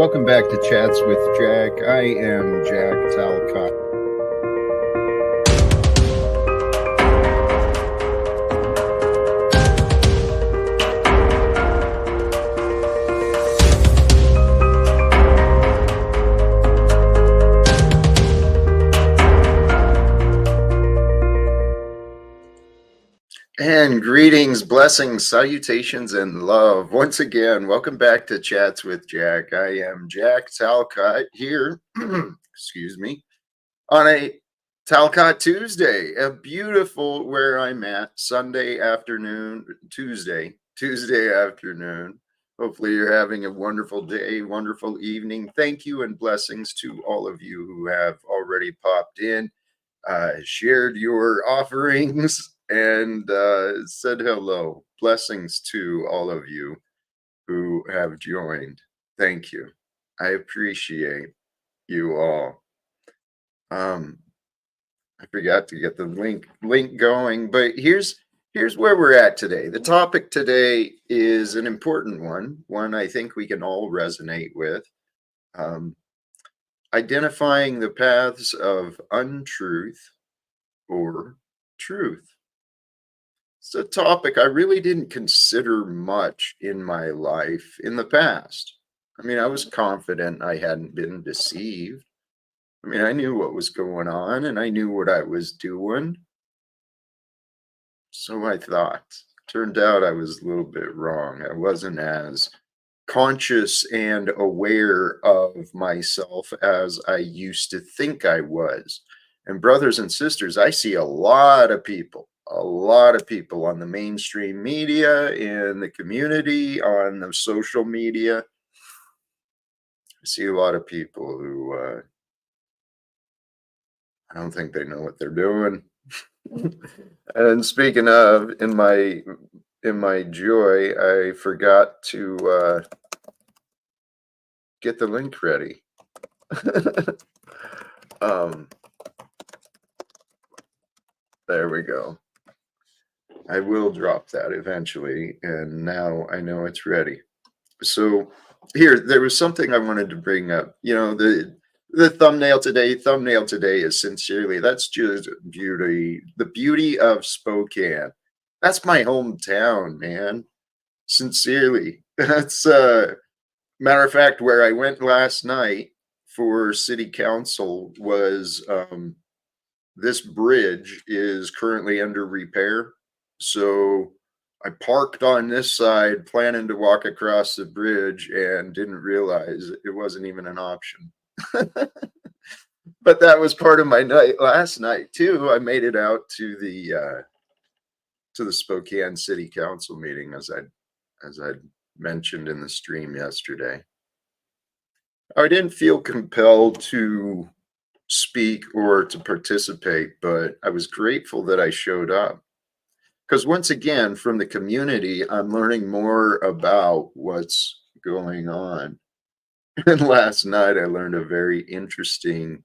Welcome back to Chats with Jack. I am Jack Talcott. And greetings, blessings, salutations, and love. Once again, welcome back to Chats with Jack. I am Jack Talcott here, excuse me, on a Talcott Tuesday, a beautiful where I'm at, Sunday afternoon, Tuesday afternoon. Hopefully you're having a wonderful day, wonderful evening. Thank you and blessings to all of you who have already popped in, shared your offerings, and said hello. Blessings to all of you who have joined. Thank you. I appreciate you all. I forgot to get the link going, but here's where we're at today. The topic today is an important one I think we can all resonate with. Identifying the paths of untruth or truth. It's a topic I really didn't consider much in my life in the past. I mean, I was confident I hadn't been deceived. I mean, I knew what was going on and I knew what I was doing. So I thought. Turned out I was a little bit wrong. I wasn't as conscious and aware of myself as I used to think I was. And brothers and sisters, I see a lot of people on the mainstream media, in the community, on the social media. I see a lot of people who I don't think they know what they're doing. And speaking of, in my joy, I forgot to get the link ready. There we go. I will drop that eventually, and now I know it's ready. So here, there was something I wanted to bring up. You know, the thumbnail today is sincerely. That's just beauty. The beauty of Spokane. That's my hometown, man. Sincerely. That's matter of fact, where I went last night for city council was this bridge is currently under repair. So I parked on this side planning to walk across the bridge and didn't realize it wasn't even an option. But that was part of my night last night too. I made it out to the Spokane City Council meeting, as I mentioned in the stream yesterday. I didn't feel compelled to speak or to participate, but I was grateful that I showed up. Because once again, from the community, I'm learning more about what's going on. And last night, I learned a very interesting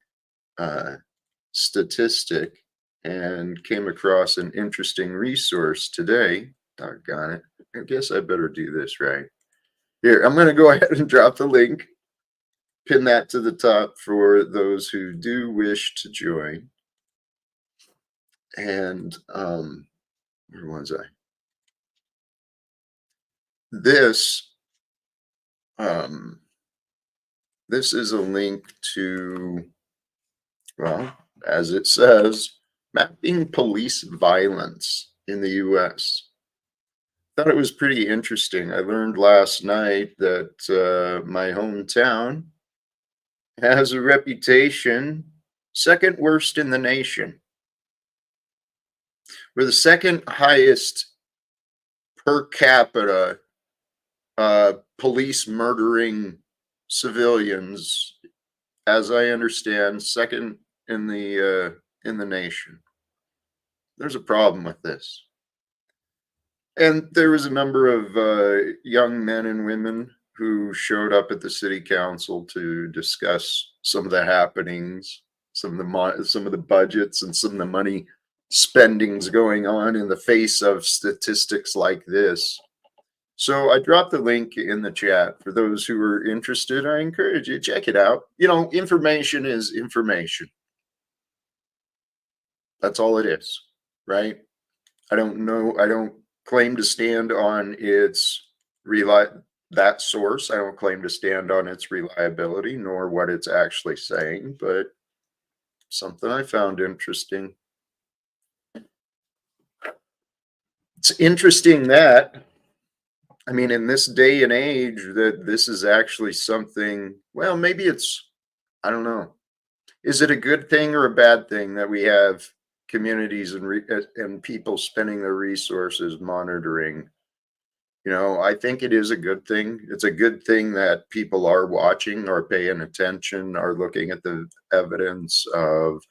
statistic and came across an interesting resource today. Doggone it. I guess I better do this right. Here, I'm going to go ahead and drop the link, pin that to the top for those who do wish to join. And where was I? This is a link to, well, as it says, mapping police violence in the U.S. Thought it was pretty interesting. I learned last night that my hometown has a reputation, second worst in the nation. We're the second highest per capita police murdering civilians, as I understand, second in the nation. There's a problem with this. And there was a number of young men and women who showed up at the city council to discuss some of the happenings, some of the budgets, and some of the money spendings going on in the face of statistics like this. So I dropped the link in the chat for those who are interested. I encourage you, check it out. Information is information. That's all it is, right? I don't know. I don't claim to stand on its that source. I don't claim to stand on its reliability nor what it's actually saying, but something I found interesting. It's interesting that, I mean, in this day and age, that this is actually something, well, maybe it's, I don't know. Is it a good thing or a bad thing that we have communities and people spending their resources monitoring? I think it is a good thing. It's a good thing that people are watching, are paying attention, are looking at the evidence of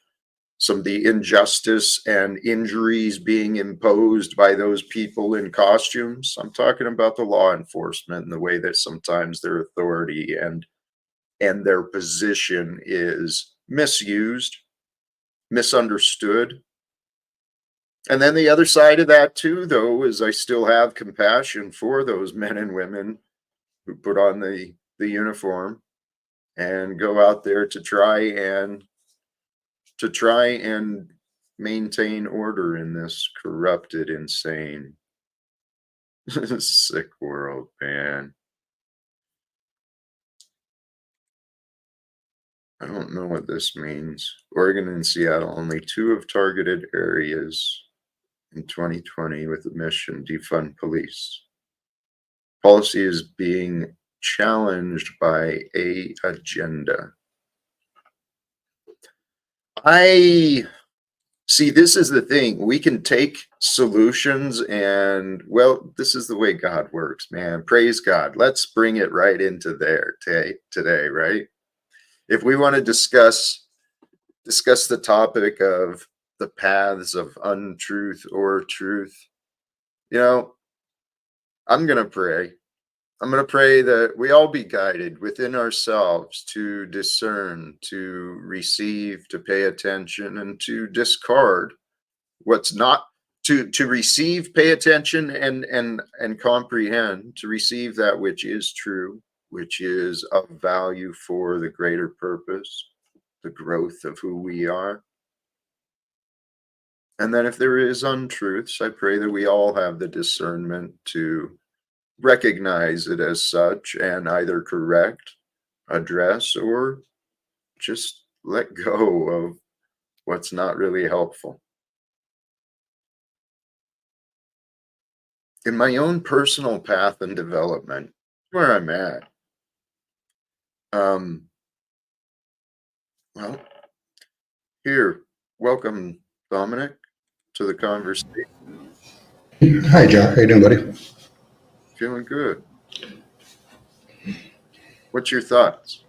some of the injustice and injuries being imposed by those people in costumes. I'm talking about the law enforcement and the way that sometimes their authority and their position is misused, misunderstood. And then the other side of that too, though, is I still have compassion for those men and women who put on the uniform and go out there to try and maintain order in this corrupted, insane, sick world, man. I don't know what this means. Oregon and Seattle, only two of targeted areas in 2020 with the mission defund police. Policy is being challenged by a agenda. I see, this is the thing. We can take solutions and, well, this is the way God works, man. Praise God. Let's bring it right into there today, right? If we want to discuss the topic of the paths of untruth or truth, you know, I'm going to pray. I'm going to pray that we all be guided within ourselves to discern, to receive, to pay attention, and to discard what's not, to receive, pay attention, and comprehend, to receive that which is true, which is of value for the greater purpose, the growth of who we are. And then if there is untruths, I pray that we all have the discernment to recognize it as such and either correct, address, or just let go of what's not really helpful. In my own personal path and development, where I'm at, well, here, welcome, Dominic, to the conversation. Hi, Jack. How you doing, buddy? Feeling good. What's your thoughts?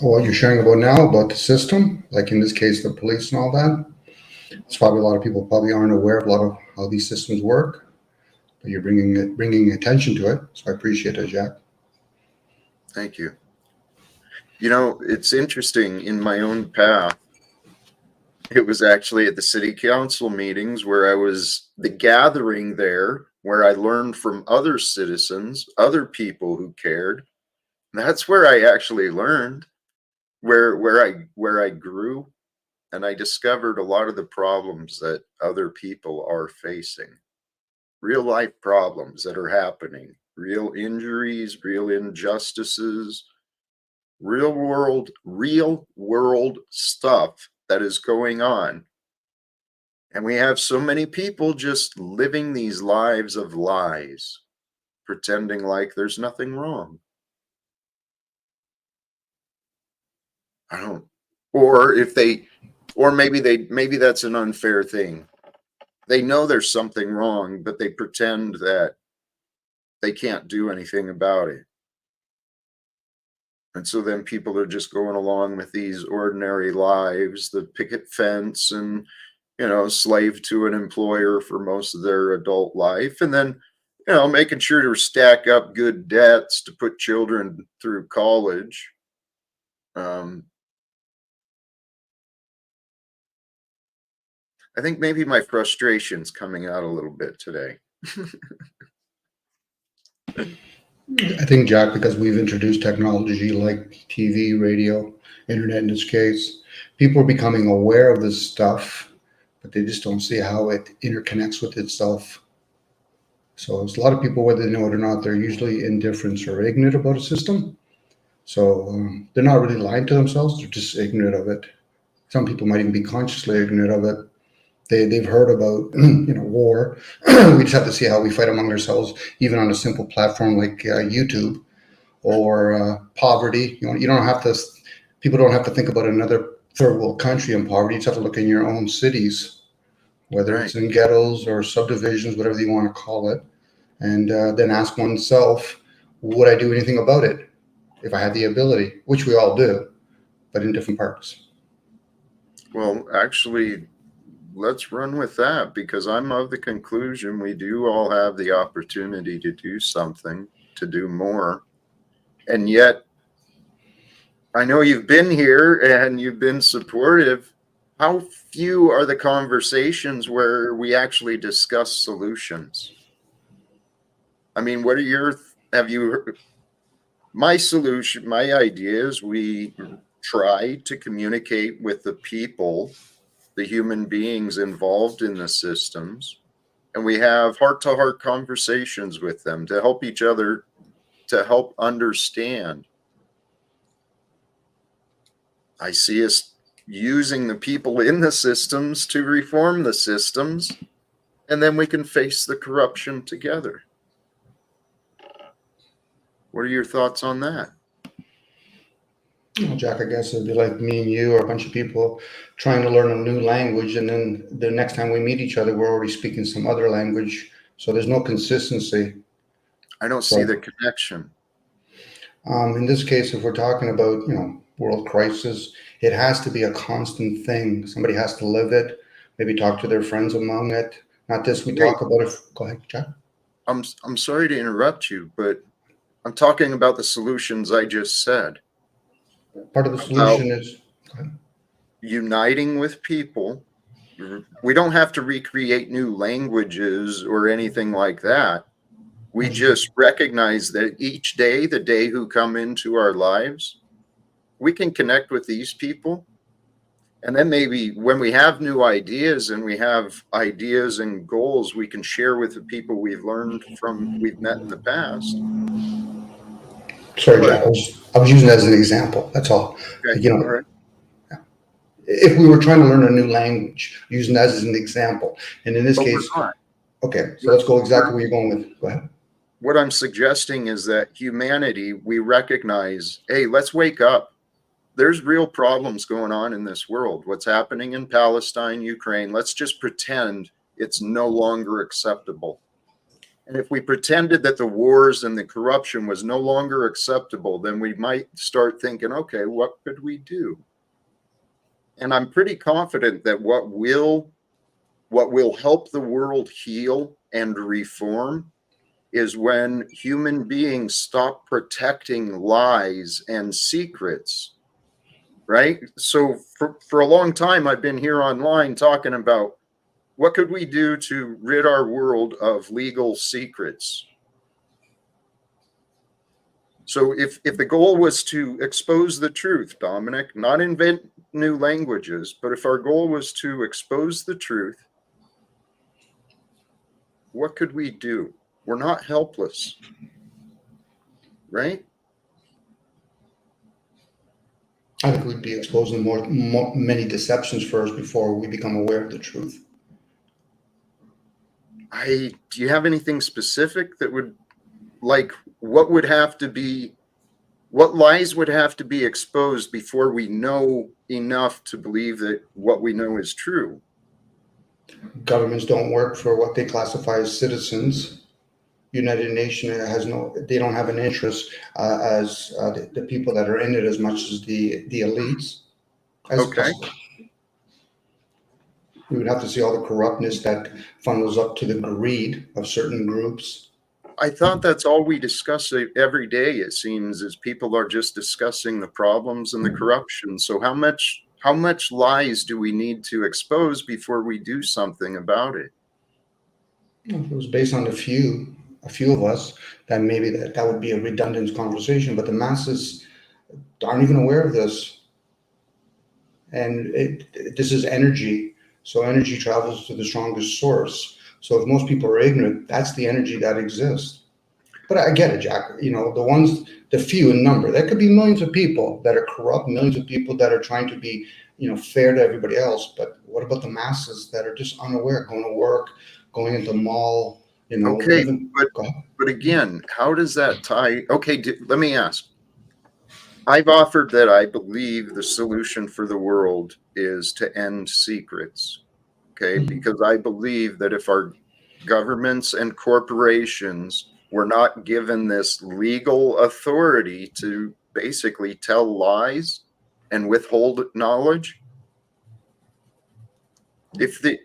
What you're sharing about now about the system, like in this case, the police and all that, it's probably a lot of people probably aren't aware of a lot of how these systems work, but you're bringing attention to it. So I appreciate it, Jack. Thank you. It's interesting in my own path. It was actually at the city council meetings where I was the gathering there, where I learned from other citizens, other people who cared. That's where I actually learned, where I grew, and I discovered a lot of the problems that other people are facing. Real life problems that are happening, real injuries, real injustices, real world stuff that is going on. And we have so many people just living these lives of lies, pretending like there's nothing wrong. I don't, or if they, or maybe that's an unfair thing. They know there's something wrong, but they pretend that they can't do anything about it. And so then people are just going along with these ordinary lives, the picket fence and, slave to an employer for most of their adult life. And then, making sure to stack up good debts to put children through college. I think maybe my frustration's coming out a little bit today. I think, Jack, because we've introduced technology like TV, radio, internet in this case, people are becoming aware of this stuff, but they just don't see how it interconnects with itself. So there's a lot of people, whether they know it or not, they're usually indifferent or ignorant about a system. So they're not really lying to themselves; they're just ignorant of it. Some people might even be consciously ignorant of it. They've heard about war. We just have to see how we fight among ourselves, even on a simple platform like YouTube or poverty. You don't have to. People don't have to think about another third world country in poverty. You just have to look in your own cities, whether Right. it's in ghettos or subdivisions, whatever you want to call it, and then ask oneself, would I do anything about it if I had the ability? Which we all do, but in different parts. Well, actually, let's run with that because I'm of the conclusion we do all have the opportunity to do something, to do more. And yet, I know you've been here and you've been supportive. How few are the conversations where we actually discuss solutions? I mean, what are your, have you heard? My solution, my idea is we try to communicate with the people, the human beings involved in the systems, and we have heart-to-heart conversations with them to help each other, to help understand. I see us using the people in the systems to reform the systems, and then we can face the corruption together. What are your thoughts on that? Well, Jack, I guess it'd be like me and you or a bunch of people trying to learn a new language, and then the next time we meet each other, we're already speaking some other language. So there's no consistency. I don't see So the connection. in this case, if we're talking about world crisis, it has to be a constant thing. Somebody has to live it. Maybe talk to their friends among it. Not this. We Wait, talk about it. Go ahead, Jack. I'm sorry to interrupt you, but I'm talking about the solutions I just said Part of the about solution is. Go ahead. uniting with people. We don't have to recreate new languages or anything like that. We just recognize that each day, the day who come into our lives, we can connect with these people. And then maybe when we have new ideas and we have ideas and goals, we can share with the people we've learned from, we've met in the past. Sorry, But Jack. I was using that as an example. That's all. okay, You all know, right. if we were trying to learn a new language, using that as an example, and in this But we're case, not. okay, so We're, let's go we're, exactly where you're going with. Go ahead. what I'm suggesting is that humanity, we recognize, hey, let's wake up. There's real problems going on in this world. What's happening in Palestine, Ukraine, let's just pretend it's no longer acceptable. And if we pretended that the wars and the corruption was no longer acceptable, then we might start thinking, okay, what could we do? And I'm pretty confident that what will help the world heal and reform is when human beings stop protecting lies and secrets, right? So for a long time, I've been here online talking about what could we do to rid our world of legal secrets. So if the goal was to expose the truth, Dominic, not invent new languages, but if our goal was to expose the truth, what could we do? We're not helpless, right? I think we'd be exposing many deceptions first before we become aware of the truth. Do you have anything specific that would, like, what would have to be, what lies would have to be exposed before we know enough to believe that what we know is true? Governments don't work for what they classify as citizens. United Nations has no, they don't have an interest as the people that are in it as much as the elites. As Okay. possible. We would have to see all the corruptness that funnels up to the greed of certain groups. I thought that's all we discuss every day, it seems, is people are just discussing the problems and the corruption. So how much lies do we need to expose before we do something about it? If it was based on the few, a few of us, then maybe that would be a redundant conversation. But the masses aren't even aware of this, and this is energy. So energy travels to the strongest source. So if most people are ignorant, that's the energy that exists. But I get it, Jack. The few in number, there could be millions of people that are corrupt, millions of people that are trying to be, fair to everybody else. But what about the masses that are just unaware, going to work, going into the mall, Okay, living? but again, how does that tie? Okay, let me ask. I've offered that I believe the solution for the world is to end secrets. Okay, because I believe that if our governments and corporations were not given this legal authority to basically tell lies and withhold knowledge, do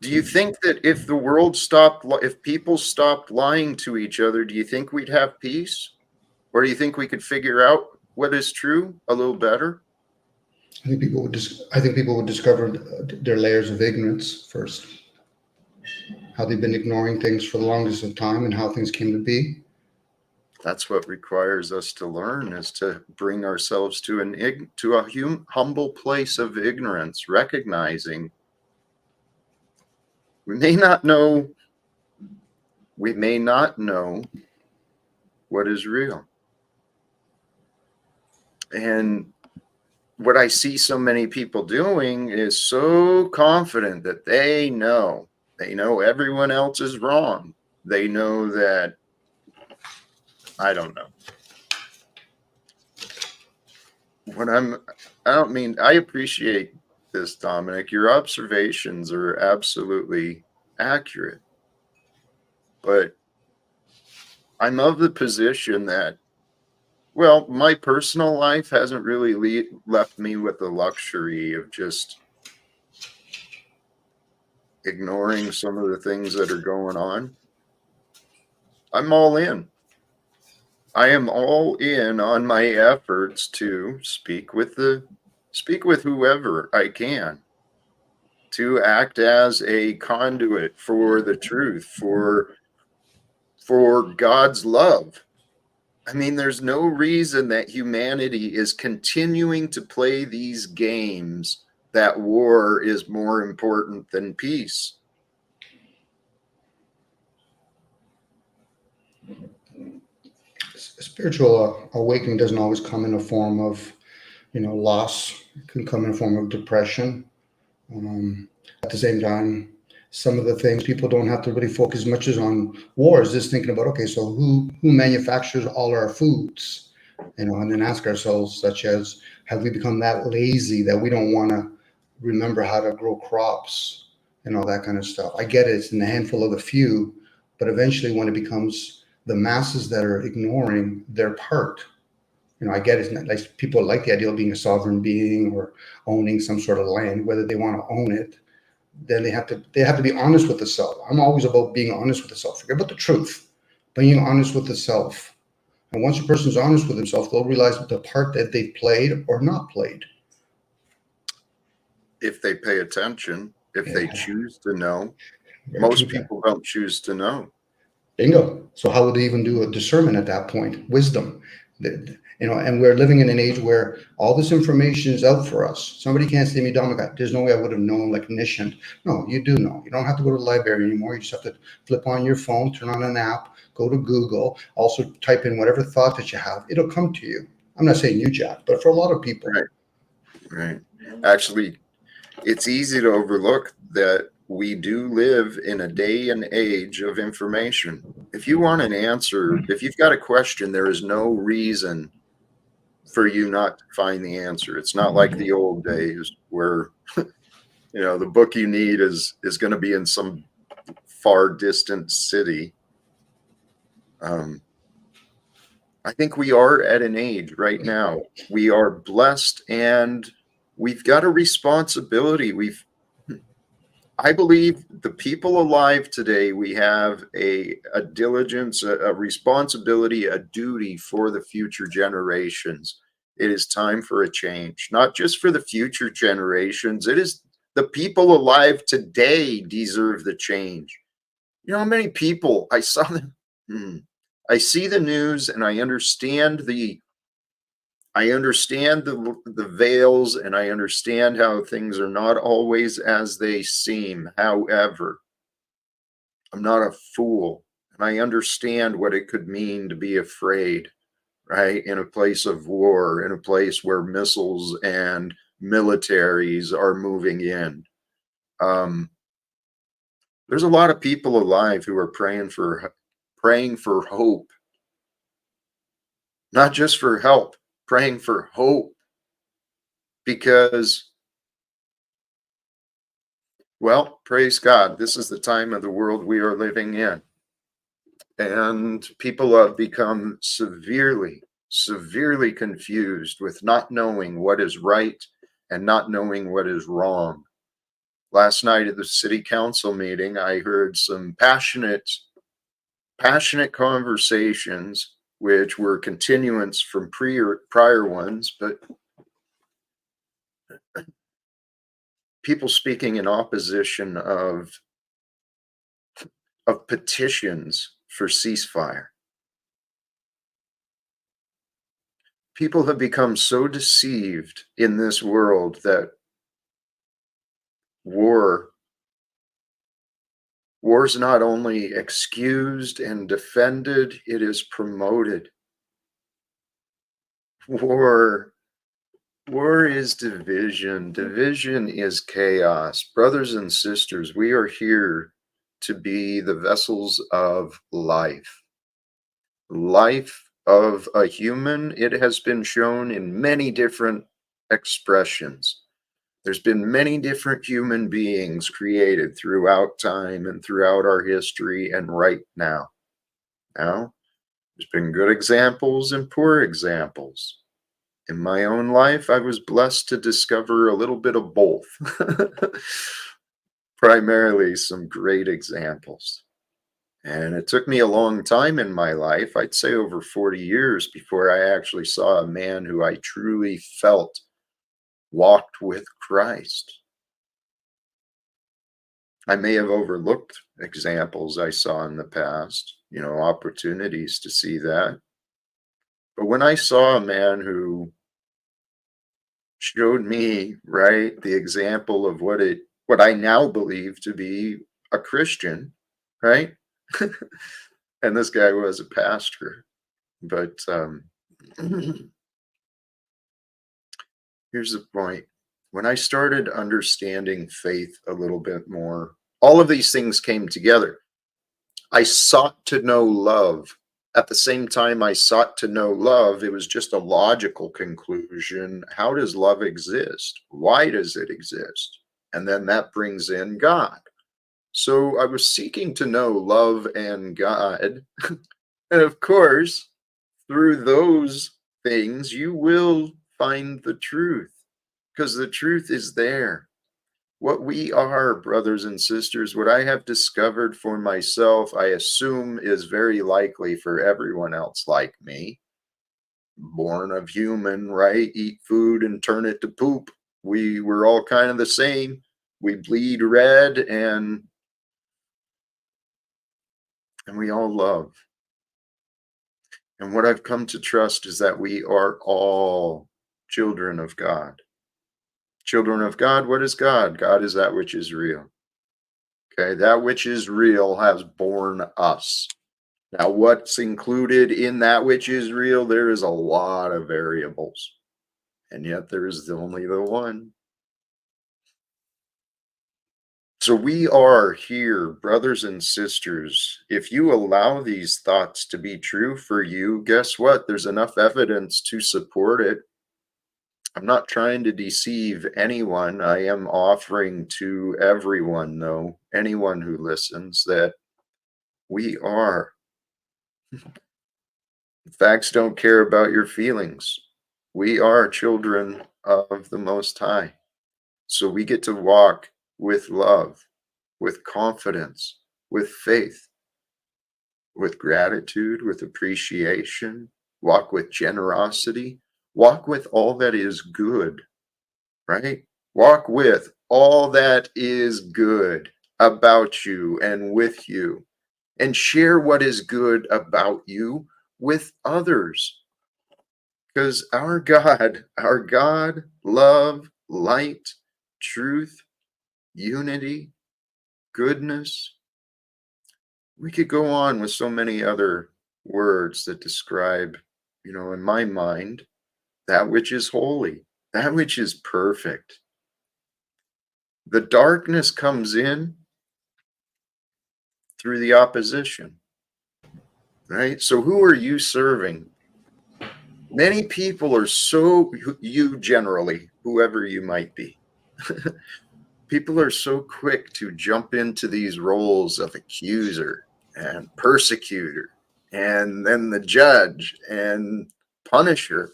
you think that if the world stopped, if people stopped lying to each other, do you think we'd have peace? Or do you think we could figure out what is true a little better? I think people would discover their layers of ignorance first, how they've been ignoring things for the longest of time, and how things came to be. That's what requires us to learn, is to bring ourselves to a humble place of ignorance, recognizing we may not know what is real. And what I see so many people doing is so confident that they know everyone else is wrong. They know that, I don't know. I appreciate this, Dominic. Your observations are absolutely accurate. But I'm of the position that, well, my personal life hasn't really left me with the luxury of just ignoring some of the things that are going on. I'm all in. I am all in on my efforts to speak with whoever I can, to act as a conduit for the truth, for God's love. I mean, there's no reason that humanity is continuing to play these games that war is more important than peace. Spiritual awakening doesn't always come in a form of, loss. It can come in a form of depression. At the same time, some of the things people don't have to really focus much as on wars, just thinking about, okay, so who manufactures all our foods, and then ask ourselves, such as, have we become that lazy that we don't want to remember how to grow crops and all that kind of stuff? I get it, it's in a handful of the few, but eventually when it becomes the masses that are ignoring their part, I get it. Like, people like the idea of being a sovereign being or owning some sort of land, whether they want to own it. Then they have to be honest with the self. I'm always about being honest with the self. Forget about the truth, being honest with the self. And once a person's honest with himself, they'll realize the part that they've played or not played. If they pay attention, if they choose to know. Very Most true. people don't choose to know. Bingo. So how would they even do a discernment at that point? Wisdom. And we're living in an age where all this information is out for us. Somebody can't say to me, Dominic, there's no way I would have known, like omniscient. No, you do know. You don't have to go to the library anymore. You just have to flip on your phone, turn on an app, go to Google, also type in whatever thought that you have. It'll come to you. I'm not saying you, Jack, but for a lot of people. Right. Actually, it's easy to overlook that we do live in a day and age of information. If you want an answer, if you've got a question, there is no reason for you not to find the answer. It's not like the old days where, the book you need is going to be in some far distant city. I think we are at an age right now. We are blessed, and we've got a responsibility. I believe the people alive today, we have a diligence, a responsibility, a duty for the future generations. It is time for a change, not just for the future generations. It is the people alive today deserve the change. You know how many people I saw them? I see the news and I understand the veils, and I understand how things are not always as they seem. However, I'm not a fool, and I understand what it could mean to be afraid, right? In a place of war, in a place where missiles and militaries are moving in. Um, there's a lot of people alive who are praying for hope, not just for help, praying for hope, because, well, praise God, this is the time of the world we are living in. And people have become severely confused with not knowing what is right and not knowing what is wrong. Last night at the city council meeting, I heard some passionate conversations, which were continuance from prior ones, but people speaking in opposition of petitions for ceasefire. People have become so deceived in this world that war war's not only excused and defended, it is promoted. War war is division. Division is chaos. Brothers and sisters, we are here to be the vessels of life. Life of a human, it has been shown in many different expressions. There's been many different human beings created throughout time and throughout our history and right now. Now, there's been good examples and poor examples. In my own life, I was blessed to discover a little bit of both. Primarily some great examples. And it took me a long time in my life, I'd say over 40 years, before I actually saw a man who I truly felt walked with Christ. I may have overlooked examples I saw in the past, opportunities to see that. But when I saw a man who showed me, right, the example of what I now believe to be a Christian, right? And this guy was a pastor. But here's the point. When I started understanding faith a little bit more, all of these things came together. I sought to know love. At the same time I sought to know love, it was just a logical conclusion. How does love exist? Why does it exist? And then that brings in God. So I was seeking to know love and God. And of course, through those things, you will find the truth, because the truth is there. What we are, brothers and sisters, what I have discovered for myself, I assume is very likely for everyone else like me. Born of human, right? Eat food and turn it to poop. We're all kind of the same. We bleed red and we all love. And what I've come to trust is that we are all children of God. Children of God, what is God? God is that which is real. Okay, that which is real has born us. Now, what's included in that which is real? There is a lot of variables, and yet there is only the one. So we are here, brothers and sisters. If you allow these thoughts to be true for you, guess what? There's enough evidence to support it. I'm not trying to deceive anyone. I am offering to everyone, though, anyone who listens, that we are. Facts don't care about your feelings. We are children of the Most High. So we get to walk with love, with confidence, with faith, with gratitude, with appreciation, walk with generosity, walk with all that is good, right? Walk with all that is good about you and with you. and share what is good about you with others. Because our God, love, light, truth, unity, goodness, we could go on with so many other words that describe, in my mind, that which is holy, that which is perfect. The darkness comes in through the opposition, right? So who are you serving? Many people are you generally, whoever you might be, people are so quick to jump into these roles of accuser and persecutor and then the judge and punisher.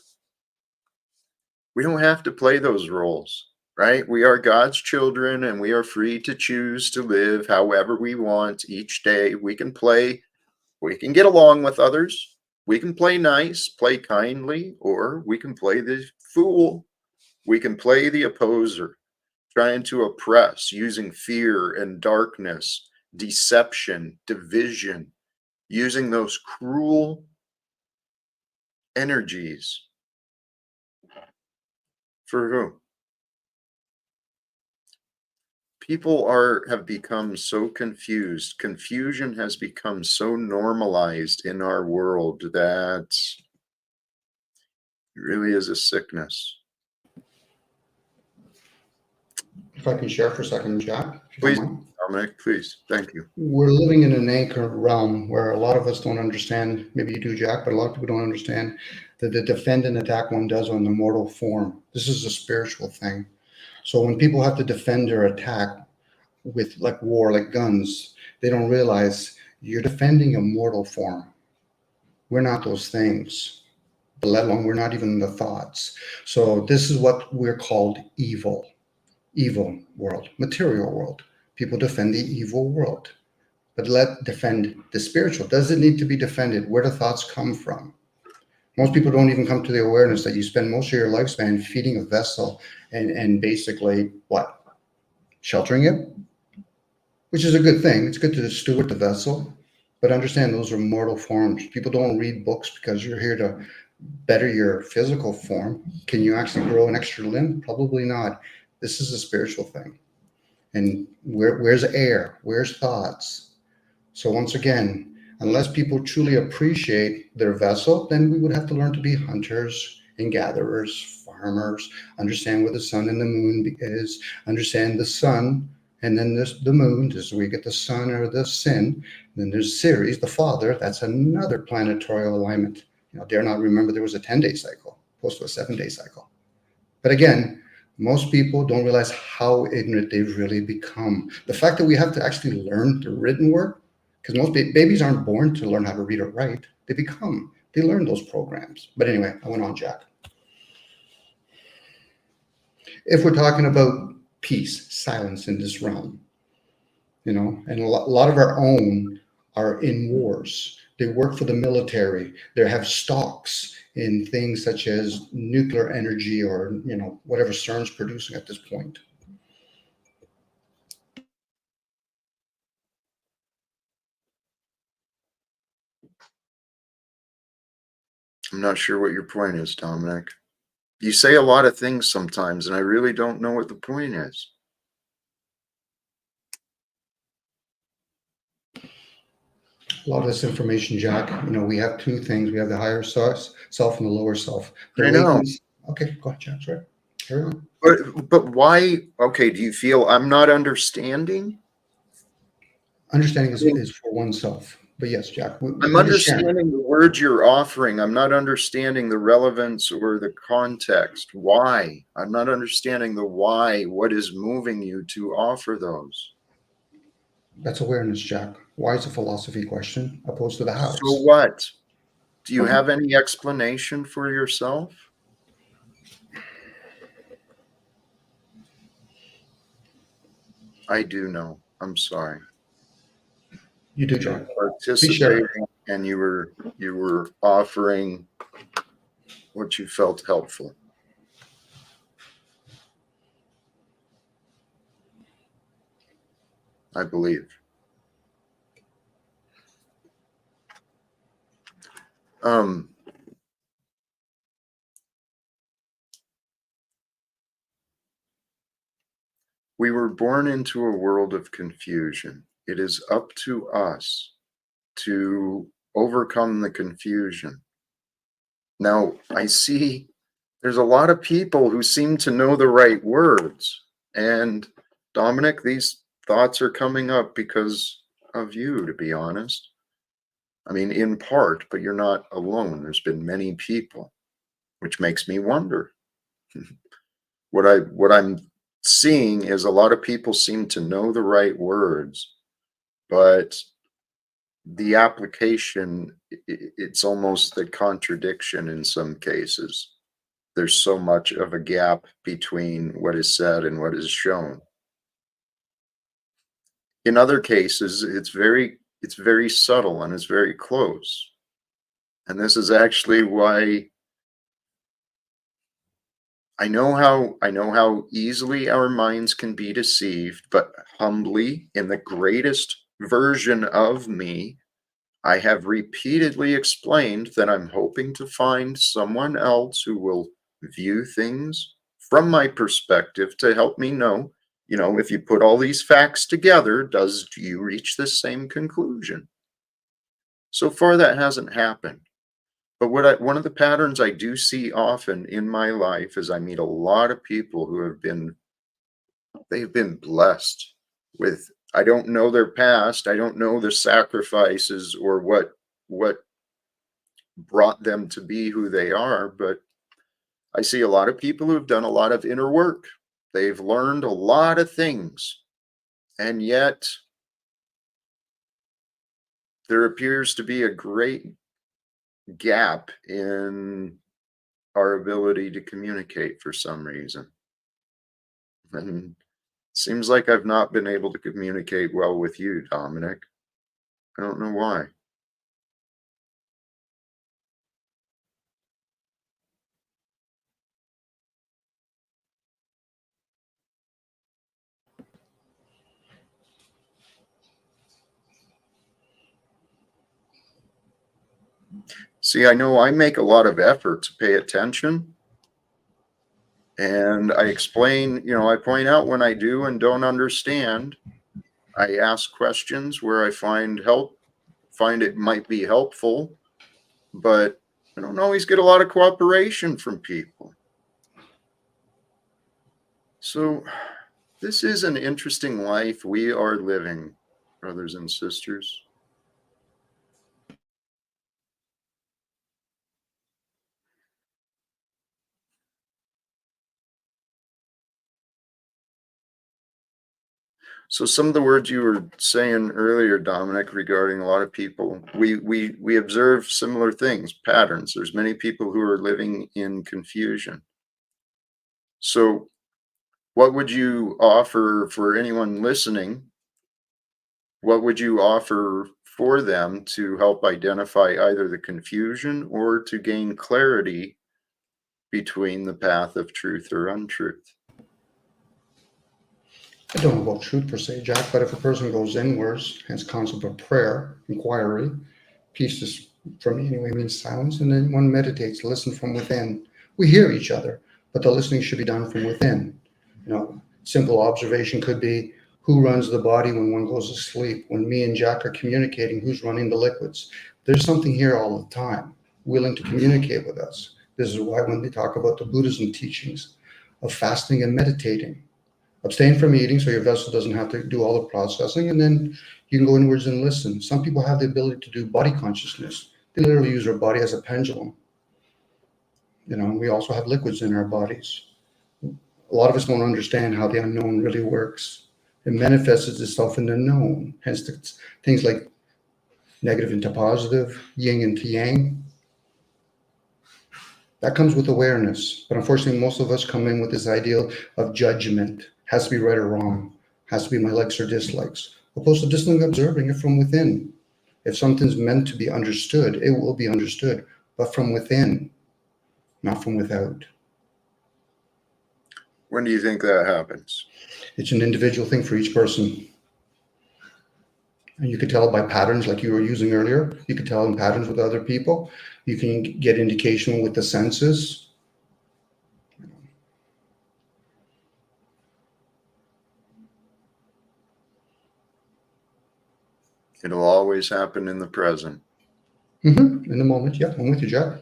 We don't have to play those roles, right? We are God's children and we are free to choose to live however we want each day. We can get along with others. We can play nice, play kindly, or we can play the fool. We can play the opposer, trying to oppress using fear and darkness, deception, division, using those cruel energies. For who? People have become so confused. Confusion has become so normalized in our world that it really is a sickness. If I can share for a second, Jack, if you don't Please, mind. Dominic, please. Thank you. We're living in an anchor realm where a lot of us don't understand, maybe you do, Jack, but a lot of people don't understand that the defend and attack one does on the mortal form. This is a spiritual thing. So when people have to defend or attack with like war, like guns, they don't realize you're defending a mortal form. We're not those things, but let alone we're not even the thoughts. So this is what we're called evil world, material world. People defend the evil world. But let defend the spiritual. Does it need to be defended? Where do thoughts come from? Most people don't even come to the awareness that you spend most of your lifespan feeding a vessel and basically what? Sheltering it, which is a good thing. It's good to steward the vessel, but understand those are mortal forms. People don't read books because you're here to better your physical form. Can you actually grow an extra limb? Probably not. This is a spiritual thing. And where's air? Where's thoughts? So once again, unless people truly appreciate their vessel, then we would have to learn to be hunters and gatherers, farmers, understand where the sun and the moon is, understand the sun, and then there's the moon. This is where you get the sun or the sin. And then there's Ceres, the father. That's another planetary alignment. Dare not remember there was a 10-day cycle, opposed to a 7-day cycle. But again, most people don't realize how ignorant they've really become. The fact that we have to actually learn the written word, because most babies aren't born to learn how to read or write. They learn those programs. But anyway, I went on, Jack. If we're talking about peace, silence in this realm, and a lot of our own are in wars. They work for the military. They have stocks in things such as nuclear energy or, whatever CERN's producing at this point. I'm not sure what your point is, Dominic. You say a lot of things sometimes, and I really don't know what the point is. A lot of this information, Jack, we have two things. We have the higher self and the lower self. The I know. Okay, go ahead, Jack. Sorry. Carry on. But why? Okay, do you feel I'm not understanding? Understanding is for oneself. But yes, Jack, I'm we're just sharing. understanding the words you're offering. I'm not understanding the relevance or the context. Why? I'm not understanding the why. What is moving you to offer those? That's awareness, Jack. Why is a philosophy question opposed to the So hows? what? Do you Okay. have any explanation for yourself? I do know. I'm sorry. You do, You were Jack. Please share. participating and you were offering what you felt helpful. I believe. Um, we were born into a world of confusion. It is up to us to overcome the confusion. Now, I see there's a lot of people who seem to know the right words. And Dominic, these thoughts are coming up because of you, to be honest. I mean, in part, but you're not alone. There's been many people, which makes me wonder. What I'm seeing is a lot of people seem to know the right words, but the application, it's almost the contradiction in some cases. There's so much of a gap between what is said and what is shown. In other cases, it's very subtle and it's very close. And this is actually why I know how easily our minds can be deceived, but humbly, in the greatest version of me, I have repeatedly explained that I'm hoping to find someone else who will view things from my perspective to help me know, if you put all these facts together, do you reach the same conclusion? So far, that hasn't happened. But one of the patterns I do see often in my life is I meet a lot of people who they've been blessed with, I don't know their past, I don't know their sacrifices or what brought them to be who they are, but I see a lot of people who've done a lot of inner work. They've learned a lot of things, and yet there appears to be a great gap in our ability to communicate for some reason. And seems like I've not been able to communicate well with you, Dominic. I don't know why. See, I know I make a lot of effort to pay attention, and I explain, I point out when I do and don't understand. I ask questions where I find it might be helpful, but I don't always get a lot of cooperation from people. So this is an interesting life we are living, brothers and sisters. So some of the words you were saying earlier, Dominic, regarding a lot of people, we observe similar things, patterns. There's many people who are living in confusion. So what would you offer for anyone listening? What would you offer for them to help identify either the confusion or to gain clarity between the path of truth or untruth? I don't know about truth per se, Jack, but if a person goes inwards, hence concept of prayer, inquiry, peace is, for me anyway, means silence, and then one meditates, listen from within. We hear each other, but the listening should be done from within. Simple observation could be who runs the body when one goes to sleep. When me and Jack are communicating, who's running the liquids? There's something here all the time, willing to communicate with us. This is why when they talk about the Buddhism teachings of fasting and meditating, abstain from eating so your vessel doesn't have to do all the processing, and then you can go inwards and listen. Some people have the ability to do body consciousness. They literally use their body as a pendulum. We also have liquids in our bodies. A lot of us don't understand how the unknown really works. It manifests itself in the known, hence things like negative into positive, yin into yang. That comes with awareness. But unfortunately, most of us come in with this ideal of judgment. Has to be right or wrong. Has to be my likes or dislikes. Opposed to just observing it from within. If something's meant to be understood, it will be understood, but from within, not from without. When do you think that happens? It's an individual thing for each person. And you could tell by patterns like you were using earlier. You could tell in patterns with other people. You can get indication with the senses. It'll always happen in the present. In the moment. Yeah, I'm with you, Jack.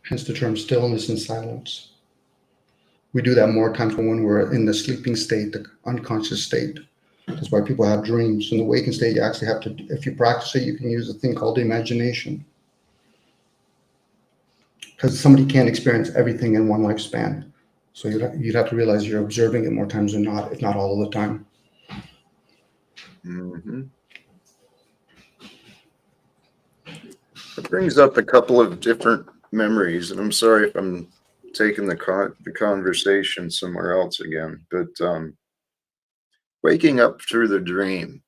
Hence the term stillness and silence. We do that more times when we're in the sleeping state, the unconscious state. That's why people have dreams. In the waking state, you actually have to, if you practice it, you can use a thing called imagination. Because somebody can't experience everything in one lifespan. So you'd have to realize you're observing it more times than not, if not all of the time. Mm-hmm. It brings up a couple of different memories, and I'm sorry if I'm taking the conversation somewhere else again, but waking up through the dream.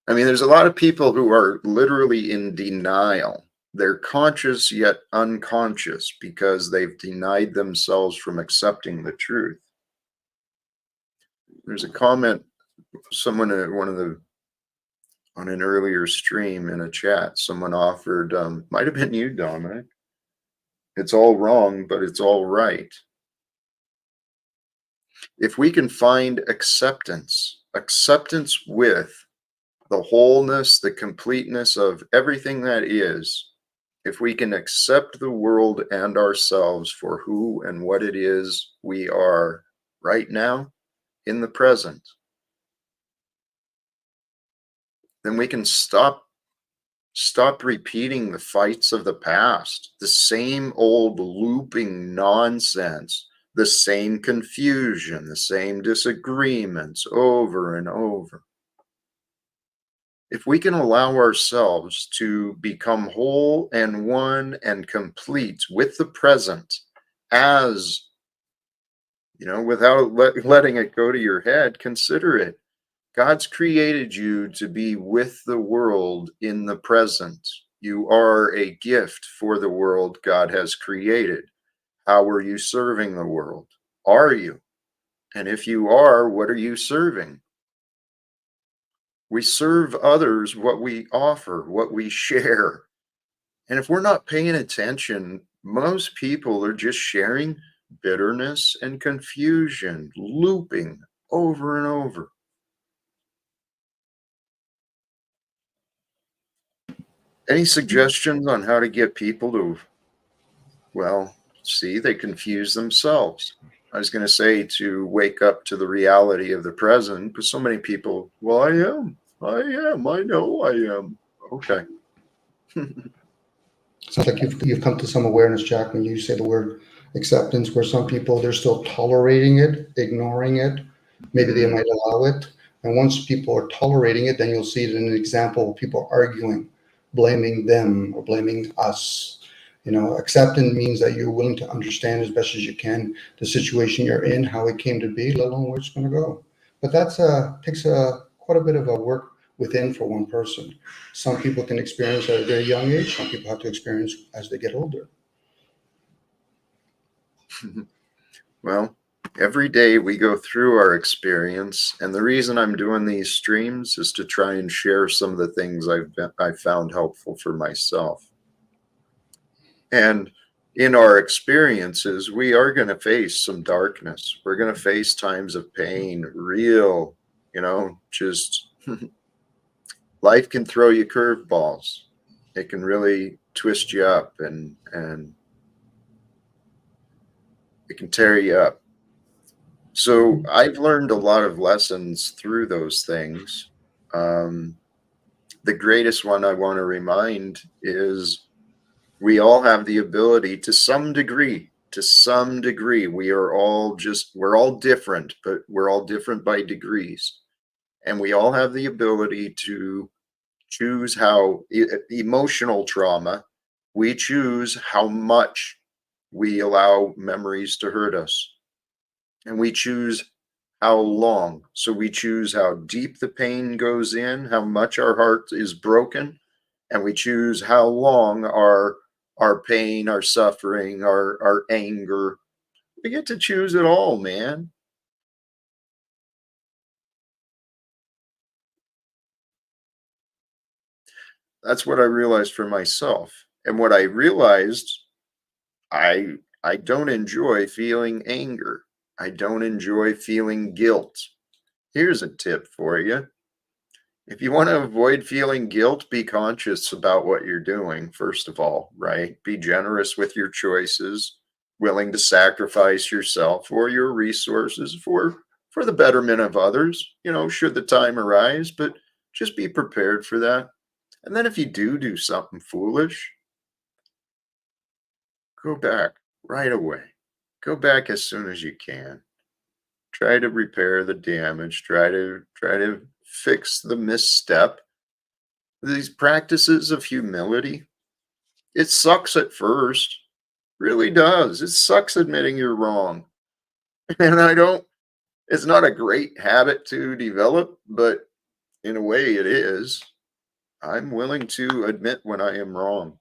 I mean, there's a lot of people who are literally in denial. They're conscious yet unconscious because they've denied themselves from accepting the truth. There's a comment, someone at on an earlier stream in a chat, someone offered, might have been you, Dominic. It's all wrong, but it's all right. If we can find acceptance with the wholeness, the completeness of everything that is, if we can accept the world and ourselves for who and what it is we are right now in the present, then we can stop repeating the fights of the past, the same old looping nonsense, the same confusion, the same disagreements over and over. If we can allow ourselves to become whole and one and complete with the present, as without letting it go to your head, consider it. God's created you to be with the world in the present. You are a gift for the world God has created. How are you serving the world? Are you? And if you are, what are you serving? We serve others what we offer, what we share. And if we're not paying attention, most people are just sharing bitterness and confusion, looping over and over. Any suggestions on how to get people to, well, see, they confuse themselves. I was going to say to wake up to the reality of the present, but so many people, well, I know I am. Okay. Sounds like you've come to some awareness, Jack, when you say the word acceptance, where some people, they're still tolerating it, ignoring it. Maybe they might allow it. And once people are tolerating it, then you'll see it in an example of people arguing, blaming them or blaming us. Acceptance means that you're willing to understand as best as you can the situation you're in, how it came to be, let alone where it's going to go. But that takes quite a bit of a work within for one person. Some people can experience at a very young age. Some people have to experience as they get older. Well, every day we go through our experience, and the reason I'm doing these streams is to try and share some of the things I've found helpful for myself. And in our experiences, we are going to face some darkness. We're going to face times of pain, real, just life can throw you curveballs. It can really twist you up and it can tear you up. So I've learned a lot of lessons through those things. The greatest one I want to remind is we all have the ability to some degree. We're all different, but we're all different by degrees. And we all have the ability to choose how emotional trauma, we choose how much we allow memories to hurt us. And we choose how long. So we choose how deep the pain goes in, how much our heart is broken, and we choose how long our pain, our suffering, our anger. We get to choose it all, man. That's what I realized for myself. And what I realized, I don't enjoy feeling anger. I don't enjoy feeling guilt. Here's a tip for you. If you want to avoid feeling guilt, be conscious about what you're doing, first of all, right? Be generous with your choices, willing to sacrifice yourself or your resources for the betterment of others, should the time arise, but just be prepared for that. And then if you do something foolish, go back right away. Go back as soon as you can. Try to repair the damage, try to fix the misstep. These practices of humility, it sucks at first, really does. It sucks admitting you're wrong. And it's not a great habit to develop, but in a way it is. I'm willing to admit when I am wrong.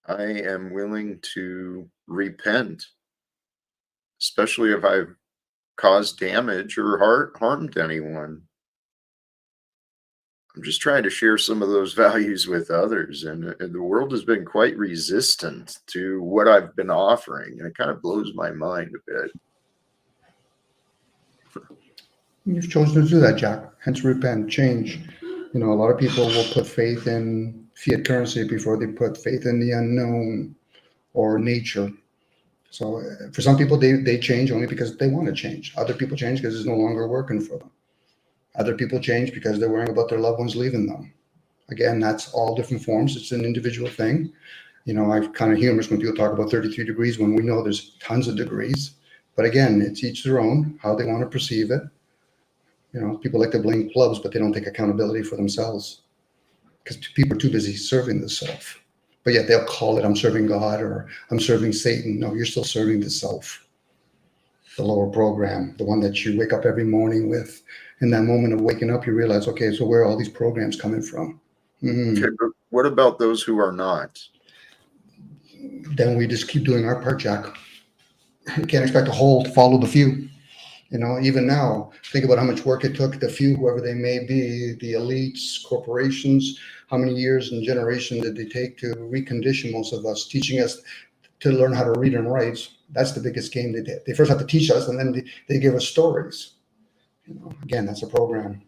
I am willing to repent, especially if I've caused damage or harmed anyone. I'm just trying to share some of those values with others, and the world has been quite resistant to what I've been offering, and it kind of blows my mind a bit. You've chosen to do that, Jack. Hence, repent, change. A lot of people will put faith in fiat currency before they put faith in the unknown or nature. So for some people, they change only because they want to change. Other people change because it's no longer working for them. Other people change because they're worrying about their loved ones leaving them. Again, that's all different forms. It's an individual thing. I've kind of humorous when people talk about 33 degrees when we know there's tons of degrees. But again, it's each their own, how they want to perceive it. People like to blame clubs, but they don't take accountability for themselves because people are too busy serving the self. But yet they'll call it, I'm serving God or I'm serving Satan. No, you're still serving the self, the lower program, the one that you wake up every morning with. In that moment of waking up, you realize, okay, so where are all these programs coming from? Okay, but what about those who are not? Then we just keep doing our part, Jack. You can't expect a whole to follow the few. Even now, think about how much work it took the few, whoever they may be, the elites, corporations, how many years and generation did they take to recondition most of us, teaching us to learn how to read and write. That's the biggest game they did. They first had to teach us, and then they give us stories. Again, that's a program.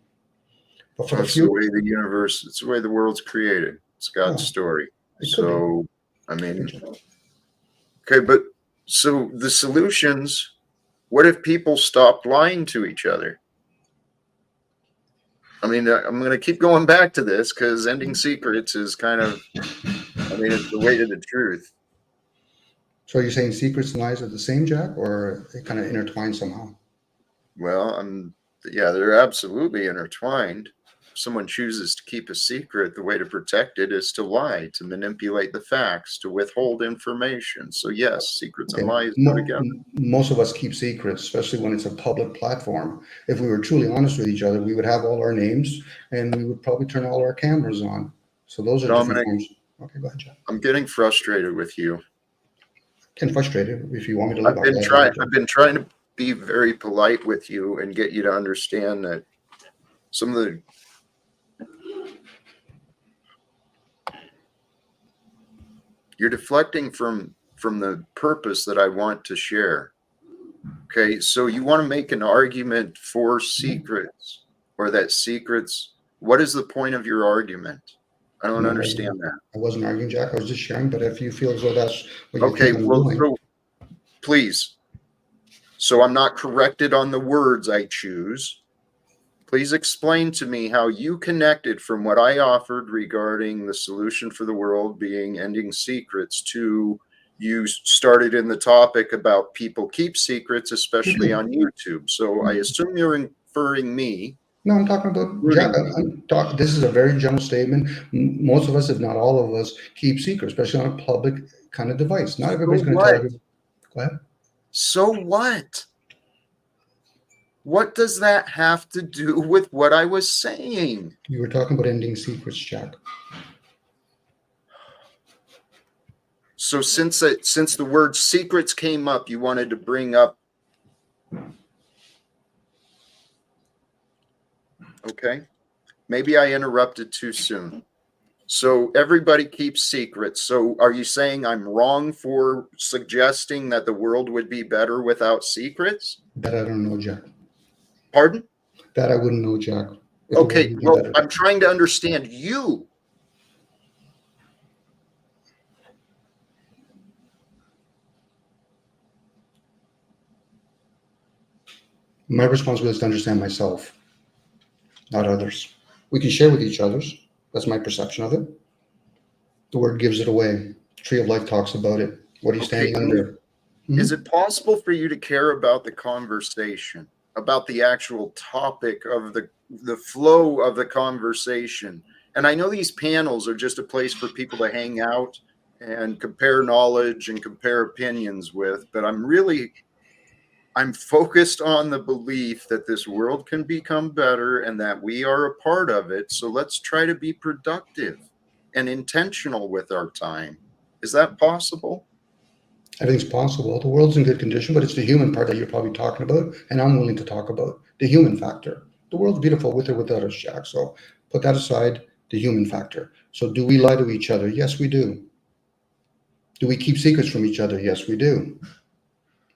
But for the That's the way few, the universe, it's the way the world's created. It's God's oh, story. it could be. So, I mean, okay, but so the solutions, what if people stopped lying to each other? I mean, I'm going to keep going back to this because ending secrets is kind of, it's the way to the truth. So you're saying secrets and lies are the same, Jack, or they kind of intertwine somehow? Well, yeah, they're absolutely intertwined. If someone chooses to keep a secret, the way to protect it is to lie, to manipulate the facts, to withhold information. So yes, secrets and Okay. lies go together. Most of us keep secrets, especially when it's a public platform. If we were truly honest with each other, we would have all our names and we would probably turn all our cameras on. So those are different Dominic, forms. Okay, go ahead, Jack. I'm getting frustrated with you. Getting frustrated. If you want me to leave, I've been trying to be very polite with you and get you to understand that some of the you're deflecting from the purpose that I want to share. Okay, so you want to make an argument for secrets or that secrets, what is the point of your argument? I don't understand that. I wasn't arguing, Jack. I was just sharing. But if you feel as though that's what you Okay, think I'm well, doing, so please, so I'm not corrected on the words I choose. Please explain to me how you connected from what I offered regarding the solution for the world being ending secrets to you started in the topic about people keep secrets, especially on YouTube. So I assume you're inferring me. no, I'm talking about Jack. This is a very general statement. Most of us, if not all of us, keep secrets, especially on a public kind of device. Not So everybody's going to tell what? everybody. Go ahead. So what? What does that have to do with what I was saying? You were talking about ending secrets, Jack. So since the word secrets came up, you wanted to bring up. Okay. Maybe I interrupted too soon. So everybody keeps secrets. So are you saying I'm wrong for suggesting that the world would be better without secrets? That I don't know, Jack. Pardon? That I wouldn't know, Jack. If the world Okay, would be well, better. I'm trying to understand you. My responsibility is to understand myself, not others. We can share with each others. That's my perception of it. The word gives it away. Tree of Life talks about it. What are you Okay, standing under? is it possible for you to care about the conversation, about the actual topic of the flow of the conversation? And I know these panels are just a place for people to hang out and compare knowledge and compare opinions with, but I'm focused on the belief that this world can become better and that we are a part of it. So let's try to be productive and intentional with our time. Is that possible? Everything's possible. The world's in good condition, but it's the human part that you're probably talking about, and I'm willing to talk about the human factor. The world's beautiful with or without us, Jack. So put that aside, the human factor. So do we lie to each other? Yes, we do. Do we keep secrets from each other? Yes, we do.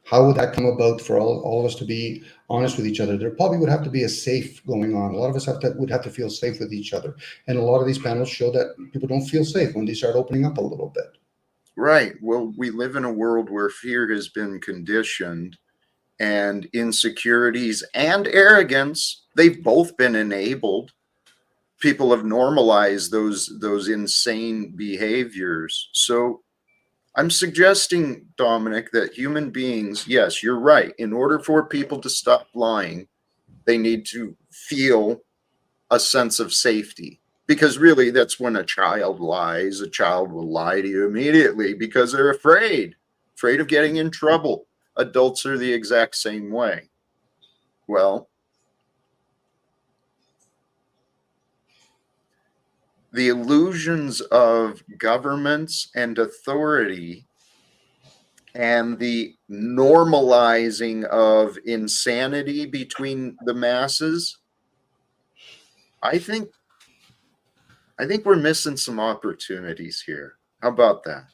How would that come about for all of us to be honest with each other? There probably would have to be a safe going on. A lot of us would have to feel safe with each other. And a lot of these panels show that people don't feel safe when they start opening up a little bit. Right. Well, we live in a world where fear has been conditioned and insecurities and arrogance, they've both been enabled. People have normalized those insane behaviors. So I'm suggesting, Dominic, that human beings, yes, you're right. In order for people to stop lying, they need to feel a sense of safety. Because really, that's when a child lies. A child will lie to you immediately because they're afraid of getting in trouble. Adults are the exact same way. Well, the illusions of governments and authority and the normalizing of insanity between the masses, I think we're missing some opportunities here. How about that?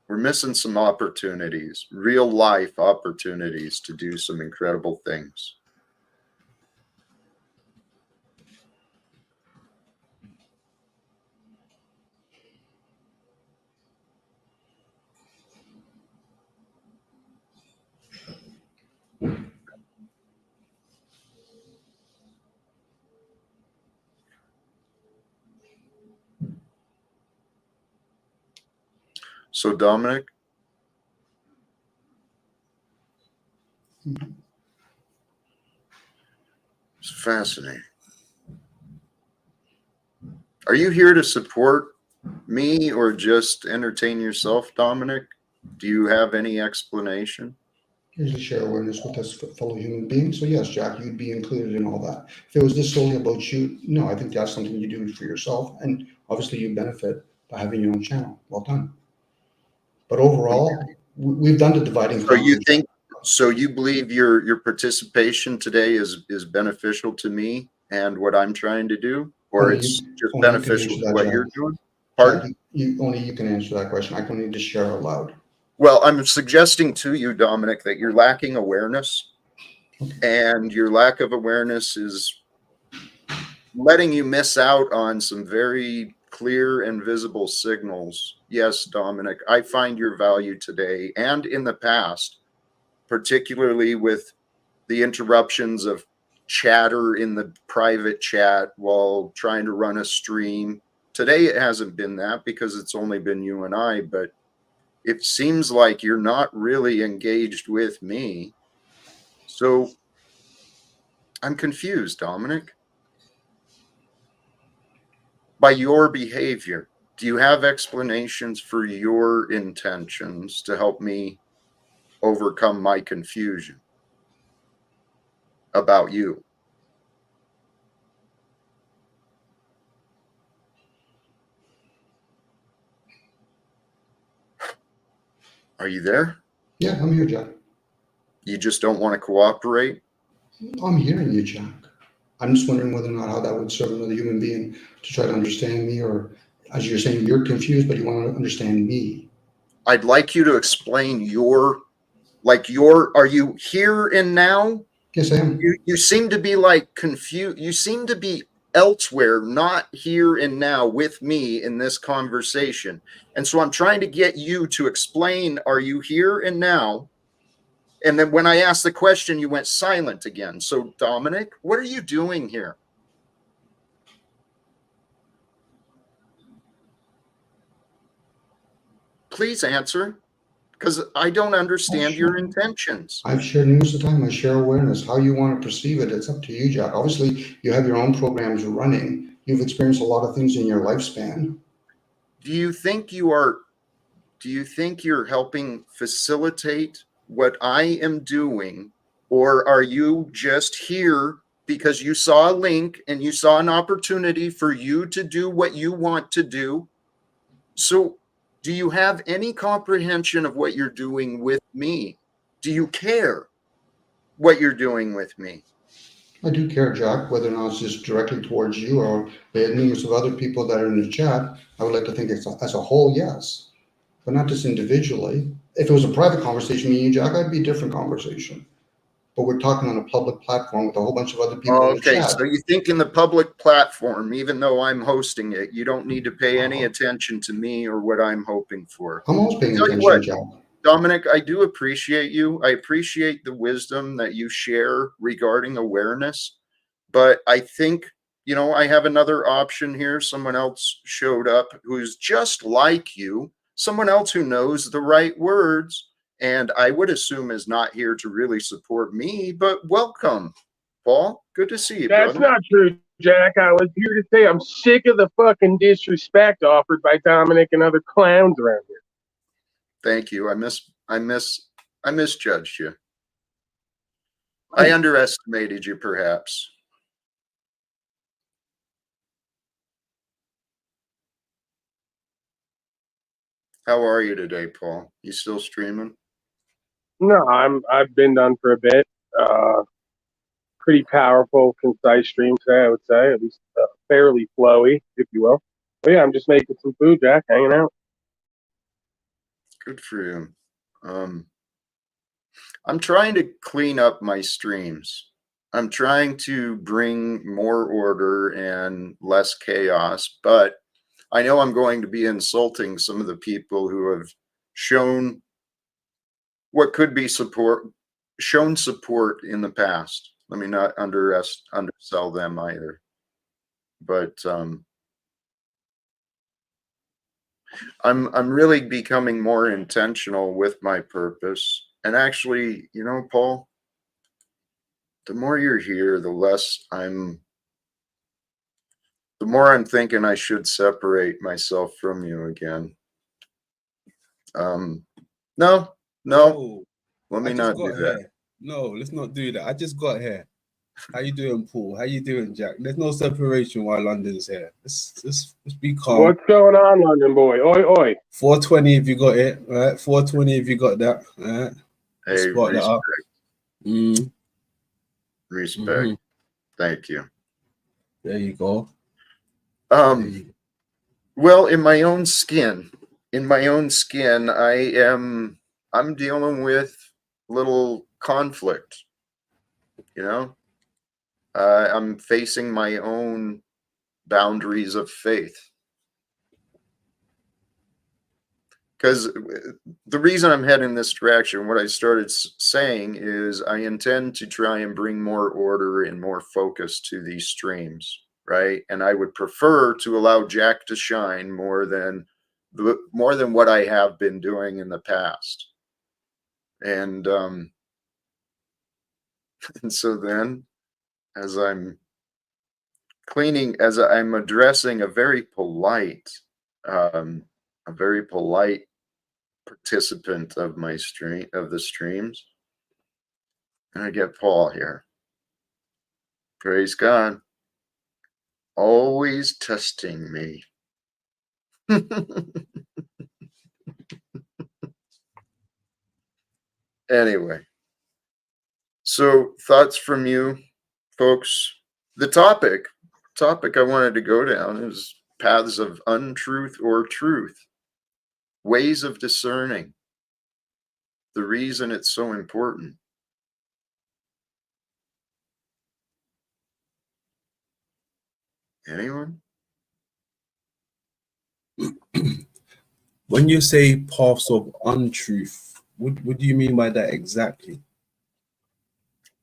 We're missing some opportunities, real life opportunities to do some incredible things. So, Dominic, it's fascinating. Are you here to support me or just entertain yourself, Dominic? Do you have any explanation? Usually share awareness with us fellow human beings. So yes, Jack, you'd be included in all that. If it was just solely about you, no, I think that's something you do for yourself, and obviously you benefit by having your own channel. Well done. But overall, we've done the divide and So you conquer. think so you believe your participation today is beneficial to me and what I'm trying to do, or it's just Only you can beneficial answer to that, what Jack. you're doing? Jack, Pardon? only you can answer that question. I can only just share aloud. Well, I'm suggesting to you, Dominic, that you're lacking awareness, and your lack of awareness is letting you miss out on some very clear and visible signals. Yes, Dominic, I find your value today and in the past, particularly with the interruptions of chatter in the private chat while trying to run a stream. Today, it hasn't been that because it's only been you and I, but it seems like you're not really engaged with me. So I'm confused, Dominic, by your behavior. Do you have explanations for your intentions to help me overcome my confusion about you? Are you there? Yeah, I'm here, Jack. You just don't want to cooperate? I'm hearing you, Jack. I'm just wondering whether or not how that would serve another human being to try to understand me, or As you're saying, you're confused, but you want to understand me. I'd like you to explain are you here and now? Yes, I am. You seem to be like confused. You seem to be elsewhere, not here and now with me in this conversation. And so I'm trying to get you to explain, are you here and now? And then when I asked the question, you went silent again. So Dominic, what are you doing here? Please answer, because I don't understand your intentions. I've shared news of time. I share awareness. How you want to perceive it, it's up to you, Jack. Obviously, you have your own programs running. You've experienced a lot of things in your lifespan. Do you think you're helping facilitate what I am doing, or are you just here because you saw a link and you saw an opportunity for you to do what you want to do? So, do you have any comprehension of what you're doing with me? Do you care what you're doing with me? I do care, Jack, whether or not it's just directly towards you or the numerous of other people that are in the chat. I would like to think as a whole, yes, but not just individually. If it was a private conversation, me and you, Jack, I'd be a different conversation. But we're talking on a public platform with a whole bunch of other people in the Okay, chat. so you think in the public platform, even though I'm hosting it, you don't need to pay any attention to me or what I'm hoping for. I'm always paying Tell you attention, what, Jack. Dominic, I do appreciate you. I appreciate the wisdom that you share regarding awareness. But I think, I have another option here. Someone else showed up who's just like you, someone else who knows the right words, and I would assume is not here to really support me, but welcome, Paul. Good to see you, That's brother. not true, Jack. I was here to say I'm sick of the fucking disrespect offered by Dominic and other clowns around here. Thank you. I misjudged you. I underestimated you, perhaps. How are you today, Paul? You still streaming? No, I've been done for a bit. Pretty powerful, concise stream today, I would say, at least fairly flowy, if you will. But yeah, I'm just making some food, Jack, hanging out. Good for you. I'm trying to clean up my streams. I'm trying to bring more order and less chaos, but I know I'm going to be insulting some of the people who have shown what could be shown support in the past. Let me not undersell them either. But I'm really becoming more intentional with my purpose. And actually, Paul, the more you're here, the more I'm thinking I should separate myself from you again. No, let me not do that. No, let's not do that. I just got here. How you doing, Paul? How you doing, Jack? There's no separation while London's here. Let's be calm. What's going on, London boy? Oi, oi. 420 if you got it, right? 420 if you got that. Right? Hey, Spot that up. Respect. Thank you. There you go. Well, in my own skin, I'm dealing with little conflict. I'm facing my own boundaries of faith. Because the reason I'm heading this direction, what I started saying is I intend to try and bring more order and more focus to these streams, right? And I would prefer to allow Jack to shine more than what I have been doing in the past. And and so then, as I'm addressing a very polite participant of the streams, and I get Paul here. Praise God. Always testing me. Anyway, so thoughts from you folks. The topic I wanted to go down is paths of untruth or truth, ways of discerning. The reason it's so important. Anyone? When you say paths of untruth, what do you mean by that exactly?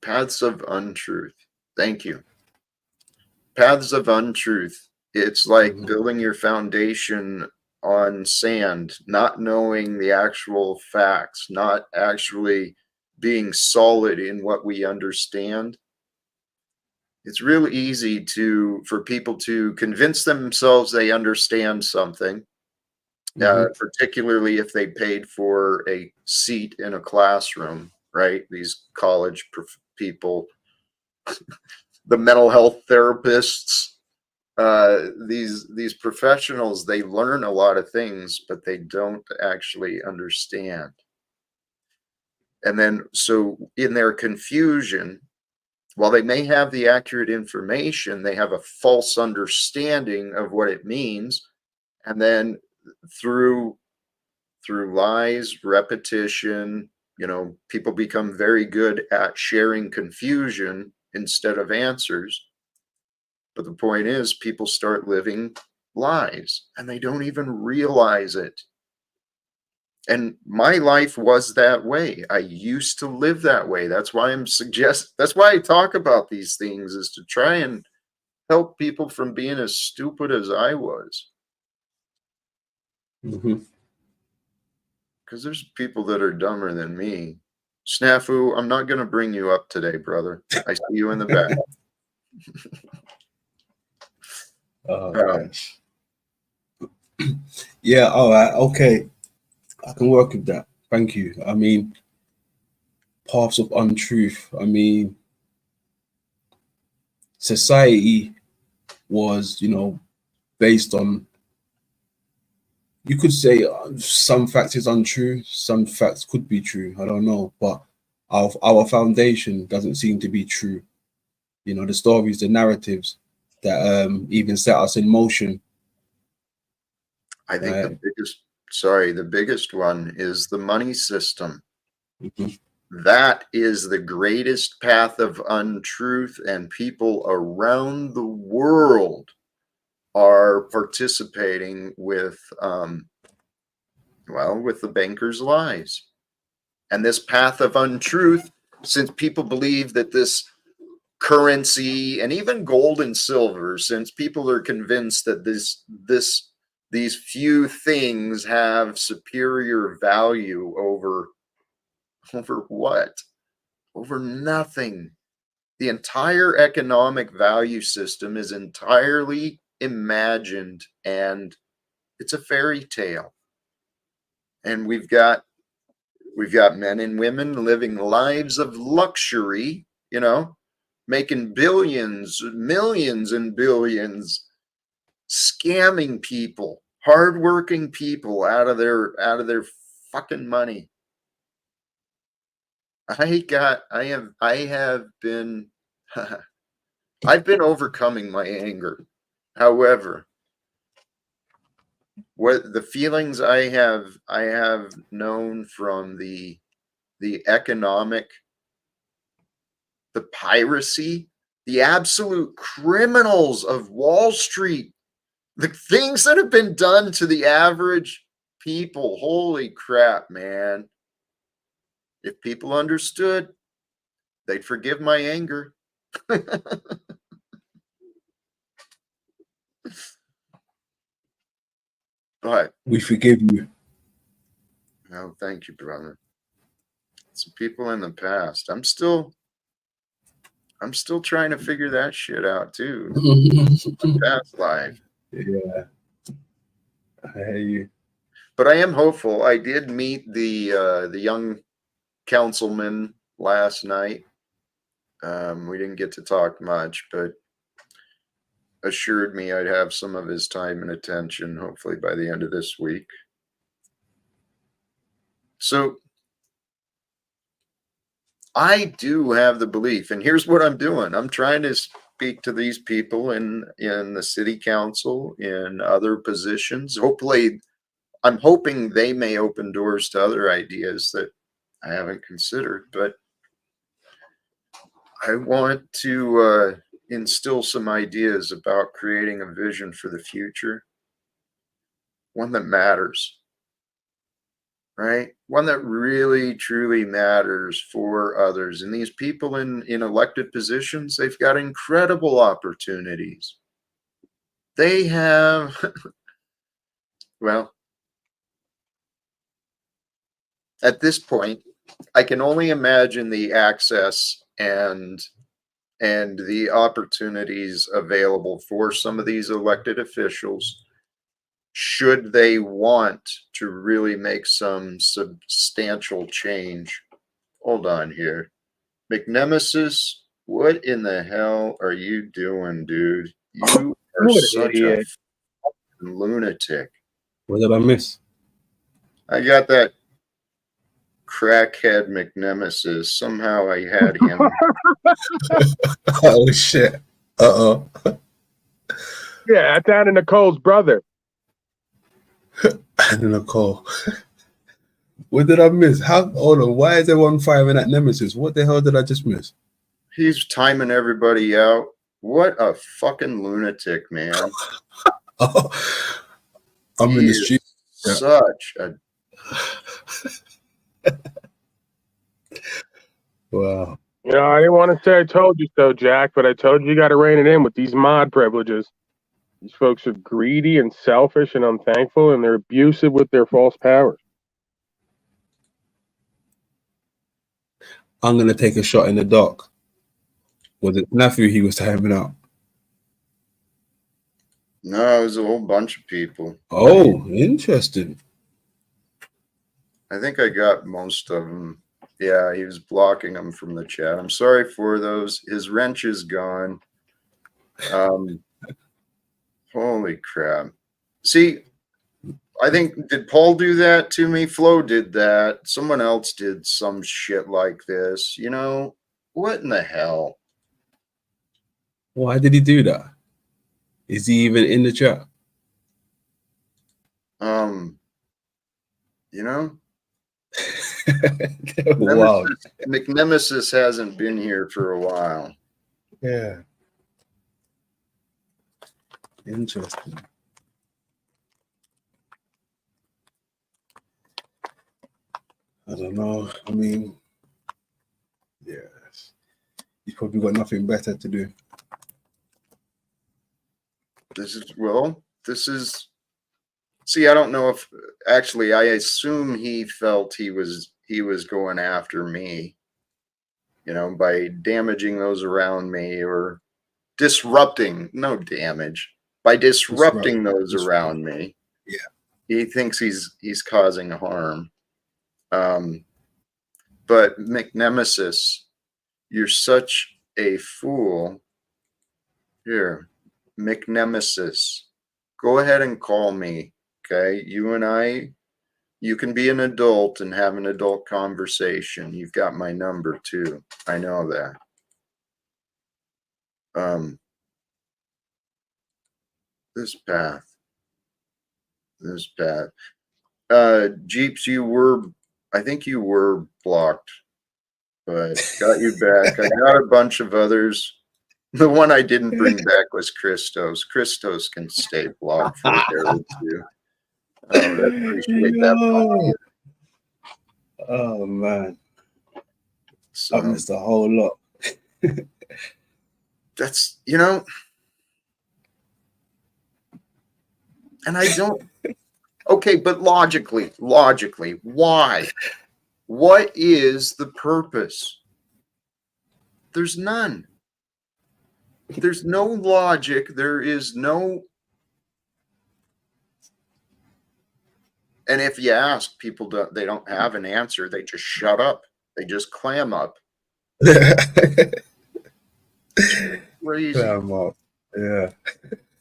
Paths of untruth. Thank you. Paths of untruth. It's like building your foundation on sand, not knowing the actual facts, not actually being solid in what we understand. It's really easy for people to convince themselves they understand something, particularly if they paid for a seat in a classroom, right? These college people, the mental health therapists, these professionals, they learn a lot of things, but they don't actually understand. And then, so in their confusion, while they may have the accurate information, they have a false understanding of what it means. And then through lies, repetition, people become very good at sharing confusion instead of answers. But the point is, people start living lies and they don't even realize it. And my life was that way. I used to live that way. That's why that's why I talk about these things, is to try and help people from being as stupid as I was. Because there's people that are dumber than me. Snafu, I'm not going to bring you up today, brother. I see you in the back. Oh, gosh. Yeah, all right, okay. I can work with that. Thank you. I mean, paths of untruth. I mean, society was, based on, you could say some facts is untrue, some facts could be true. I don't know, but our foundation doesn't seem to be true. The stories, the narratives that even set us in motion. I think the biggest one is the money system. That is the greatest path of untruth, and people around the world are participating with, with the bankers' lies. And this path of untruth, since people believe that this currency and even gold and silver, since people are convinced that these few things have superior value over what? Over nothing. The entire economic value system is entirely imagined, and it's a fairy tale. And we've got men and women living lives of luxury, making billions, millions and billions, scamming people, hardworking people out of their fucking money. I've been overcoming my anger. However, what the feelings I have known from the economic, the piracy, the absolute criminals of Wall Street, the things that have been done to the average people. Holy crap, man. If people understood, they'd forgive my anger. But we forgive you. Oh, thank you, brother. Some people in the past. I'm still trying to figure that shit out too. Past life. Yeah. I hear you. But I am hopeful. I did meet the young councilman last night. We didn't get to talk much, but assured me I'd have some of his time and attention, hopefully by the end of this week. So I do have the belief, and here's what I'm doing. I'm trying to speak to these people in the city council, in other positions. Hopefully, I'm hoping they may open doors to other ideas that I haven't considered, but I want to instill some ideas about creating a vision for the future, one that matters, right? One that really, truly matters for others. And these people in elected positions, they've got incredible opportunities. They have, well, at this point, I can only imagine the access and the opportunities available for some of these elected officials should they want to really make some substantial change. Hold on here. McNemesis, what in the hell are you doing, dude? You are What an such idiot. a fucking lunatic. What did I miss? I got that crackhead McNemesis. Somehow I had him. Oh shit. Uh-oh. Yeah, that's Anna Nicole's brother. And Nicole. What did I miss? Hold on, why is everyone firing at Nemesis? What the hell did I just miss? He's timing everybody out. What a fucking lunatic, man. Oh, I'm in the street. Yeah. Such a Wow. You know, I didn't want to say I told you so, Jack, but I told you got to rein it in with these mod privileges. These folks are greedy and selfish and unthankful, and they're abusive with their false powers. I'm gonna take a shot in the dark. Was it nephew he was timing out? no, it was a whole bunch of people. Oh, interesting. I think I got most of them. Yeah, he was blocking them from the chat. I'm sorry for those. His wrench is gone. Holy crap. See, I think, did Paul do that to me? Flo did that. Someone else did some shit like this. You know, what in the hell? Why did he do that? Is he even in the chat? You know, Wow. McNemesis hasn't been here for a while. Yeah. Interesting. I don't know. I mean, yes. He's probably got nothing better to do. See, I don't know if actually, I assume he felt he was going after me, you know, by damaging those around me or disrupting, no damage, by disrupting those around me. Yeah. He thinks he's causing harm. But McNemesis, you're such a fool. Here, McNemesis, go ahead and call me. Okay, you and I, you can be an adult and have an adult conversation. You've got my number too. I know that. This path. Jeeps, I think you were blocked, but got you back. I got a bunch of others. The one I didn't bring back was Christos. Christos can stay blocked for a day or two. I appreciate that. Oh man, So I missed a whole lot. that's, you know, and I don't. Okay, but logically, why? What is the purpose? There's none. There's no logic. There is no. And if you ask, people they don't have an answer. They just shut up. They just clam up. Crazy. Clam up. Yeah.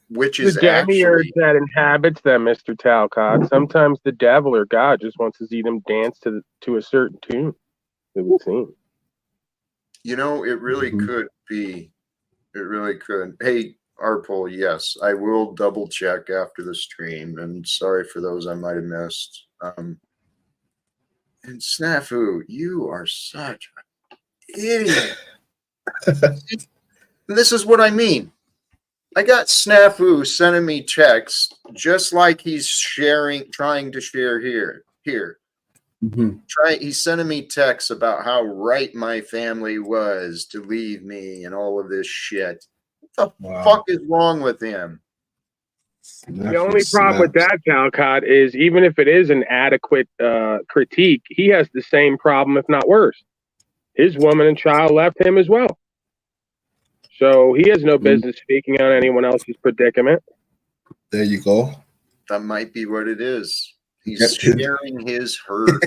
Which is The demiurge actually that inhabits them, Mr. Talcott. Sometimes the devil or God just wants to see them dance to a certain tune. It would seem. You know, it really could be. It really could. Hey, Arpol, yes, I will double check after the stream, and sorry for those I might have missed. And Snafu, you are such an idiot. This is what I mean. I got Snafu sending me texts just like he's trying to share here. He's sending me texts about how right my family was to leave me and all of this shit. What the fuck is wrong with him? The only problem with that, Talcott, is even if it is an adequate critique, he has the same problem, if not worse. His woman and child left him as well. So he has no business speaking on anyone else's predicament. There you go. That might be what it is. He's sharing his hurt.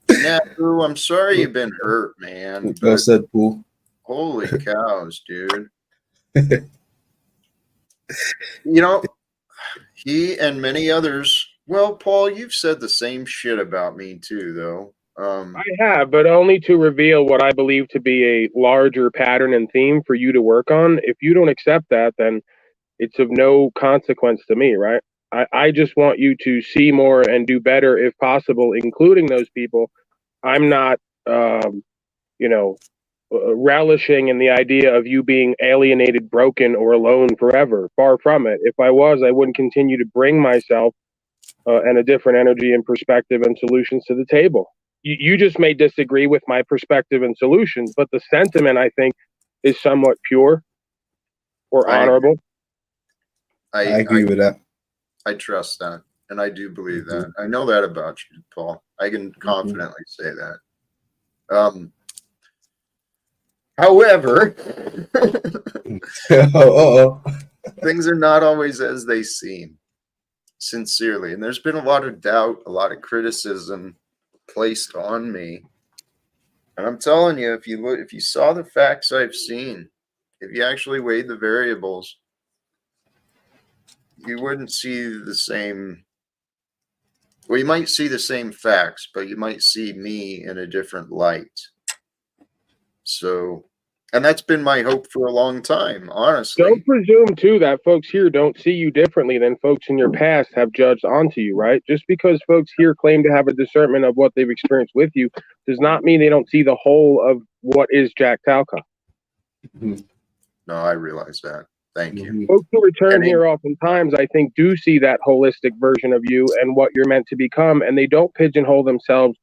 Snafu, I'm sorry you've been hurt, man. Well said, Paul. Holy cows, dude. You know, he and many others. Well, Paul, you've said the same shit about me too, though. I have, but only to reveal what I believe to be a larger pattern and theme for you to work on. If you don't accept that, then it's of no consequence to me, right? I just want you to see more and do better if possible, including those people. I'm not, relishing in the idea of you being alienated, broken, or alone forever. Far from it. If I was, I wouldn't continue to bring myself and a different energy and perspective and solutions to the table. You just may disagree with my perspective and solutions, but the sentiment, I think, is somewhat pure or honorable. I agree with that. I trust that, and I do believe that. I know that about you, Paul. I can confidently say that. However, things are not always as they seem, sincerely. And there's been a lot of doubt, a lot of criticism placed on me. And I'm telling you, if you saw the facts I've seen, if you actually weighed the variables, you wouldn't see the same. Well, you might see the same facts, but you might see me in a different light. So, and that's been my hope for a long time, honestly. Don't presume, too, that folks here don't see you differently than folks in your past have judged onto you, right? Just because folks here claim to have a discernment of what they've experienced with you does not mean they don't see the whole of what is Jack Talcott. No, I realize that. Thank you. Folks who return here oftentimes, I think, do see that holistic version of you and what you're meant to become, and they don't pigeonhole themselves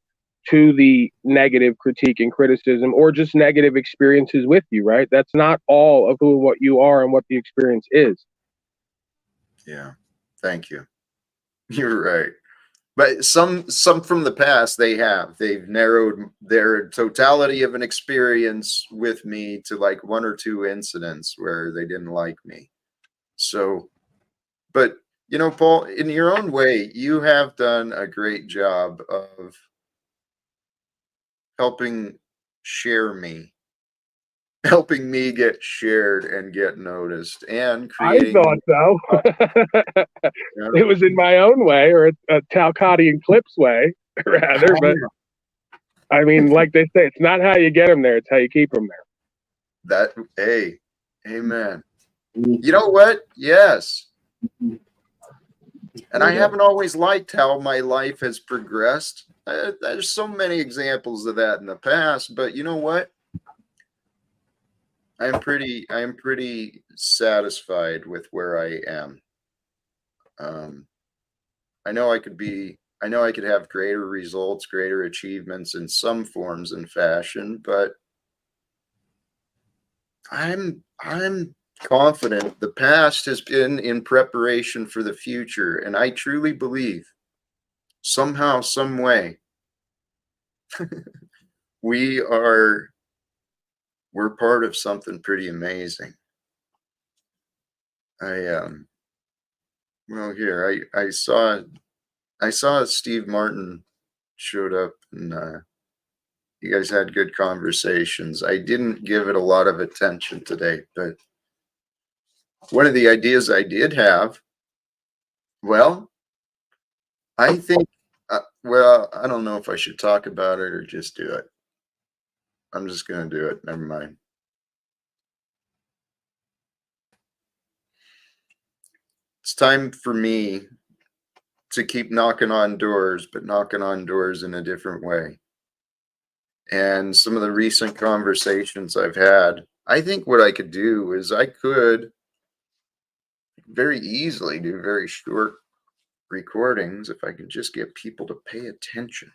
to the negative critique and criticism or just negative experiences with you, right? That's not all of what you are and what the experience is. Yeah. Thank you. You're right. But some from the past, they've narrowed their totality of an experience with me to like one or two incidents where they didn't like me. So, but you know, Paul, in your own way, you have done a great job of helping me get shared and get noticed, and creating. I thought so. It was in my own way, or a Talcottian Clips way, rather. But I mean, like they say, it's not how you get them there; it's how you keep them there. Hey, amen. You know what? Yes. And I haven't always liked how my life has progressed. There's so many examples of that in the past, but you know what? I am pretty satisfied with where I am. I know I could have greater results, greater achievements in some forms and fashion, but I'm confident the past has been in preparation for the future, and I truly believe somehow, some way, we're part of something pretty amazing. Well, here I saw Steve Martin showed up, and you guys had good conversations. I didn't give it a lot of attention today, but one of the ideas I did have, well, I think, I don't know if I should talk about it or just do it. I'm just going to do it. Never mind. It's time for me to keep knocking on doors, but knocking on doors in a different way. And some of the recent conversations I've had, I think what I could do is I could very easily do very short recordings if I could just get people to pay attention.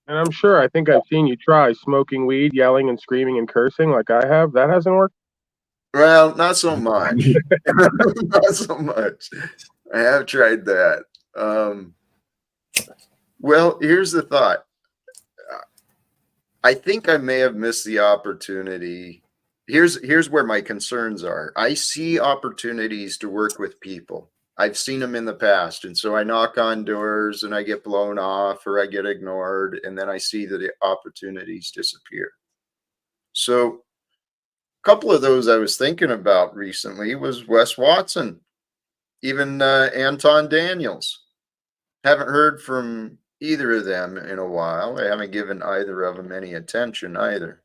And I'm sure, I think I've seen you try smoking weed, yelling and screaming and cursing like I have. That hasn't worked. Well, not so much. Not so much. I have tried that. Well, here's the thought. I think I may have missed the opportunity. Here's where my concerns are. I see opportunities to work with people. I've seen them in the past, and so I knock on doors and I get blown off or I get ignored, and then I see that the opportunities disappear. So a couple of those I was thinking about recently was Wes Watson, even Anton Daniels. Haven't heard from either of them in a while. I haven't given either of them any attention either.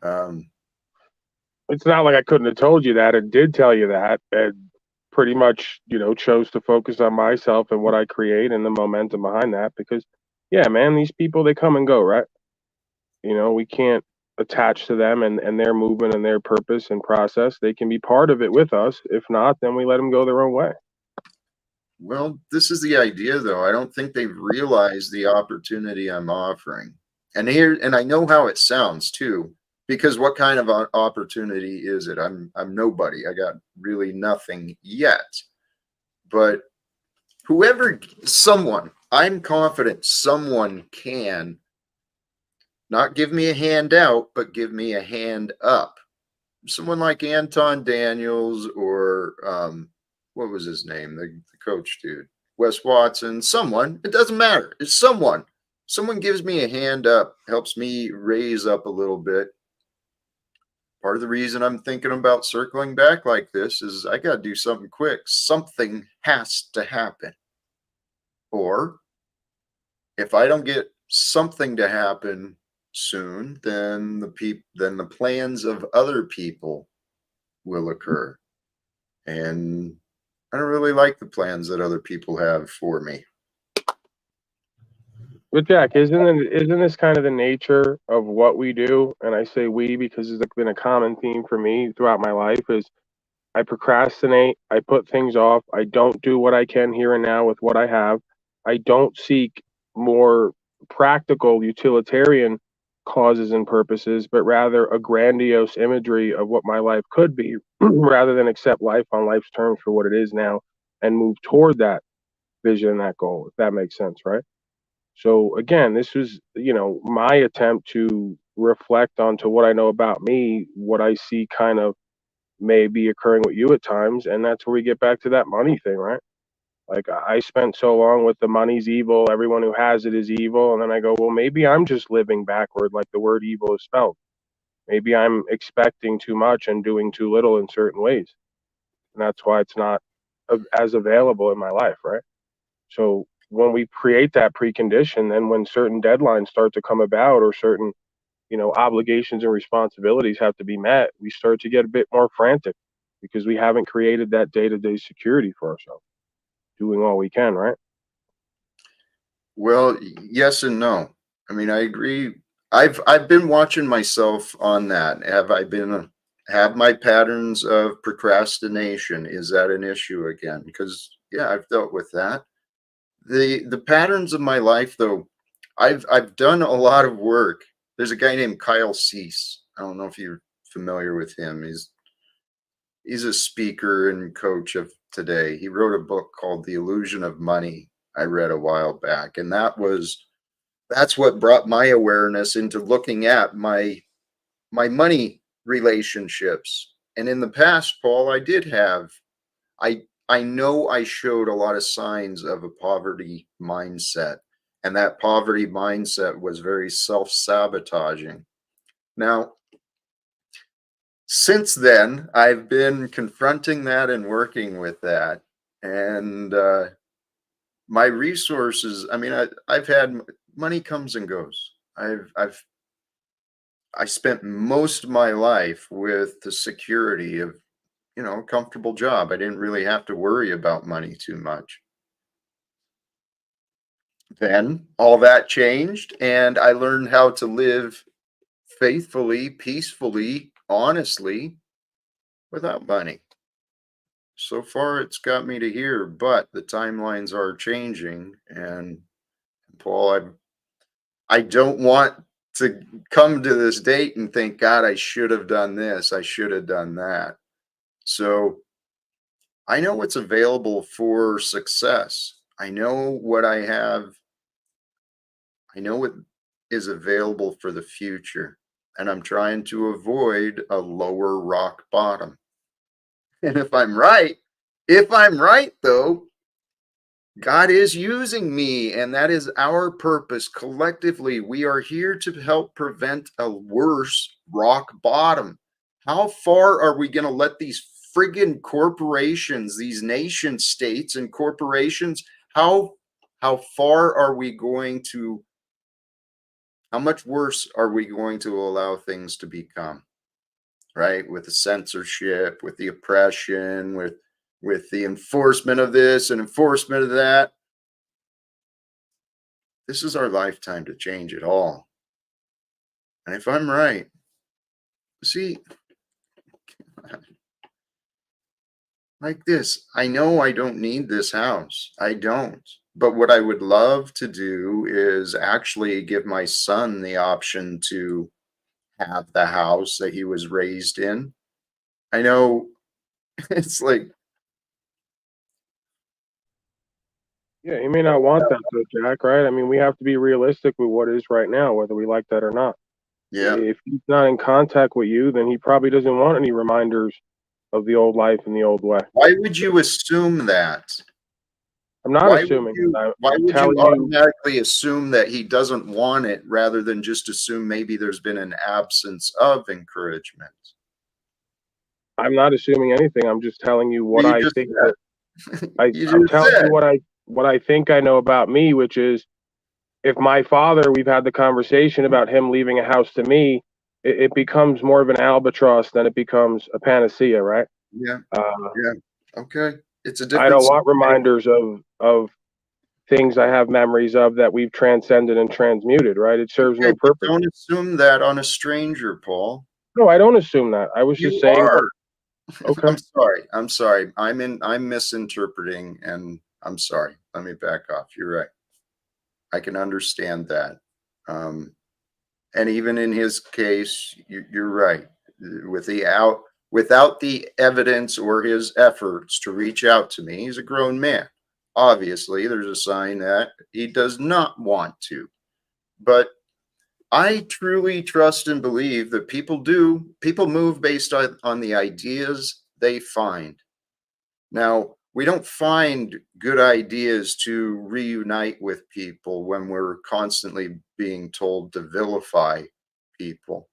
It's not like I couldn't have told you that and did tell you that, and pretty much, chose to focus on myself and what I create and the momentum behind that because, yeah, man, these people, they come and go, right? We can't attach to them and their movement and their purpose and process. They can be part of it with us. If not, then we let them go their own way. Well, this is the idea, though. I don't think they've realized the opportunity I'm offering. And I know how it sounds too, because what kind of opportunity is it? I'm nobody. I got really nothing yet. But someone, I'm confident someone can not give me a handout, but give me a hand up. Someone like Anton Daniels or what was his name? The coach dude, Wes Watson, someone, it doesn't matter. It's someone. Someone gives me a hand up, helps me raise up a little bit. Part of the reason I'm thinking about circling back like this is I got to do something quick. Something has to happen. Or if I don't get something to happen soon, then the plans of other people will occur. And I don't really like the plans that other people have for me. But Jack, isn't this kind of the nature of what we do? And I say we because it's been a common theme for me throughout my life is I procrastinate, I put things off, I don't do what I can here and now with what I have. I don't seek more practical utilitarian causes and purposes, but rather a grandiose imagery of what my life could be rather than accept life on life's terms for what it is now and move toward that vision and that goal, if that makes sense, right? So again, this was, my attempt to reflect onto what I know about me, what I see kind of may be occurring with you at times, and that's where we get back to that money thing, right? Like I spent so long with the money's evil, everyone who has it is evil, and then I go, well, maybe I'm just living backward, like the word evil is spelled. Maybe I'm expecting too much and doing too little in certain ways, and that's why it's not as available in my life, right? So when we create that precondition, then when certain deadlines start to come about or certain, obligations and responsibilities have to be met, we start to get a bit more frantic because we haven't created that day-to-day security for ourselves, doing all we can, right? Well, yes and no. I mean, I agree. I've been watching myself on that. Have my patterns of procrastination? Is that an issue again? Because yeah, I've dealt with that. The patterns of my life, though, I've done a lot of work. There's a guy named Kyle Cease. I don't know if you're familiar with him. He's a speaker and coach of today. He wrote a book called The Illusion of Money. I read a while back, and that's what brought my awareness into looking at my money relationships. And in the past, Paul, I know I showed a lot of signs of a poverty mindset, and that poverty mindset was very self-sabotaging. Now, since then, I've been confronting that and working with that, and my resources. I mean, I've had money comes and goes. I spent most of my life with the security of, a comfortable job. I didn't really have to worry about money too much. Then all that changed, and I learned how to live faithfully, peacefully, honestly, without money. So far, it's got me to here, but the timelines are changing. And Paul, I don't want to come to this date and think, God, I should have done this, I should have done that. So I know what's available for success. I know what I have. I know what is available for the future. And I'm trying to avoid a lower rock bottom. And if I'm right though, God is using me, and that is our purpose. Collectively, we are here to help prevent a worse rock bottom. How far are we going to let these friggin' corporations, these nation states and corporations, how far are we going to, how much worse are we going to allow things to become? Right? With the censorship, with the oppression, with the enforcement of this and enforcement of that. This is our lifetime to change it all. And if I'm right, see, like this, I know I don't need this house. I don't. But what I would love to do is actually give my son the option to have the house that he was raised in. I know it's like, Yeah, he may not want that though, Jack, right? I mean, we have to be realistic with what is right now, whether we like that or not. yeah. If he's not in contact with you, then he probably doesn't want any reminders of the old life and the old way. Why would you assume that? I'm not assuming. Why I'm would you telling you, automatically assume that he doesn't want it rather than just assume maybe there's been an absence of encouragement? I'm not assuming anything. I'm just telling you what You I just think said. that You I'm just telling said. you what I think I know about me, which is if my father, we've had the conversation about him leaving a house to me, it becomes more of an albatross than it becomes a panacea, right? Yeah. Uh, Yeah. Okay. It's a I different don't want situation. reminders of things I have memories of that we've transcended and transmuted, right? It serves Okay, no but purpose. don't assume that on a stranger, Paul. No, I don't assume that. I was just You saying, are. okay. I'm sorry. I'm misinterpreting, and I'm sorry. Let me back off. You're right. I can understand that. Um, and even in his case, you're right. With the without the evidence or his efforts to reach out to me, he's a grown man. Obviously, there's a sign that he does not want to. But I truly trust and believe that people move based on the ideas they find. Now, we don't find good ideas to reunite with people when we're constantly being told to vilify people.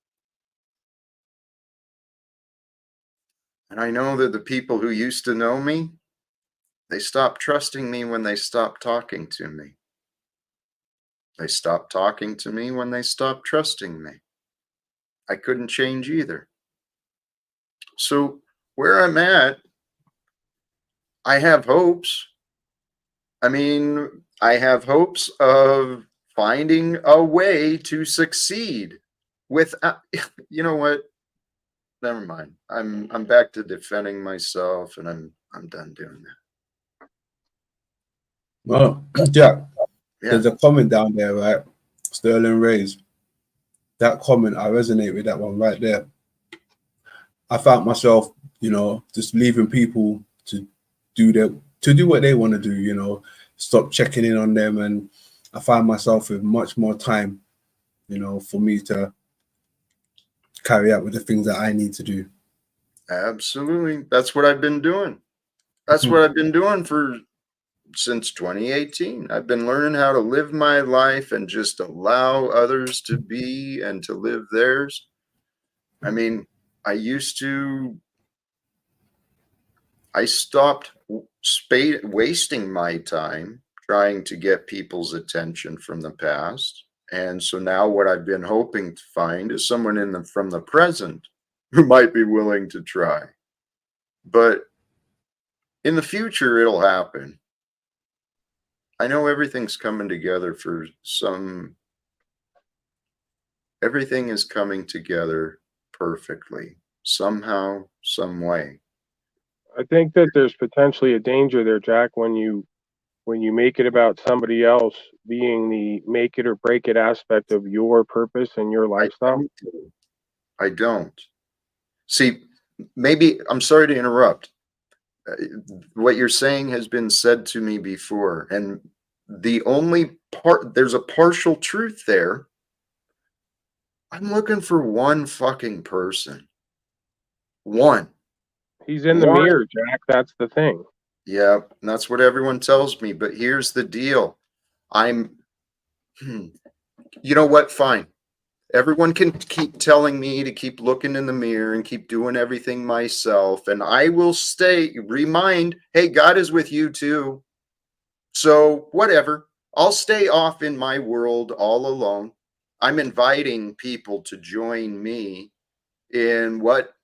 And I know that the people who used to know me, they stopped trusting me when they stopped talking to me. They stopped talking to me when they stopped trusting me. I couldn't change either. So, where I'm at, I have hopes. I mean, I have hopes of finding a way to succeed without, you know what? Never mind. I'm back to defending myself, and I'm done doing that. Well, Jack, Yeah, there's a comment down there, right? Sterling Rays. That comment, I resonate with that one right there. I found myself, just leaving people to do what they want to do, stop checking in on them. And I find myself with much more time, for me to carry out with the things that I need to do. absolutely. That's what I've been doing. That's what I've been doing since 2018. I've been learning how to live my life and just allow others to be and to live theirs. I mean, I used to, I stopped wasting my time trying to get people's attention from the past. And so now what I've been hoping to find is someone from the present who might be willing to try. But in the future, it'll happen. I know everything's coming together everything is coming together perfectly, somehow, some way. I think that there's potentially a danger there, Jack, when you make it about somebody else being the make it or break it aspect of your purpose and your lifestyle. I don't. See, maybe, I'm sorry to interrupt. What you're saying has been said to me before, and there's a partial truth there. I'm looking for one fucking person. One. He's in the One. mirror, Jack. That's the thing. Yeah, that's what everyone tells me. But here's the deal. You know what? Fine. Everyone can keep telling me to keep looking in the mirror and keep doing everything myself. And I will remind, hey, God is with you too. So whatever. I'll stay off in my world all alone. I'm inviting people to join me in what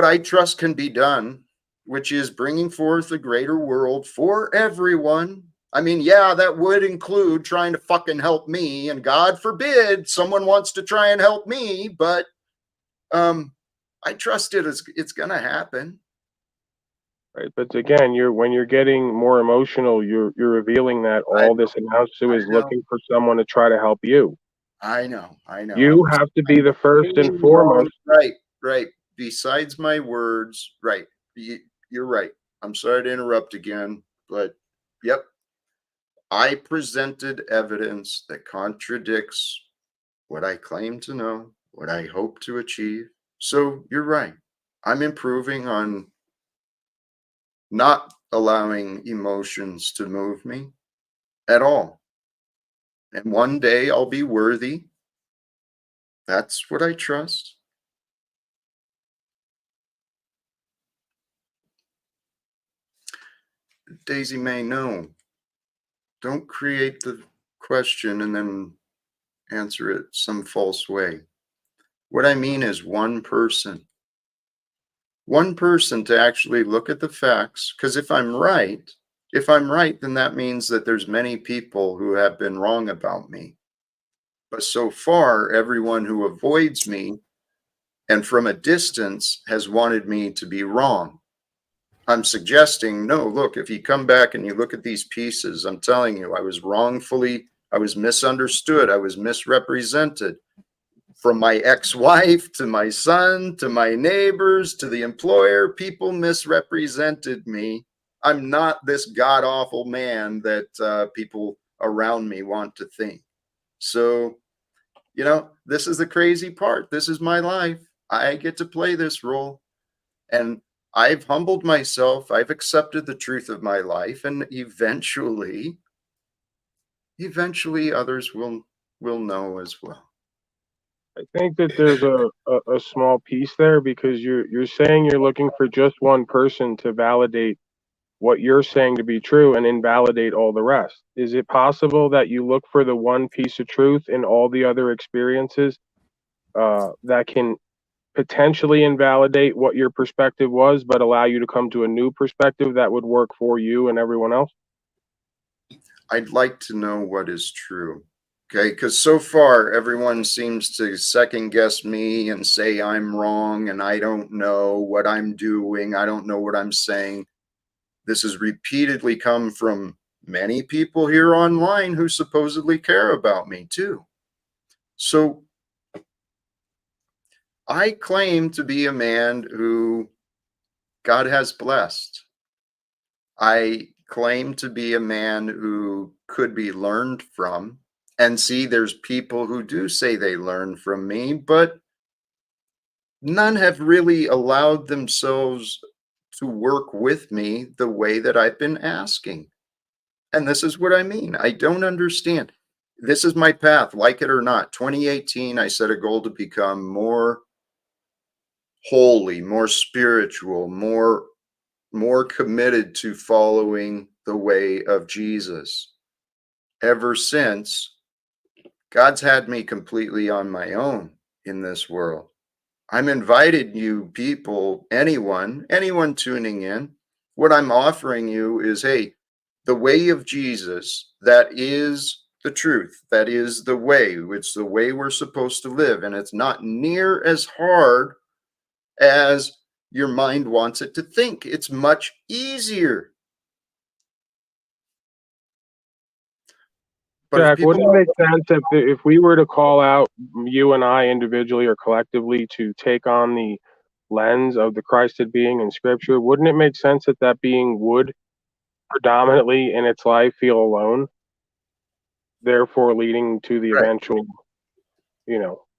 I trust can be done, which is bringing forth a greater world for everyone. I mean, yeah, that would include trying to fucking help me, and God forbid someone wants to try and help me, but I trust it's gonna happen. Right. But again, when you're getting more emotional, you're revealing that all this amounts to is looking for someone to try to help you. I know. You have to be the first and foremost. Right. Besides my words, right. You're right. I'm sorry to interrupt again, but yep. I presented evidence that contradicts what I claim to know, what I hope to achieve. So you're right. I'm improving on not allowing emotions to move me at all. And one day I'll be worthy. That's what I trust. Daisy May, no. Don't create the question and then answer it some false way. What I mean is one person to actually look at the facts. Because if I'm right, then that means that there's many people who have been wrong about me. But so far, everyone who avoids me and from a distance has wanted me to be wrong. I'm suggesting, no, look, if you come back and you look at these pieces, I'm telling you, I was misunderstood, I was misrepresented. From my ex-wife to my son to my neighbors to the employer, people misrepresented me. I'm not this god-awful man that people around me want to think. So, this is the crazy part. This is my life. I get to play this role. And I've humbled myself. I've accepted the truth of my life. And eventually others will know as well. I think that there's a small piece there because you're saying you're looking for just one person to validate what you're saying to be true and invalidate all the rest. Is it possible that you look for the one piece of truth in all the other experiences that can potentially invalidate what your perspective was, but allow you to come to a new perspective that would work for you and everyone else? I'd like to know what is true. Okay, because so far everyone seems to second guess me and say I'm wrong and I don't know what I'm doing. I don't know what I'm saying. This has repeatedly come from many people here online who supposedly care about me too. So I claim to be a man who God has blessed. I claim to be a man who could be learned from. And see, there's people who do say they learn from me, but none have really allowed themselves to work with me the way that I've been asking. And this is what I mean. I don't understand. This is my path, like it or not. 2018, I set a goal to become more holy, more spiritual, more committed to following the way of Jesus. Ever since, God's had me completely on my own in this world. I'm invited you people, anyone tuning in. What I'm offering you is, hey, the way of Jesus, that is the truth. That is the way. It's the way we're supposed to live. And it's not near as hard as your mind wants it to think. It's much easier. But if Jack, people wouldn't it make sense if we were to call out you and I individually or collectively to take on the lens of the Christed being in Scripture? Wouldn't it make sense that that being would predominantly in its life feel alone, therefore leading to the right, eventual,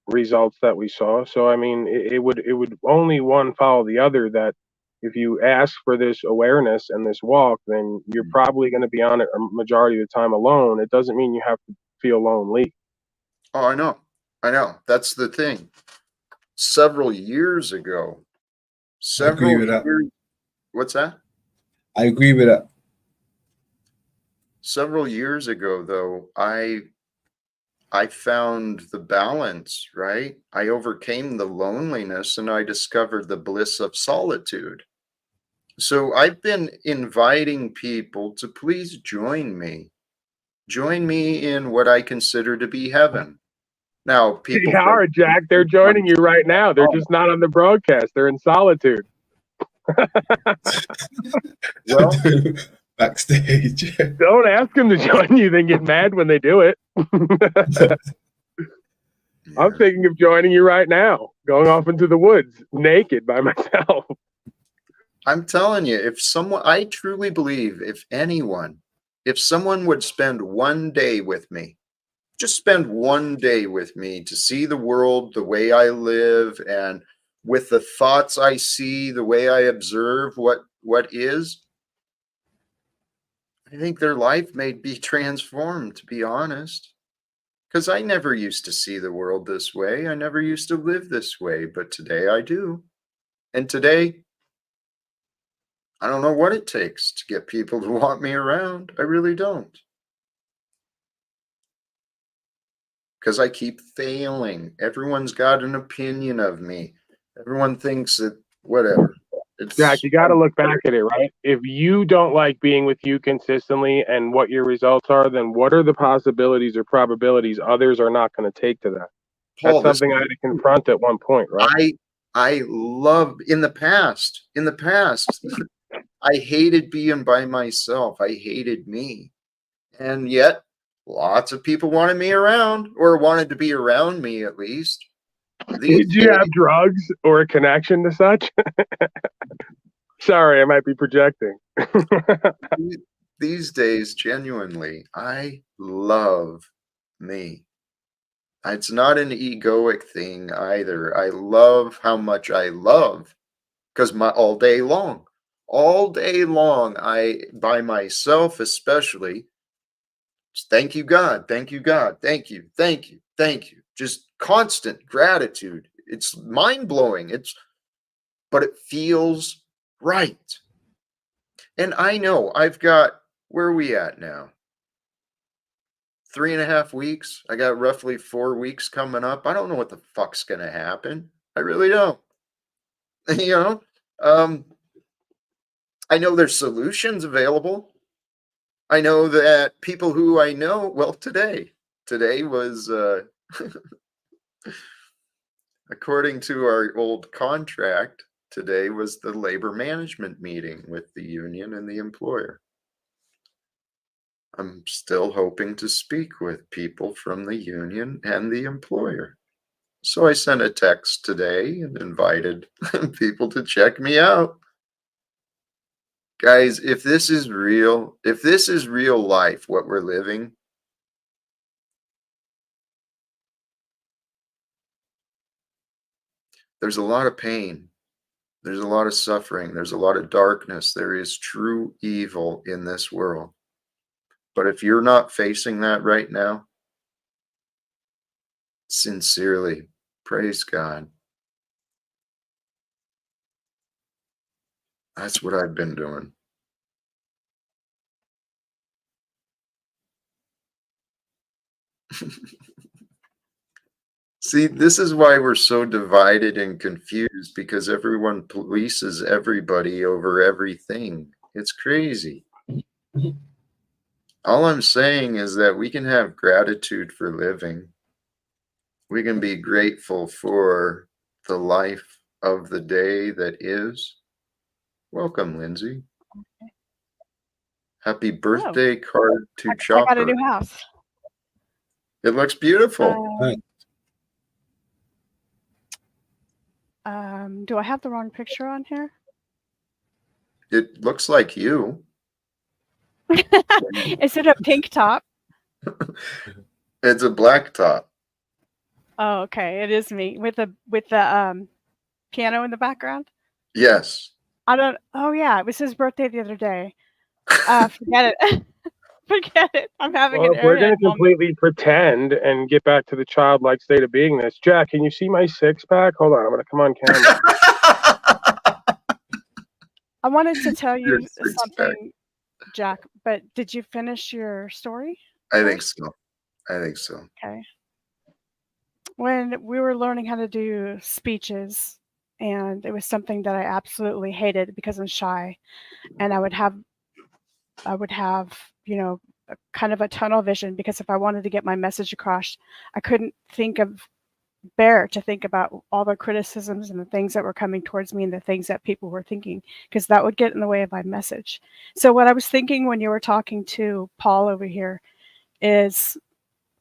results that we saw? So I mean, it would only one follow the other. That if you ask for this awareness and this walk, then you're probably going to be on it a majority of the time alone. It doesn't mean you have to feel lonely. oh, I know. That's the thing. Several years ago, I agree several with that. years, what's that? I agree with that. Several years ago, though, I found the balance, right? I overcame the loneliness and I discovered the bliss of solitude. So I've been inviting people to please join me. Join me in what I consider to be heaven. Now, They people think, are, Jack. They're joining you right now. They're just not on the broadcast. They're in solitude. well, Backstage. Don't ask them to join you, then get mad when they do it. I'm thinking of joining you right now, going off into the woods, naked by myself. I'm telling you, I truly believe if someone would spend one day with me, just spend one day with me to see the world the way I live and with the thoughts I see, the way I observe what is, I think their life may be transformed, to be honest. Because I never used to see the world this way. I never used to live this way, but today I do. And today, I don't know what it takes to get people to want me around. I really don't. Because I keep failing. Everyone's got an opinion of me. Everyone thinks that whatever. Jack, you got to look back at it, right? If you don't like being with you consistently and what your results are, then what are the possibilities or probabilities others are not going to take to that? Paul, That's something I had to confront at one point, right? I love in the past, I hated being by myself. I hated me. And yet lots of people wanted me around or wanted to be around me at least. Did you have drugs or a connection to such? Sorry, I might be projecting. These days, genuinely, I love me. It's not an egoic thing either. I love how much I love because all day long, I, by myself especially, thank you, God, thank you, God, thank you, thank you, thank you. Just constant gratitude. It's mind blowing. But it feels right. And I know where are we at now? 3.5 weeks. I got roughly 4 weeks coming up. I don't know what the fuck's going to happen. I really don't. You know, I know there's solutions available. I know that people who I know, well, today was, according to our old contract, today was the labor management meeting with the union and the employer. I'm still hoping to speak with people from the union and the employer. So I sent a text today and invited people to check me out. Guys, if this is real life, what we're living, there's a lot of pain. There's a lot of suffering. There's a lot of darkness. There is true evil in this world. But if you're not facing that right now, sincerely, praise God. That's what I've been doing. See, this is why we're so divided and confused, because everyone polices everybody over everything. It's crazy. All I'm saying is that we can have gratitude for living. We can be grateful for the life of the day that is. Welcome, Lindsay. Happy birthday card to I Chopper. got a new house. It looks beautiful. Do I have the wrong picture on here? It looks like you. Is it a pink top? It's a black top. Oh, okay. It is me with the piano in the background. Yes. Oh yeah, it was his birthday the other day. Forget it. Forget it. I'm having Well, an if we're going airhead to completely pretend and get back to the childlike state of beingness, Jack, can you see my six-pack? Hold on, I'm going to come on camera. I wanted to tell you Your six-pack. something, Jack, but did you finish your story? I think so. Okay. When we were learning how to do speeches, and it was something that I absolutely hated because I'm shy, and I would have, kind of a tunnel vision, because if I wanted to get my message across, I couldn't bear to think about all the criticisms and the things that were coming towards me and the things that people were thinking, because that would get in the way of my message. So what I was thinking when you were talking to Paul over here is,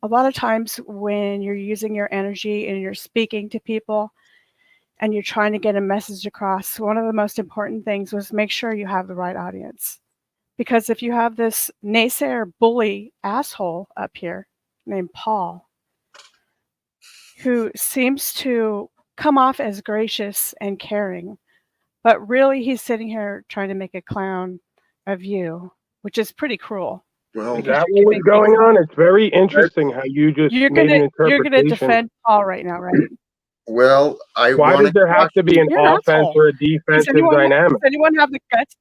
a lot of times when you're using your energy and you're speaking to people and you're trying to get a message across, one of the most important things was make sure you have the right audience. Because if you have this naysayer bully asshole up here named Paul, who seems to come off as gracious and caring, but really he's sitting here trying to make a clown of you, which is pretty cruel. Well, Is that what was going on? It's very interesting how you just You're made an gonna interpretation. defend Paul right now, right? well, I Why want does there have to be an You're an offense asshole. or a Does defensive anyone dynamic? have the guts?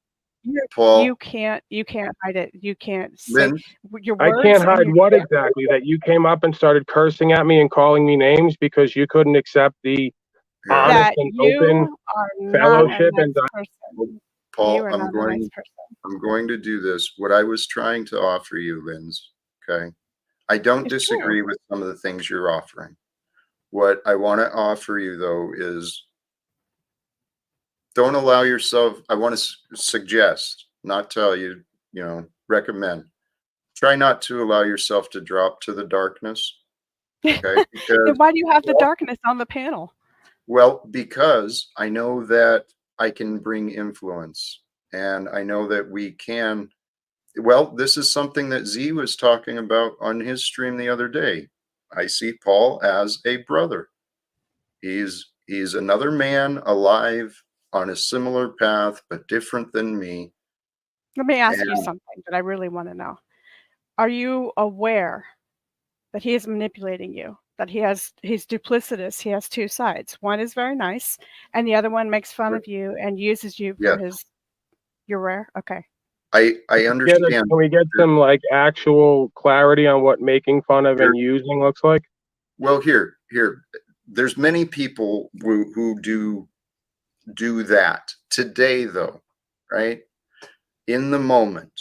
Paul. You can't hide it. You can't say Lynn, your I words. can't and hide your what gestures. exactly? That you came up and started cursing at me and calling me names because you couldn't accept the honest That and you open are not a fellowship nice and person. Paul, You are not a nice person. I'm going to do this. What I was trying to offer you, Linds, okay? I don't It's disagree with some of the things you're offering. What I want to offer you, though, is don't allow yourself, I want to suggest, not tell you, recommend. Try not to allow yourself to drop to the darkness. Okay? Because, Then why do you have the darkness on the panel? well, because I know that I can bring influence, and I know that we can. Well, this is something that Z was talking about on his stream the other day. I see Paul as a brother. He's another man alive on a similar path, but different than me. Let me ask you And something that I really want to know. Are you aware that he is manipulating you? That he's duplicitous. He has two sides. One is very nice, and the other one makes fun of you and uses you for you're rare? Okay. I understand. Can we get some actual clarity on what making fun of and using looks like? Well, here, there's many people who do that today, though, right? In the moment,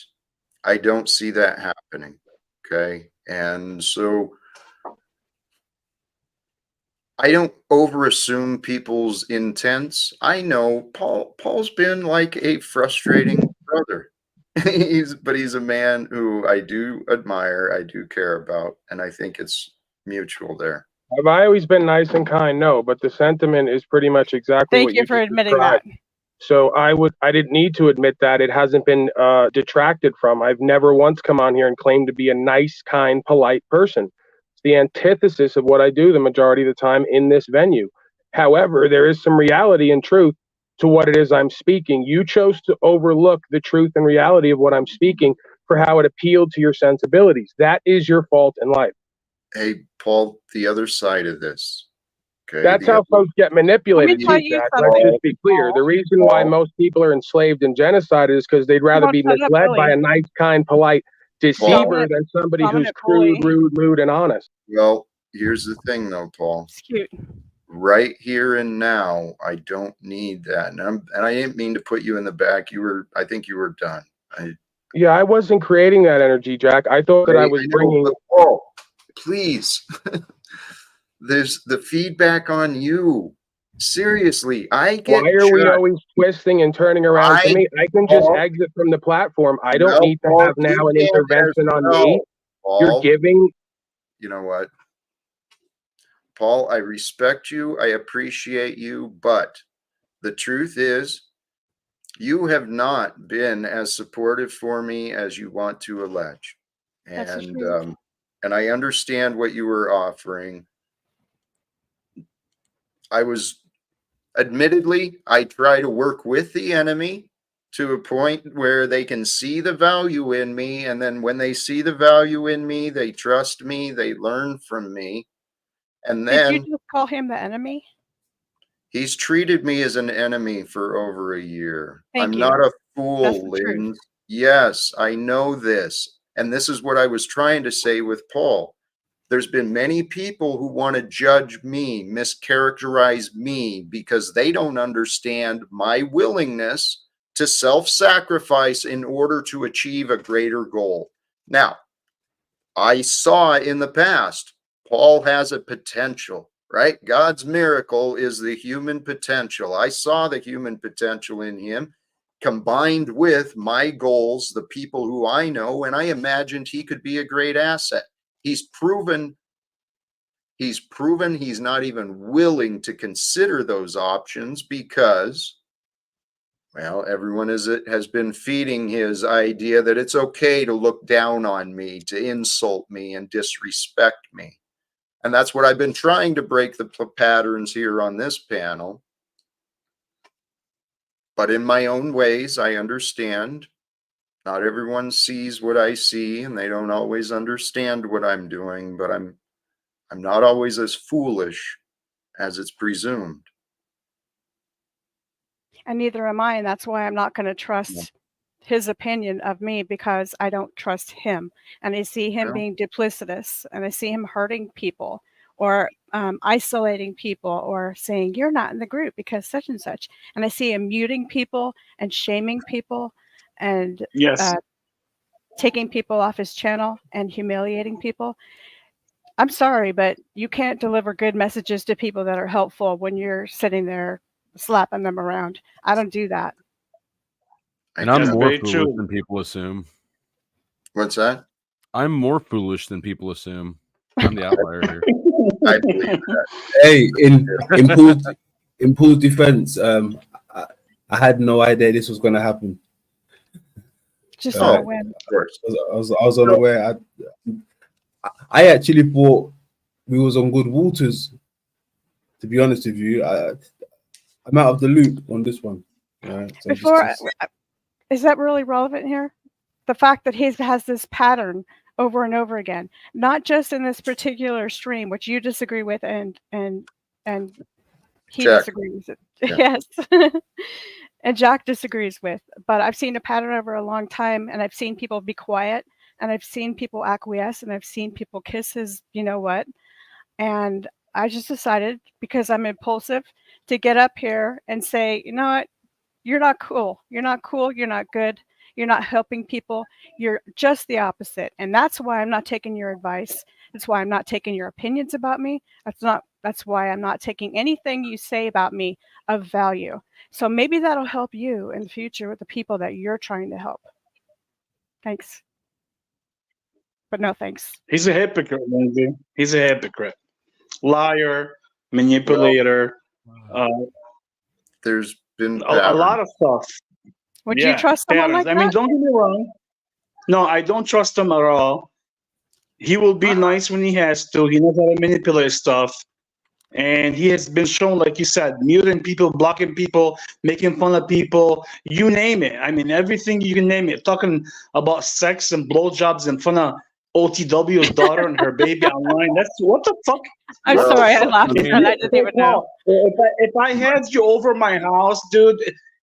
I don't see that happening. Okay, and so I don't overassume people's intents. I know Paul's been like a frustrating brother. He's a man who I do admire, I do care about, and I think it's mutual there. Have I always been nice and kind? No, but the sentiment is pretty much exactly Thank what you for just admitting described. that. So I didn't need to admit that. It hasn't been detracted from. I've never once come on here and claimed to be a nice, kind, polite person. It's the antithesis of what I do the majority of the time in this venue. However, there is some reality and truth to what it is I'm speaking. You chose to overlook the truth and reality of what I'm speaking for how it appealed to your sensibilities. That is your fault in life. Hey, Paul, the other side of this. Okay. That's how folks get manipulated. Let me tell you Jack. something. Let's just be clear. The reason why most people are enslaved and genocided is because they'd rather be misled by a nice, kind, polite deceiver than somebody who's crude, rude, and honest. Well, here's the thing though, Paul. It's cute. Right here and now, I don't need that. And I didn't mean to put you in the back. I think you were done. Yeah, I wasn't creating that energy, Jack. I thought that I was bringing. But Paul, please. There's the feedback on you. Seriously, I get. Why are we always twisting and turning around to me? I can just exit from the platform. I don't need to have now an intervention on me. Paul, You're giving. You know what, Paul? I respect you. I appreciate you, but the truth is, you have not been as supportive for me as you want to allege, and I understand what you were offering. Admittedly, I try to work with the enemy to a point where they can see the value in me. And then when they see the value in me, they trust me, they learn from me. And then Did you just call him the enemy? He's treated me as an enemy for over a year. Thank I'm you. not a fool, That's the truth. Linds. Yes, I know this. And this is what I was trying to say with Paul. There's been many people who want to judge me, mischaracterize me, because they don't understand my willingness to self-sacrifice in order to achieve a greater goal. Now, I saw in the past, Paul has a potential, right? God's miracle is the human potential. I saw the human potential in him combined with my goals, the people who I know, and I imagined he could be a great asset. He's proven he's not even willing to consider those options because, well, everyone has been feeding his idea that it's okay to look down on me, to insult me and disrespect me. And that's what I've been trying to break the patterns here on this panel. But in my own ways, I understand. Not everyone sees what I see, and they don't always understand what I'm doing, but I'm not always as foolish as it's presumed. And neither am I, and that's why I'm not going to trust his opinion of me, because I don't trust him. And I see him being duplicitous, and I see him hurting people or isolating people or saying, you're not in the group because such and such. And I see him muting people and shaming people and taking people off his channel and humiliating people. I'm sorry, but you can't deliver good messages to people that are helpful when you're sitting there slapping them around. I don't do that. And I'm more foolish than people assume. What's that? I'm more foolish than people assume. I'm the outlier here. I believe that. Hey, in Paul's defense, I had no idea this was going to happen. Just for a win. Of course. I was unaware. I actually thought we was on good waters. To be honest with you, I'm out of the loop on this one. So is that really relevant here? The fact that he has this pattern over and over again, not just in this particular stream, which you disagree with, and he disagrees with. Yeah. Yes. And Jack disagrees with, but I've seen a pattern over a long time, and I've seen people be quiet, and I've seen people acquiesce, and I've seen people kiss his, you know what, and I just decided, because I'm impulsive, to get up here and say, you know what, you're not cool, you're not cool, you're not good, you're not helping people, you're just the opposite, and that's why I'm not taking your advice. That's why I'm not taking your opinions about me. That's why I'm not taking anything you say about me of value. So maybe that'll help you in the future with the people that you're trying to help. Thanks. But no thanks. He's a hypocrite, Lindsay. He's a hypocrite. Liar, manipulator. There's been a lot of stuff. Would you trust someone like that? I mean, don't get me wrong. No, I don't trust him at all. He will be nice when he has to. He knows how to manipulate stuff. And he has been shown, like you said, muting people, blocking people, making fun of people, you name it. I mean, everything you can name it. Talking about sex and blowjobs in front of OTW's daughter and her baby online. That's what the fuck? I'm sorry, I laughed. I didn't even know. If I had you over my house, dude,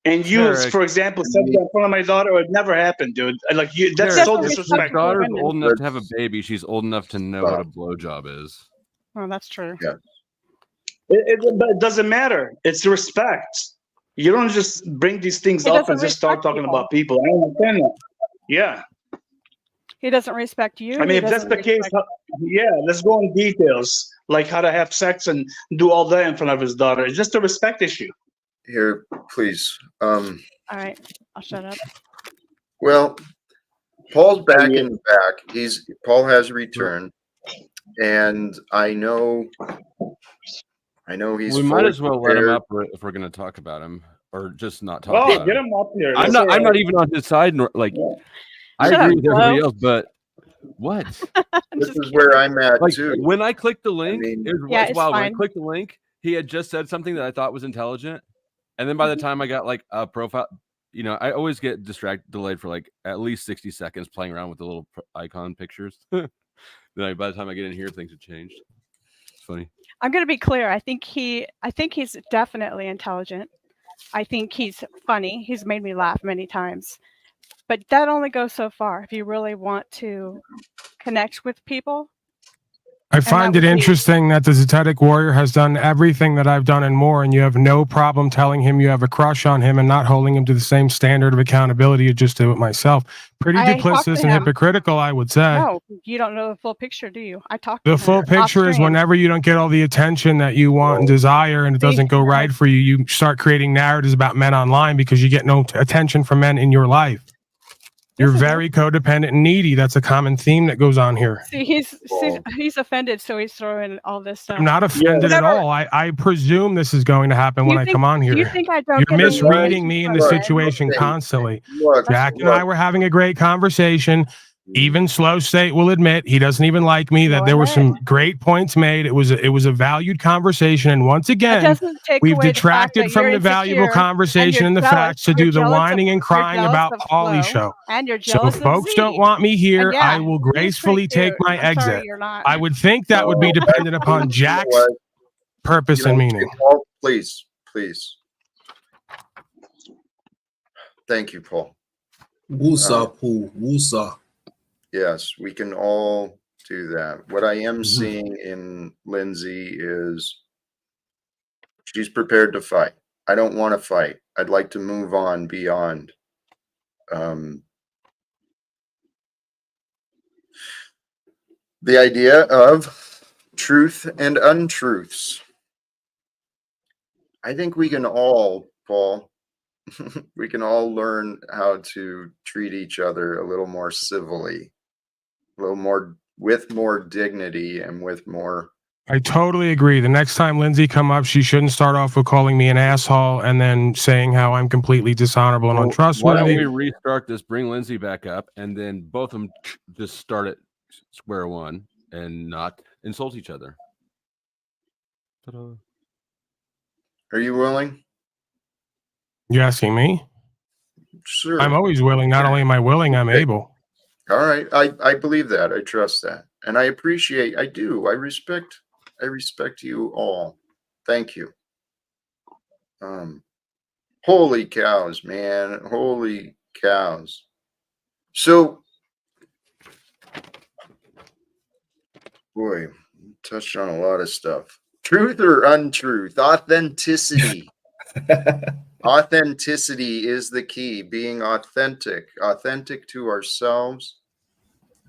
and you, for example, said that in front of my daughter, it would never happen, dude. Like that's so disrespectful. If your daughter's old enough to have a baby, she's old enough to know what a blowjob is. Well, that's true. Yeah. But it doesn't matter. It's respect. You don't just bring these things He up doesn't and just start respect talking people. about people. I understand that. Yeah. He doesn't respect you. I mean, he if that's doesn't the case, respect- yeah, let's go in details, like how to have sex and do all that in front of his daughter. It's just a respect issue. Here, please. All right, I'll shut up. Well, Paul's back Yeah. in the back. Paul has returned, and I know he's. We might fully as well let him prepared. up if we're going to talk about him, or just not talk Oh, about get him. him up here. I'm That's not. all I'm not right. even on his side. Like, I Shut agree up, with everybody Flo. else, but what? This is where I'm at Like too. when I clicked the link, mean- Yeah, it's it's wild. When I fine. clicked the link, he had just said something that I thought was intelligent, and then by the time I got like a profile, I always get delayed for like at least 60 seconds playing around with the little icon pictures. Then by the time I get in here, things have changed. It's funny. I'm going to be clear. I think he's definitely intelligent. I think he's funny. He's made me laugh many times. But that only goes so far. If you really want to connect with people, I find it interesting that the Zetetic Warrior has done everything that I've done and more, and you have no problem telling him you have a crush on him and not holding him to the same standard of accountability you just did with myself. Pretty I talked duplicitous to and him. hypocritical, I would say. No, you don't know the full picture, do you? I talked to The him full picture is off-screen. whenever you don't get all the attention that you want and desire, and it See, doesn't go right for you, you start creating narratives about men online because you get no attention from men in your life. You're Yes, I do. very codependent and needy. That's a common theme that goes on here. See, he's offended, so he's throwing all this stuff. I'm not offended at all. I presume this is going to happen when I come on here. Do you think I don't You're get any misreading me in the attention from situation Look, constantly. Look, Jack and I were having a great conversation. Even Slow State will admit he doesn't even like me. That No, there I were bet. some great points made. It was a valued conversation. And once That again, doesn't take we've away the fact detracted that from you're the valuable insecure conversation you're and the jealous. facts to You're do the jealous whining and you're crying jealous about of Paulie Flo, show. and you're So jealous if of folks Z. don't want me here, And yeah, I will he's pretty gracefully take cute. my I'm sorry exit. you're not. I would think that would be dependent upon Jack's what? purpose and meaning. Paul, please. Thank you, Paul. Wusa, Paul. Wusa. Yes, we can all do that. What I am seeing in Lindsay is she's prepared to fight. I don't want to fight. I'd like to move on beyond. The idea of truth and untruths. I think we can all, Paul, we can all learn how to treat each other a little more civilly, a little more with more dignity and with more. I totally agree. The next time Lindsay come up, she shouldn't start off with calling me an asshole and then saying how I'm completely dishonorable and Why untrustworthy. don't we restart this, bring Lindsay back up, and then both of them just start at square one and not insult each other? Ta-da. Are you willing? You asking me? Sure. I'm always willing. Not only am I willing, I'm able. All right. I believe that. I trust that. And I appreciate, I do. I respect you all. Thank you. Holy cows, man. Holy cows. So, boy, touched on a lot of stuff. Truth or untruth? Authenticity. Authenticity is the key. Being authentic to ourselves.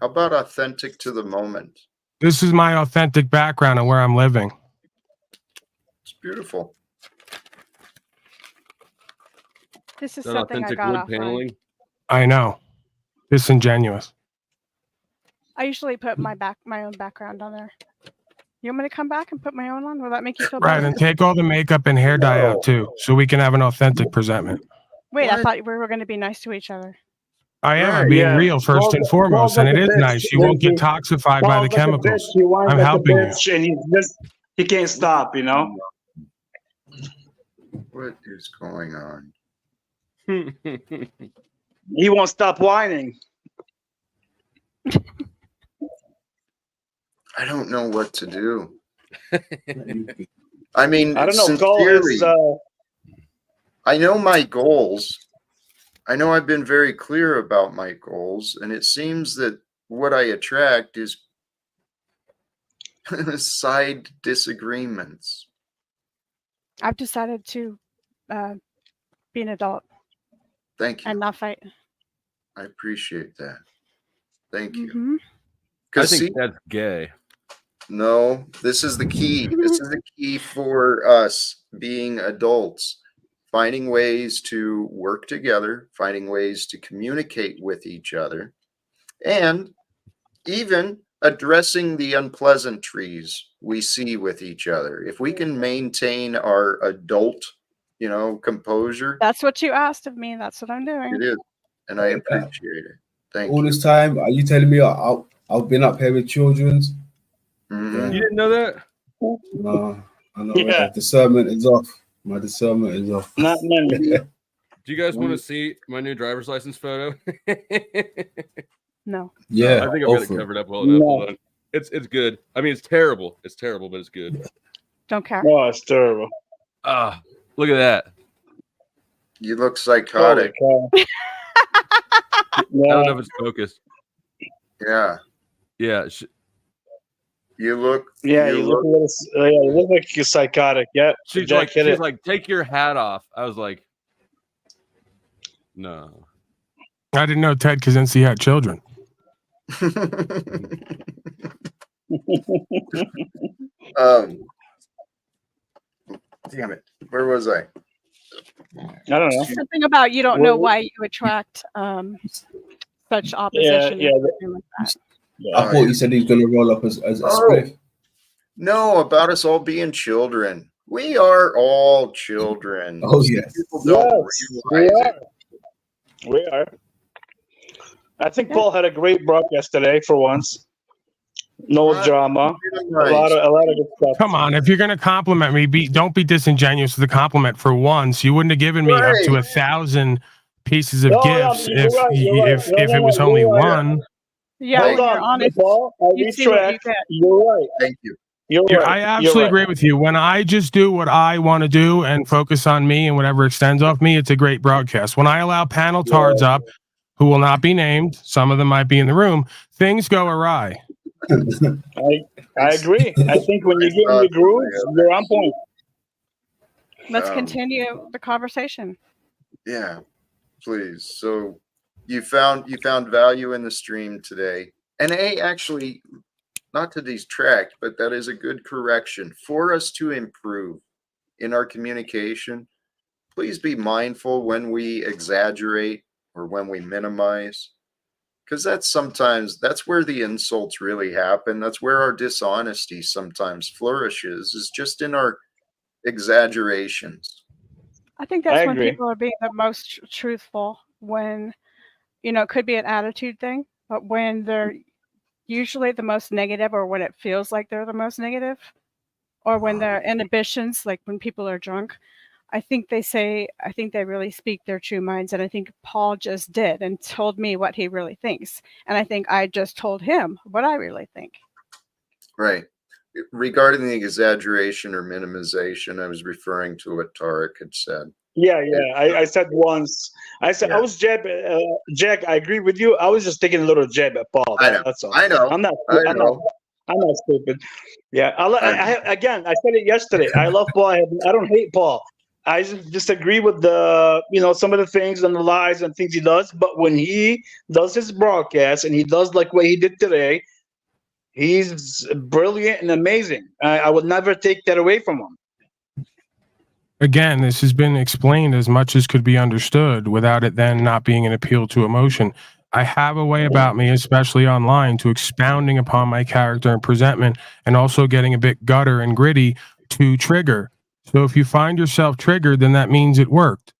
How about authentic to the moment? This is my authentic background and where I'm living. It's beautiful. This is That something I authentic got wood off on. paneling. I know. Disingenuous. I usually put my own background on there. You want me to come back and put my own on? Will that make you feel Right, better? and take all the makeup and hair dye out too, so we can have an authentic presentment. Wait, I What? thought we were going to be nice to each other. I am. I'm Right, being yeah. real first and foremost, and it is nice. You won't get toxified by the chemicals. He whines I'm like helping a you. bitch, and he can't stop, you know? What is going on? He won't stop whining. I don't know what to do. I mean, I don't know. Call sincerely, his, I know my goals. I know I've been very clear about my goals, and it seems that what I attract is side disagreements? I've decided to be an adult Thank you. and not fight. I appreciate that. Thank you. Mhm. I Because think that's gay. no, this is the key. This is the key for us being adults, finding ways to work together, finding ways to communicate with each other, and even addressing the unpleasantries we see with each other. If we can maintain our adult, composure, That's what you asked of me. That's what I'm doing. it is. And I appreciate it. Thank All you. this time, are you telling me I've been up here with children's? Mhm. You didn't know that? No, I know. Yeah. Discernment is off. My discernment is off. Not many. Do you guys want to see my new driver's license photo? No. Yeah, I think I've go got it for it. covered up well enough. Hold on. It's good. I mean, it's terrible. It's terrible, but it's good. Don't care. Oh, it's terrible. Ah, look at that. You look psychotic. Holy cow. I don't know Yeah. if it's focused. Yeah. Yeah. You look. Yeah, you look a little. Yeah, you look like you're psychotic. Yeah, She's Jack hit it. like, take your hat off. I was like, no. I didn't know Ted Kaczynski had children. Damn it. Where was I? I don't know. Something about you don't know why you attract such opposition. yeah, or something like that. I thought you said he was going to roll up as a spliff. No, about us all being children. We are all children. Oh, yes. People don't realize it. We are. I think Paul had a great broadcast today for once. No Right. drama. Nice. A lot of good stuff. Come on, if you're going to compliment me, don't be disingenuous with the compliment for once. You wouldn't have given me up to 1,000 pieces of No, gifts you're right, you're right. if it was No, only you're right. one. Yeah, Hold when you're on, honest, Paul. I you see what you retract. get. You're right. Thank you. You're Yeah, right. I absolutely agree with you. When I just do what I want to do and focus on me and whatever extends off me, it's a great broadcast. When I allow panel tards up, who will not be named, some of them might be in the room, things go awry. I agree. I think when you get in the groove, you're on point. Let's continue the conversation. Yeah, please. So you found value in the stream today. And actually, not to detract, but that is a good correction for us to improve in our communication. Please be mindful when we exaggerate or when we minimize, because that's where the insults really happen. That's where our dishonesty sometimes flourishes, is just in our exaggerations. I think that's I when agree. people are being the most truthful, when, it could be an attitude thing, but when they're usually the most negative, or when it feels like they're the most negative, or when their inhibitions, like when people are drunk, I think they really speak their true minds. And I think Paul just did and told me what he really thinks. And I think I just told him what I really think. Right. Regarding the exaggeration or minimization, I was referring to what Tarek had said. Yeah. I said once. I said Yeah. I was Jack. I agree with you. I was just taking a little jab at Paul. I know. That's all. I know. I'm not stupid. Yeah. Again, I said it yesterday. I love Paul. I don't hate Paul. I just disagree with some of the things and the lies and things he does. But when he does his broadcast and he does like what he did today, he's brilliant and amazing. I would never take that away from him. Again, this has been explained as much as could be understood without it then not being an appeal to emotion. I have a way about me, especially online, to expounding upon my character and presentment, and also getting a bit gutter and gritty to trigger. So if you find yourself triggered, then that means it worked.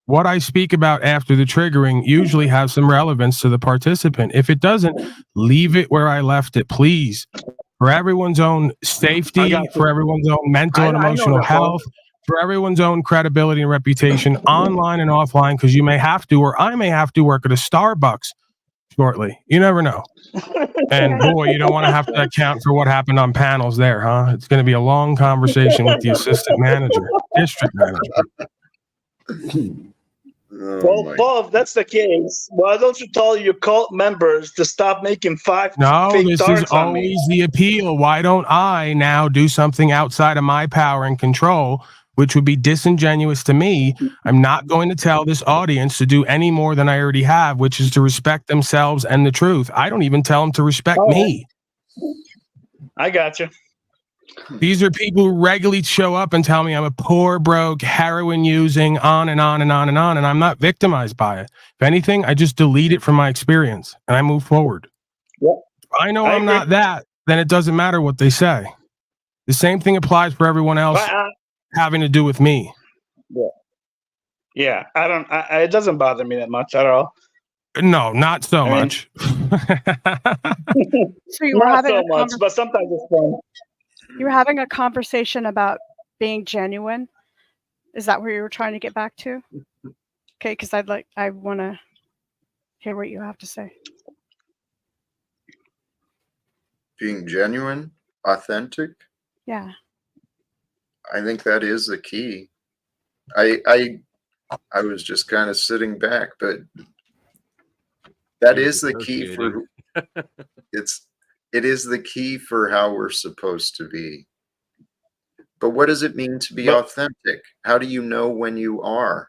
What I speak about after the triggering usually has some relevance to the participant. If it doesn't, leave it where I left it, please. For everyone's own safety, for everyone's own mental and emotional health, for everyone's own credibility and reputation, online and offline, because you may have to, or I may have to work at a Starbucks shortly. You never know. And boy, you don't want to have to account for what happened on panels there, huh? It's going to be a long conversation with the assistant manager, district manager. Oh Well, my. Paul, if that's the case, why don't you tell your cult members to stop making 5 No, fake this is darts on me? always the appeal. Why don't I now do something outside of my power and control, which would be disingenuous to me? I'm not going to tell this audience to do any more than I already have, which is to respect themselves and the truth. I don't even tell them to respect All right. me. I got you. These are people who regularly show up and tell me I'm a poor, broke, heroin using, on and on and on and on, and I'm not victimized by it. If anything, I just delete it from my experience and I move forward. Yep. If I know I I'm agree. not that, then it doesn't matter what they say. The same thing applies for everyone else having to do with me. Yeah, I don't. It doesn't bother me that much at all. No, not so I mean- much. So you were Not having so a much, but sometimes it's fun. you were having a conversation about being genuine. Is that where you were trying to get back to? Okay, because I want to hear what you have to say. Being genuine, authentic. Yeah. I think that is the key. I was just kind of sitting back, but that You're is the key for it is the key for how we're supposed to be. But what does it mean to be authentic? How do you know when you are?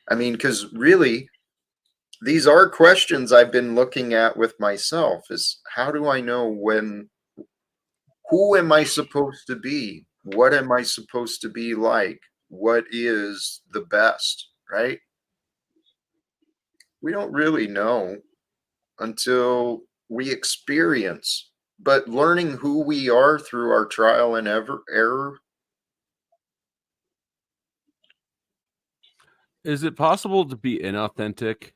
I mean, because really, these are questions I've been looking at with myself is how do I know who am I supposed to be? What am I supposed to be like? What is the best, right? We don't really know until we experience, but learning who we are through our trial and error. Is it possible to be inauthentic?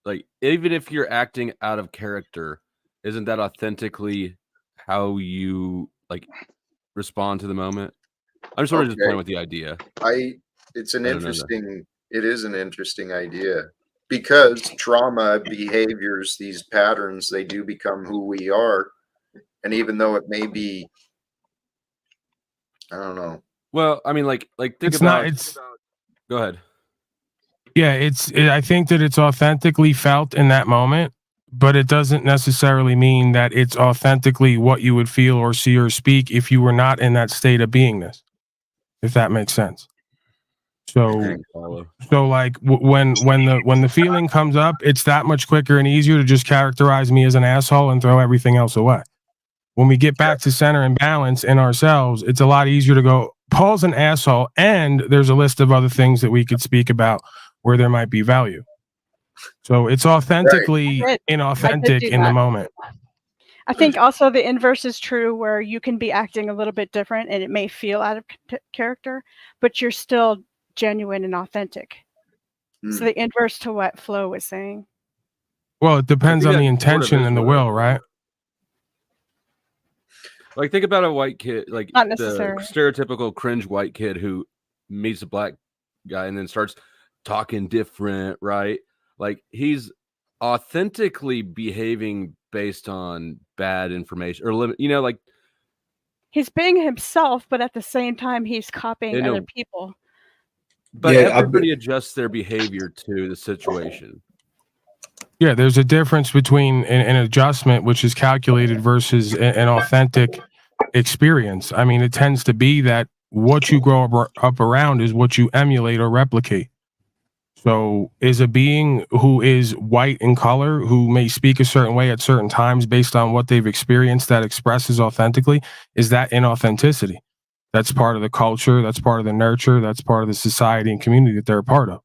Like, even if you're acting out of character, isn't that authentically how you like respond to the moment? I'm just sort of just playing with the idea. It is an interesting idea because trauma behaviors, these patterns, they do become who we are. And even though it may be, I don't know. Well, I mean, like think It's about. not. It's Go ahead. yeah. I think that it's authentically felt in that moment, but it doesn't necessarily mean that it's authentically what you would feel or see or speak if you were not in that state of beingness. If that makes sense. So, like when the feeling comes up, it's that much quicker and easier to just characterize me as an asshole and throw everything else away. When we get back to center and balance in ourselves, it's a lot easier to go, Paul's an asshole, and there's a list of other things that we could speak about where there might be value. So it's authentically inauthentic in the moment. I think also the inverse is true where you can be acting a little bit different and it may feel out of character, but you're still genuine and authentic. So the inverse to what Flo was saying. Well, it depends on the intention and the will, right? Like, think about a white kid, like Not the necessarily. stereotypical cringe white kid who meets a black guy and then starts talking different, right? Like, he's authentically behaving based on bad information or like he's being himself, but at the same time he's copying other people. But everybody adjusts their behavior to the situation. Yeah, there's a difference between an adjustment, which is calculated, versus an authentic experience. I mean, it tends to be that what you grow up around is what you emulate or replicate. So is a being who is white in color, who may speak a certain way at certain times based on what they've experienced that expresses authentically, is that inauthenticity? That's part of the culture, that's part of the nurture, that's part of the society and community that they're a part of.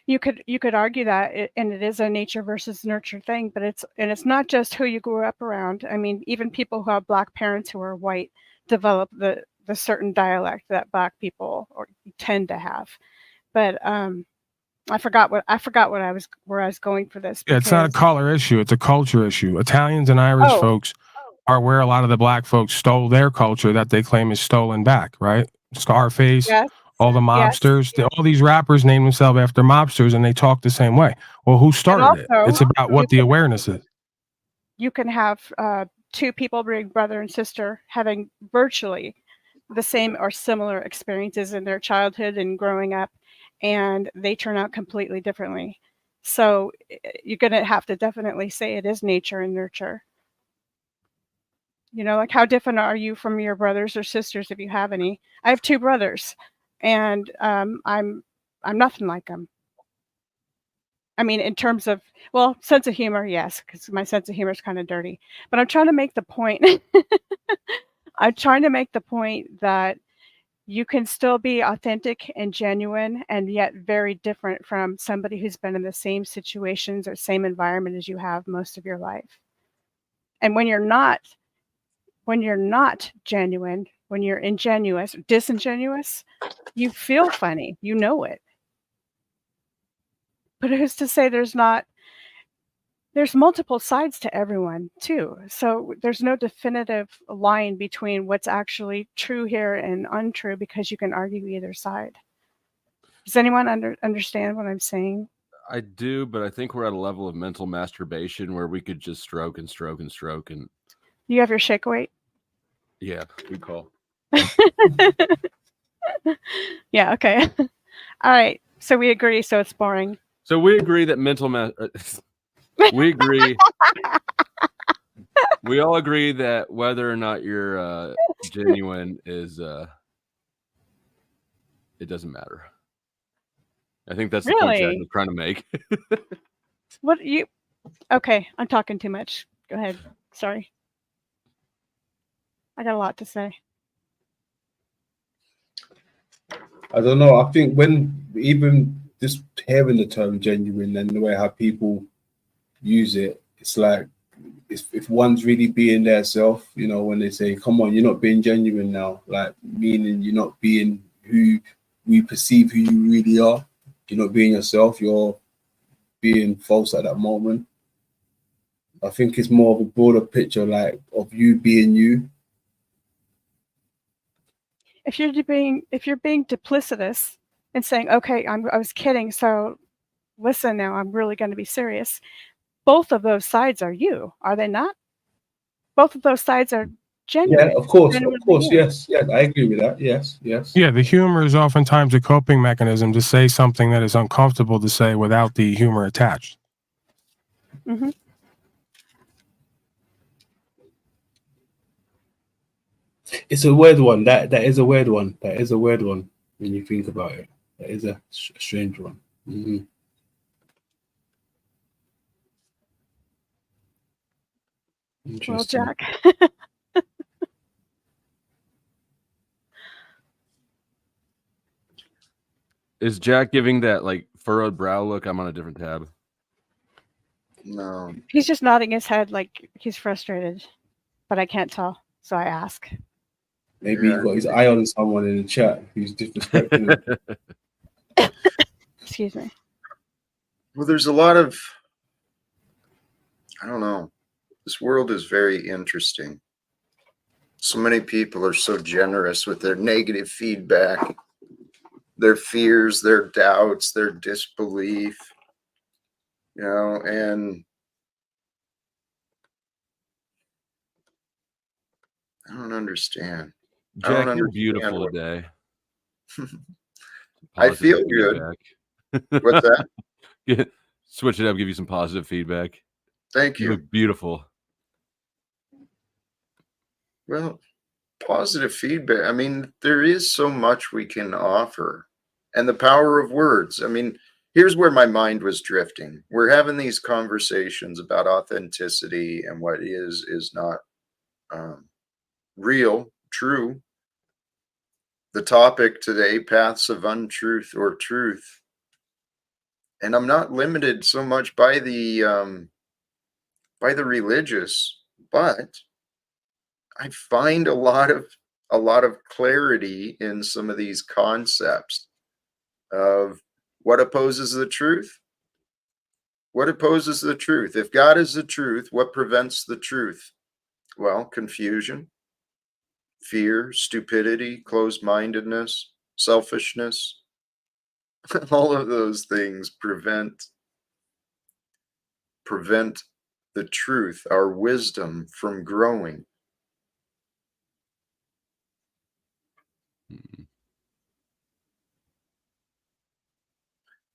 You could argue that, and it is a nature versus nurture thing, but it's not just who you grew up around. I mean, even people who have black parents who are white develop the certain dialect that black people tend to have. But I forgot where I was going for this. Yeah, it's not a color issue; it's a culture issue. Italians and Irish folks are where a lot of the black folks stole their culture that they claim is stolen back. Right? Scarface. Yes. All the mobsters, all these rappers name themselves after mobsters and they talk the same way. Well, who started it? It's about what the awareness is. You can have two people, being brother and sister, having virtually the same or similar experiences in their childhood and growing up, and they turn out completely differently. So you're going to have to definitely say it is nature and nurture. You know, like how different are you from your brothers or sisters if you have any? I have 2 brothers, and I'm nothing like them. I mean, in terms of, well, sense of humor, yes, because my sense of humor is kind of dirty. But I'm trying to make the point. I'm trying to make the point that you can still be authentic and genuine and yet very different from somebody who's been in the same situations or same environment as you have most of your life. And when you're not genuine, when you're ingenuous, disingenuous, you feel funny, you know it. But who's to say there's multiple sides to everyone too. So there's no definitive line between what's actually true here and untrue because you can argue either side. Does anyone understand what I'm saying? I do, but I think we're at a level of mental masturbation where we could just stroke and stroke and stroke and You have your shake weight? yeah, we call. Yeah, okay. All right. So we agree, so it's boring. So we agree that we agree. We all agree that whether or not you're genuine is it doesn't matter. I think that's the point Jack Really? was trying to make. What you Okay, I'm talking too much. Go ahead. Sorry. I got a lot to say. I don't know. I think when even just hearing the term genuine and the way how people use it, it's like if one's really being their self, you know, when they say, come on, you're not being genuine now, like meaning you're not being who we perceive who you really are. You're not being yourself, you're being false at that moment. I think it's more of a broader picture, like of you being you. If you're being duplicitous and saying, okay, I was kidding, so listen now, I'm really going to be serious. Both of those sides are you, are they not? Both of those sides are genuine. Yeah, of course, you. yes, I agree with that. Yes. Yeah, the humor is oftentimes a coping mechanism to say something that is uncomfortable to say without the humor attached. Mm-hmm. It's a weird one. That is a weird one. That is a weird one when you think about it. That is a strange one. Mm-hmm. Well, Interesting. Jack. Is Jack giving that like furrowed brow look? I'm on a different tab. No. He's just nodding his head like he's frustrated, but I can't tell, so I ask. Maybe he got his eye on someone in the chat who's disrespecting him. Excuse me. Well, there's a lot of, I don't know. This world is very interesting. So many people are so generous with their negative feedback, their fears, their doubts, their disbelief, you know, and I don't understand. Jack, you're beautiful today. I feel good. What's that? Switch it up, give you some positive feedback. Thank you. You look beautiful. Well, positive feedback. I mean, there is so much we can offer, and the power of words. I mean, here's where my mind was drifting. We're having these conversations about authenticity and what is not real, true. The topic today, paths of untruth or truth. And I'm not limited so much by the religious, but I find a lot of clarity in some of these concepts of what opposes the truth. What opposes the truth? If God is the truth, what prevents the truth? Well, confusion, fear, stupidity, closed-mindedness, selfishness. All of those things prevent the truth, our wisdom, from growing.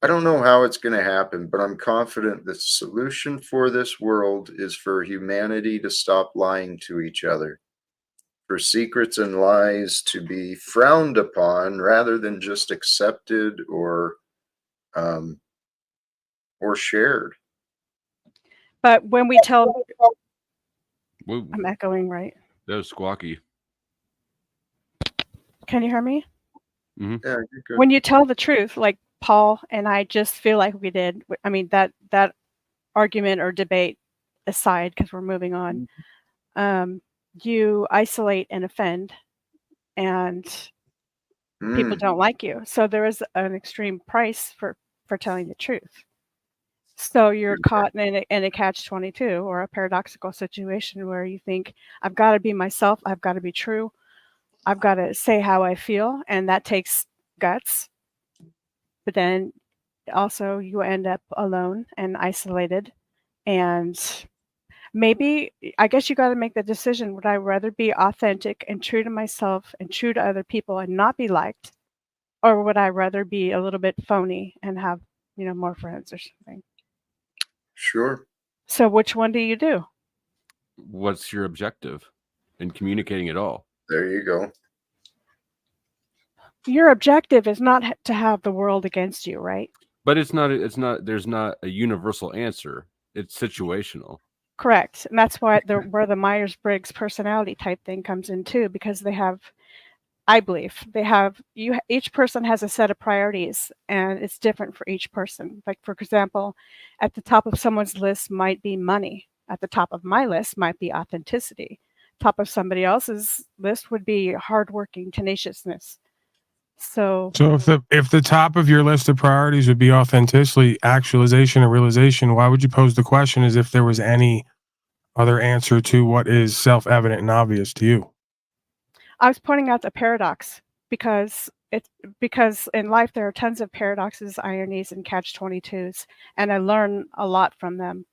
I don't know how it's going to happen, but I'm confident the solution for this world is for humanity to stop lying to each other, for secrets and lies to be frowned upon rather than just accepted or shared. But when we tell, Whoa, I'm echoing, right? that was squawky. Can you hear me? Yeah, you're good. When you tell the truth, like Paul and I just feel like we did, I mean, that argument or debate aside, because we're moving on, you isolate and offend, and people don't like you. So there is an extreme price for telling the truth. So you're caught in a catch-22 or a paradoxical situation where you think, I've got to be myself, I've got to be true, I've got to say how I feel, and that takes guts. But then also you end up alone and isolated, and maybe, I guess you got to make the decision, would I rather be authentic and true to myself and true to other people and not be liked, or would I rather be a little bit phony and have, more friends or something? Sure. So which one do you do? What's your objective in communicating it all? There you go. Your objective is not to have the world against you, right? But there's not a universal answer. It's situational. Correct. And that's why where the Myers-Briggs personality type thing comes in too, because they have, I believe, each person has a set of priorities, and it's different for each person. Like, for example, at the top of someone's list might be money. At the top of my list might be authenticity. Top of somebody else's list would be hardworking, tenaciousness. So if the top of your list of priorities would be authenticity, actualization, and realization, why would you pose the question as if there was any other answer to what is self-evident and obvious to you? I was pointing out the paradox because in life there are tons of paradoxes, ironies, and catch-22s, and I learn a lot from them.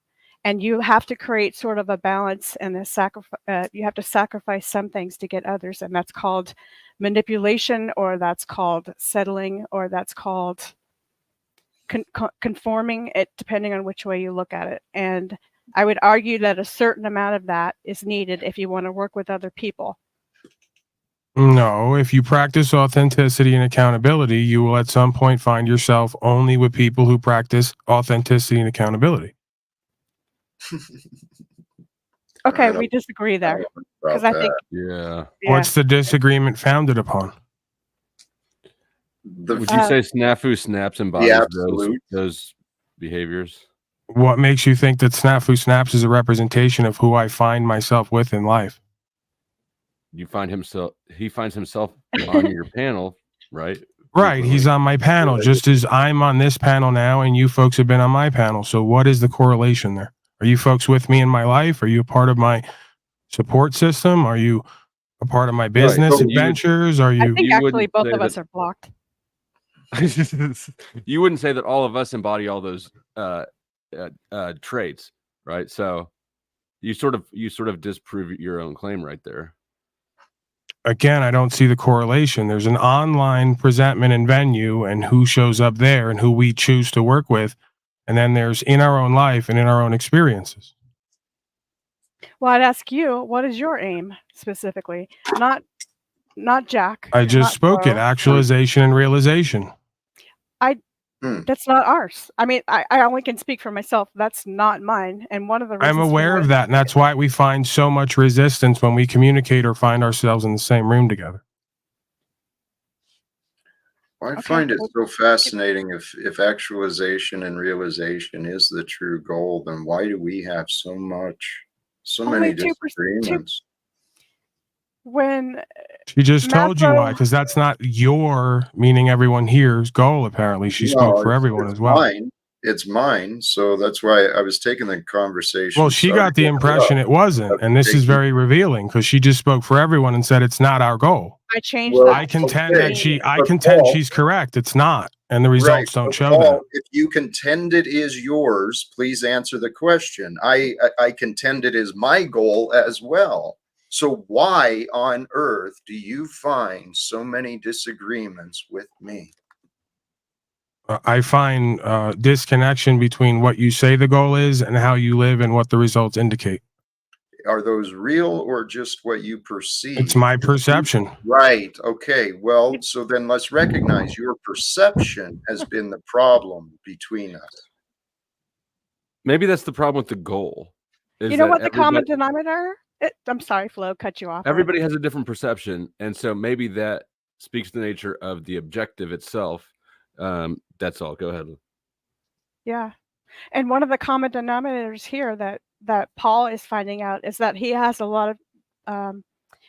And you have to create sort of a balance and you have to sacrifice some things to get others, and that's called manipulation, or that's called settling, or that's called conforming, it depending on which way you look at it. And I would argue that a certain amount of that is needed if you want to work with other people. No, if you practice authenticity and accountability, you will at some point find yourself only with people who practice authenticity and accountability. Okay, we disagree there. Because I think, yeah. What's the disagreement founded upon? Would you say snafu snaps embodies those behaviors? What makes you think that snafu snaps is a representation of who I find myself with in life? He finds himself on your panel, right? Right, he's on my panel, just as I'm on this panel now, and you folks have been on my panel. So what is the correlation there? Are you folks with me in my life? Are you a part of my support system? Are you a part of my business adventures? Are you? I think actually both of us are blocked. You wouldn't say that all of us embody all those traits, right? So you sort of disprove your own claim right there. Again, I don't see the correlation. There's an online presentment and venue and who shows up there and who we choose to work with. And then there's in our own life and in our own experiences. Well, I'd ask you, what is your aim specifically? Not Jack. I just spoke it, actualization and realization. That's not ours. I mean, I only can speak for myself. That's not mine. And one of the reasons I'm aware of that. And that's why we find so much resistance when we communicate or find ourselves in the same room together. I find it so fascinating. If actualization and realization is the true goal, then why do we have so many disagreements? When she just told you why, because that's not your, meaning everyone here's goal. Apparently, she spoke for everyone as well. It's mine, so that's why I was taking the conversation. Well, she got the impression it wasn't, and this is very revealing because she just spoke for everyone and said it's not our goal. I changed that. I contend that she's correct. It's not, and the results don't show that. If you contend it is yours, please answer the question. I contend it is my goal as well. So why on earth do you find so many disagreements with me? I find disconnection between what you say the goal is and how you live and what the results indicate. Are those real or just what you perceive? It's my perception. Right. Okay. Well, so then let's recognize your perception has been the problem between us. Maybe that's the problem with the goal. You know what the common denominator? I'm sorry, Flo, cut you off. Everybody has a different perception, and so maybe that speaks to the nature of the objective itself. That's all. Go ahead. Yeah, and one of the common denominators here that Paul is finding out is that he has a lot of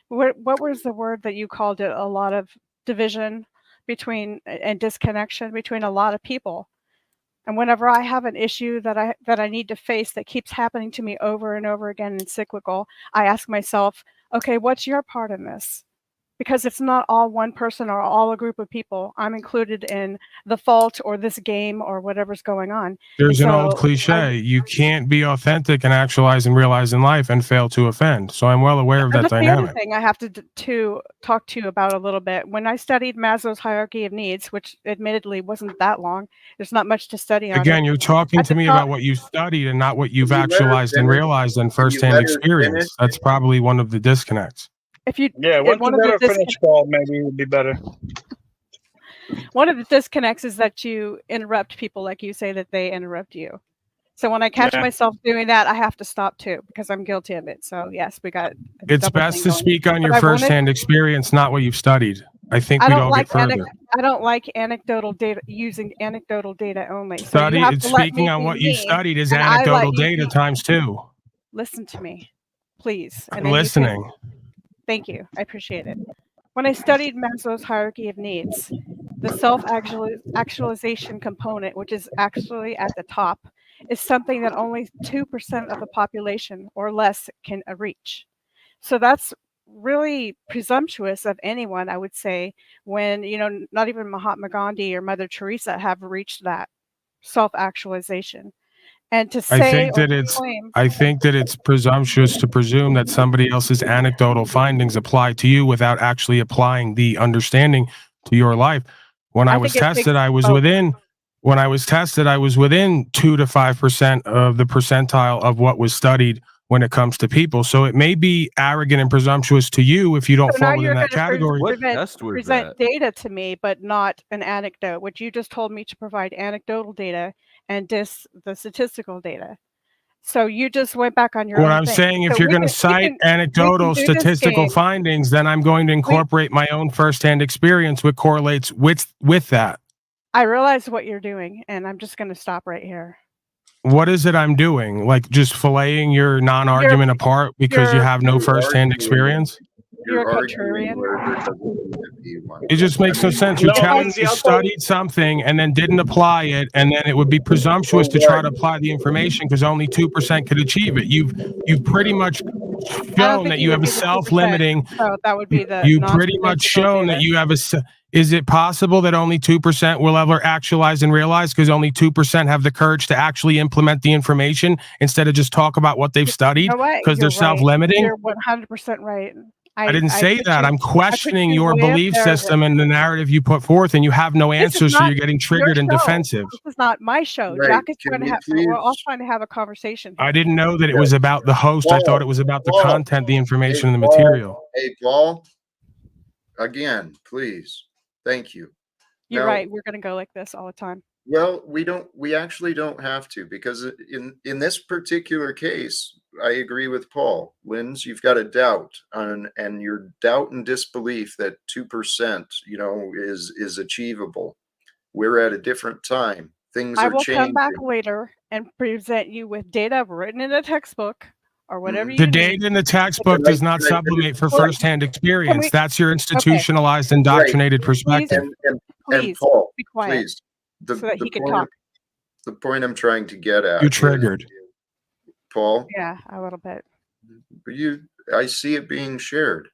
what was the word that you called it? A lot of division between and disconnection between a lot of people. And whenever I have an issue that I need to face that keeps happening to me over and over again and cyclical, I ask myself, okay, what's your part in this? Because it's not all one person or all a group of people. I'm included in the fault or this game or whatever's going on. There's an old cliche. You can't be authentic and actualize and realize in life and fail to offend. So I'm well aware of that that's dynamic. the other thing I have to talk to you about a little bit. When I studied Maslow's hierarchy of needs, which admittedly wasn't that long, there's not much to study on. Again, you're talking to me about what you studied and not what you've actualized and realized in firsthand experience. That's probably one of the disconnects. Once you better finish, Paul, maybe it would be better. One of the disconnects is that you interrupt people like you say that they interrupt you. So when I catch myself doing that, I have to stop too because I'm guilty of it. So yes, we got. It's best to speak on your firsthand experience, not what you've studied. I think we'd all get further. I don't like anecdotal data, using anecdotal data only. Speaking on what you studied is anecdotal data times 2. Listen to me, please. I'm listening. Thank you. I appreciate it. When I studied Maslow's hierarchy of needs, the self-actualization component, which is actually at the top, is something that only 2% of the population or less can reach. So that's really presumptuous of anyone, I would say, when, not even Mahatma Gandhi or Mother Teresa have reached that self-actualization. And to say, I think that it's presumptuous to presume that somebody else's anecdotal findings apply to you without actually applying the understanding to your life. When I was tested, I was within 2 to 5% of the percentile of what was studied when it comes to people. So it may be arrogant and presumptuous to you if you don't fall within that category. Present data to me, but not an anecdote, which you just told me to provide anecdotal data and the statistical data. So you just went back on your own. What I'm saying, if you're going to cite anecdotal statistical findings, then I'm going to incorporate my own firsthand experience, which correlates with that. I realize what you're doing, and I'm just going to stop right here. What is it I'm doing? Like just filleting your non-argument apart because you have no firsthand experience? You're a contrarian. It just makes no sense. You're telling me you studied something and then didn't apply it, and then it would be presumptuous to try to apply the information because only 2% could achieve it. You've pretty much shown that you have a self-limiting. So that would be the. You pretty much shown that you have a. Is it possible that only 2% will ever actualize and realize because only 2% have the courage to actually implement the information instead of just talk about what they've studied because they're self-limiting? You're 100% right. I didn't say that. I'm questioning your belief system and the narrative you put forth, and you have no answers, so you're getting triggered and defensive. This is not my show. Right. Jack is trying to have. We're all trying to have a conversation. I didn't know that it was about the host. I thought it was about the content, the information, and the material. Hey, Paul. Again, please. Thank you. You're right. We're going to go like this all the time. Well, we actually don't have to, because in this particular case, I agree with Paul. Linds, you've got a doubt and your doubt and disbelief that 2%, is achievable. We're at a different time. Things are changing. I will come back later and present you with data written in a textbook or whatever. The data in the textbook does not sublimate for firsthand experience. That's your institutionalized, indoctrinated perspective. And Paul, be quiet. Please. So that he can talk. The point I'm trying to get at. You triggered. Paul? Yeah, a little bit. I see it being shared,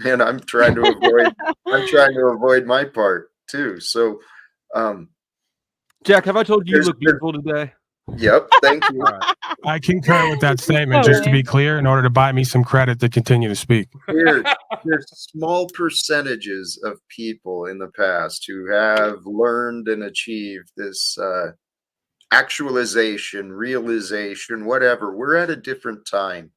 and I'm trying to avoid my part too. So, Jack, have I told you look beautiful today? Yep. Thank you. All right. I concur with that statement. So Just to be lame. clear, in order to buy me some credit to continue to speak. There's small percentages of people in the past who have learned and achieved this actualization, realization, whatever. We're at a different time.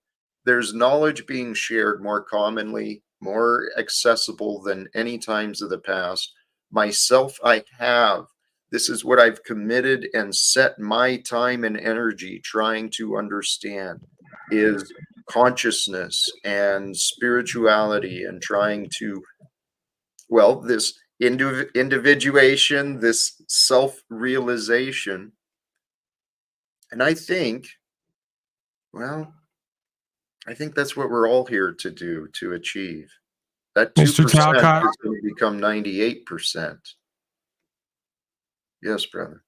There's knowledge being shared more commonly, more accessible than any times of the past. Myself, I have. This is what I've committed and set my time and energy trying to understand is consciousness and spirituality, and trying to, well, this individuation, this self-realization. And I think, well, I think that's what we're all here to do, to achieve. That 2% Mr. is Talcott, going to become 98%. Yes, brother.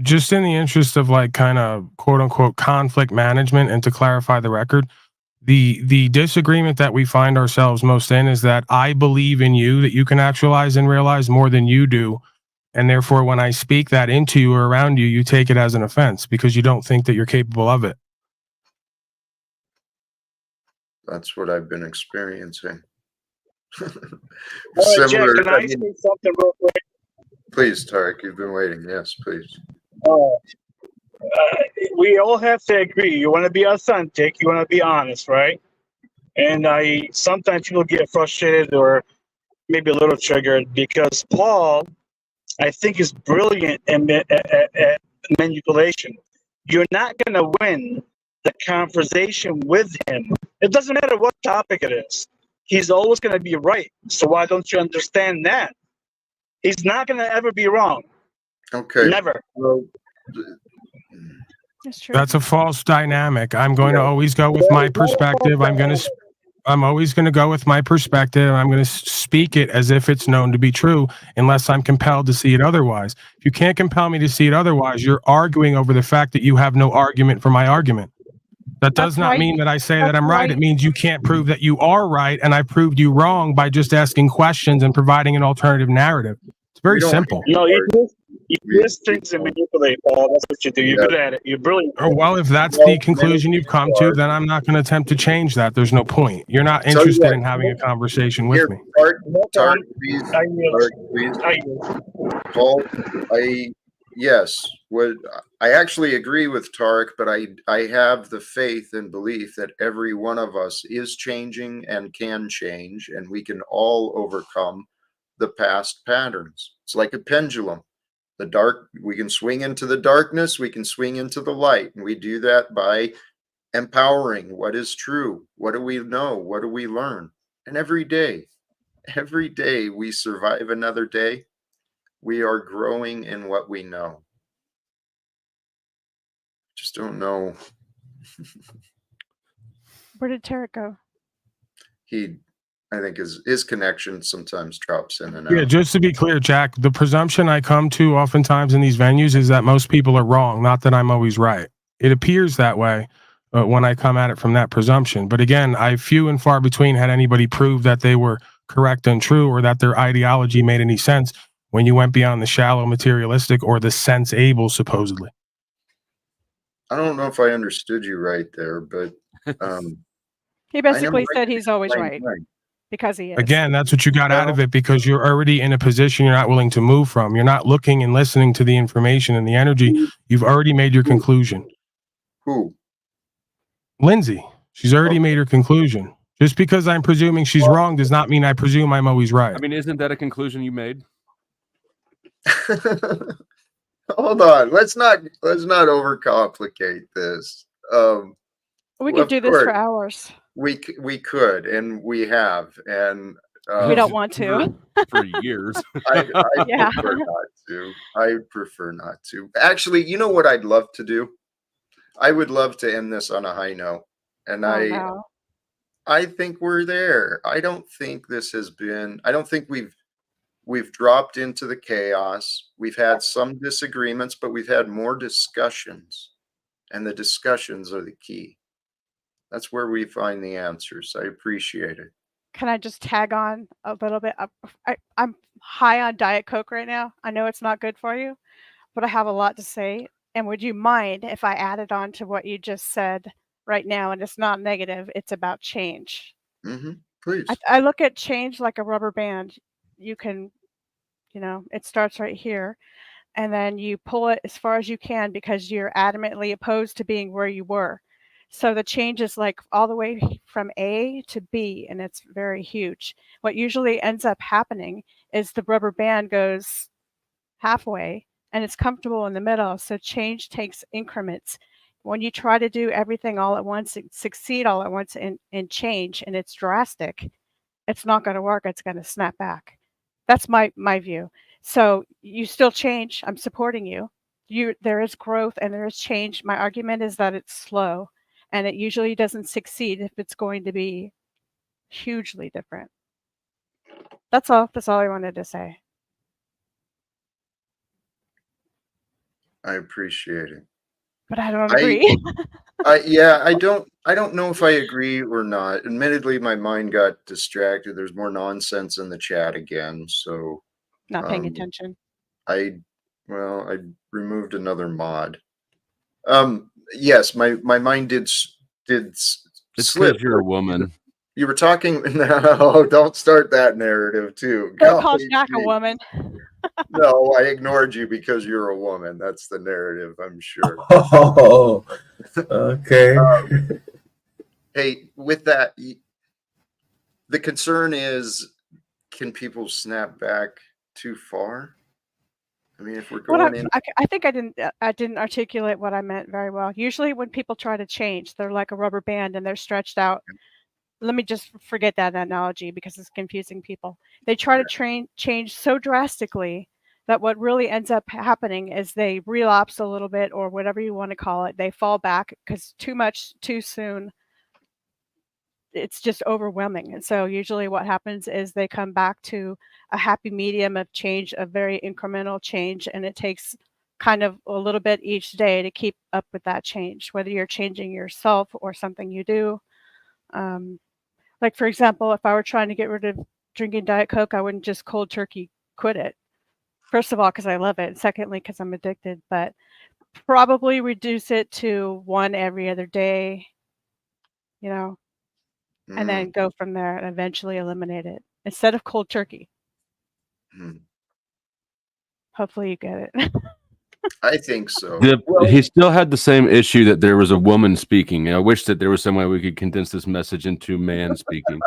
just in the interest of like kind of quote unquote conflict management, and to clarify the record, the disagreement that we find ourselves most in is that I believe in you, that you can actualize and realize more than you do. And therefore, when I speak that into you or around you, you take it as an offense because you don't think that you're capable of it. That's what I've been experiencing. All right, Jack, can I say something real quick? Please, Tarek, you've been waiting. Yes, please. We all have to agree. You want to be authentic. You want to be honest, right? And sometimes people get frustrated or maybe a little triggered because Paul, I think, is brilliant at manipulation. You're not going to win the conversation with him. It doesn't matter what topic it is. He's always going to be right. So why don't you understand that? He's not going to ever be wrong. Okay. Never. Well, That's true. That's a false dynamic. I'm going to always go with my perspective. I'm always going to go with my perspective. I'm going to speak it as if it's known to be true, unless I'm compelled to see it otherwise. If you can't compel me to see it otherwise, you're arguing over the fact that you have no argument for my argument. That does That's not right. mean that I say that That's I'm right. right. It means you can't prove that you are right, and I proved you wrong by just asking questions and providing an alternative narrative. It's very We don't- simple. No, you twist things and manipulate, Paul. That's what you do. You're good at it. You're brilliant. Oh, well, if that's the conclusion you've come to, then I'm not going to attempt to change that. There's no point. You're not Tell you interested what, in having a conversation with here, me. Tarek, please. I yield. Tarek, please. I yield. Paul, I actually agree with Tarek, but I have the faith and belief that every one of us is changing and can change, and we can all overcome the past patterns. It's like a pendulum. We can swing into the darkness, we can swing into the light, and we do that by empowering what is true. What do we know? What do we learn? And every day we survive another day, we are growing in what we know. Just don't know. Where did Tarek go? I think his connection sometimes drops in and out. Yeah, just to be clear, Jack, the presumption I come to oftentimes in these venues is that most people are wrong, not that I'm always right. It appears that way when I come at it from that presumption. But again, few and far between had anybody prove that they were correct and true, or that their ideology made any sense when you went beyond the shallow materialistic or the sense able, supposedly. I don't know if I understood you right there, but He basically said he's always right because he is. Again, that's what you got out of it, because you're already in a position you're not willing to move from. You're not looking and listening to the information and the energy. You've already made your conclusion. Who? Lindsay. She's already made her conclusion. Just because I'm presuming she's wrong does not mean I presume I'm always right. I mean, isn't that a conclusion you made? Hold on. Let's not overcomplicate this. We could do this for hours. We could, and we have, and we don't want to for years. I yeah. prefer not to. I prefer not to. Actually, you know what I'd love to do? I would love to end this on a high note, and wow. I think we're there. I don't think we've dropped into the chaos. We've had some disagreements, but we've had more discussions, and the discussions are the key. That's where we find the answers. I appreciate it. Can I just tag on a little bit? I'm high on Diet Coke right now. I know it's not good for you, but I have a lot to say. And would you mind if I added on to what you just said right now? And it's not negative, it's about change. Please. I look at change like a rubber band. You can, it starts right here, and then you pull it as far as you can because you're adamantly opposed to being where you were. So the change is like all the way from A to B, and it's very huge. What usually ends up happening is the rubber band goes halfway and it's comfortable in the middle. So change takes increments. When you try to do everything all at once, succeed all at once in change, and it's drastic, it's not going to work. It's going to snap back. That's my view. So you still change. I'm supporting you. There is growth and there is change. My argument is that it's slow, and it usually doesn't succeed if it's going to be hugely different. That's all. That's all I wanted to say. I appreciate it. But I don't agree. I don't know if I agree or not. Admittedly, my mind got distracted. There's more nonsense in the chat again, so Not paying attention. I removed another mod. Yes, my mind did It's slip. because you're a woman. You were talking. No, don't start that narrative too. Don't call Jack a woman. No, I ignored you because you're a woman. That's the narrative, I'm sure. Oh, okay. Hey, with that, the concern is, can people snap back too far? I mean, if we're going in, I think I didn't articulate what I meant very well. Usually, when people try to change, they're like a rubber band and they're stretched out. Let me just forget that analogy because it's confusing people. They try to change so drastically that what really ends up happening is they relapse a little bit, or whatever you want to call it. They fall back because too much too soon. It's just overwhelming. And so usually what happens is they come back to a happy medium of change, a very incremental change, and it takes kind of a little bit each day to keep up with that change, whether you're changing yourself or something you do. Like, for example, if I were trying to get rid of drinking Diet Coke, I wouldn't just cold turkey quit it. First of all, because I love it. Secondly, because I'm addicted, but probably reduce it to one every other day, and then go from there and eventually eliminate it instead of cold turkey. Hopefully you get it. I think so. He still had the same issue that there was a woman speaking. And I wish that there was some way we could condense this message into man speaking.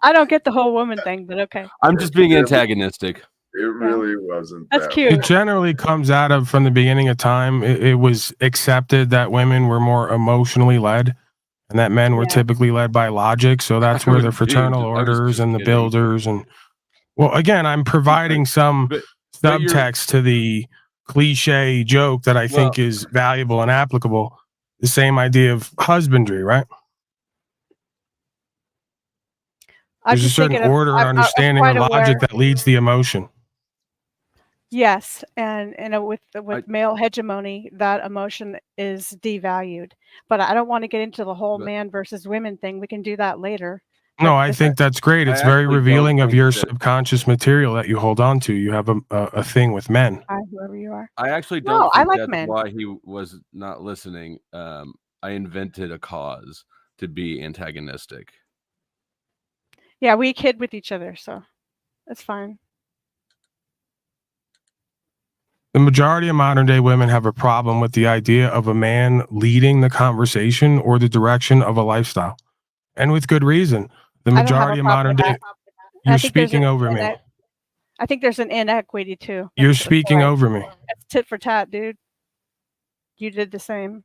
I don't get the whole woman thing, but okay. I'm just being antagonistic. It really wasn't. That's cute. It generally comes out of, from the beginning of time, it was accepted that women were more emotionally led and that men were typically led by logic. So that's where the fraternal orders and the builders and, well, again, I'm providing some subtext to the cliche joke that I think is valuable and applicable. The same idea of husbandry, right? There's a certain order and understanding of logic that leads the emotion. Yes, and with male hegemony, that emotion is devalued. But I don't want to get into the whole man versus women thing. We can do that later. No, I think that's great. It's very revealing of your subconscious material that you hold on to. You have a thing with men. Whoever you are. I actually don't think I like that's men. why he was not listening. I invented a cause to be antagonistic. Yeah, we kid with each other, so that's fine. The majority of modern day women have a problem with the idea of a man leading the conversation or the direction of a lifestyle. And with good reason. The majority of modern day, you're speaking over me. I think there's an inequity too. You're speaking over me. That's tit for tat, dude. You did the same.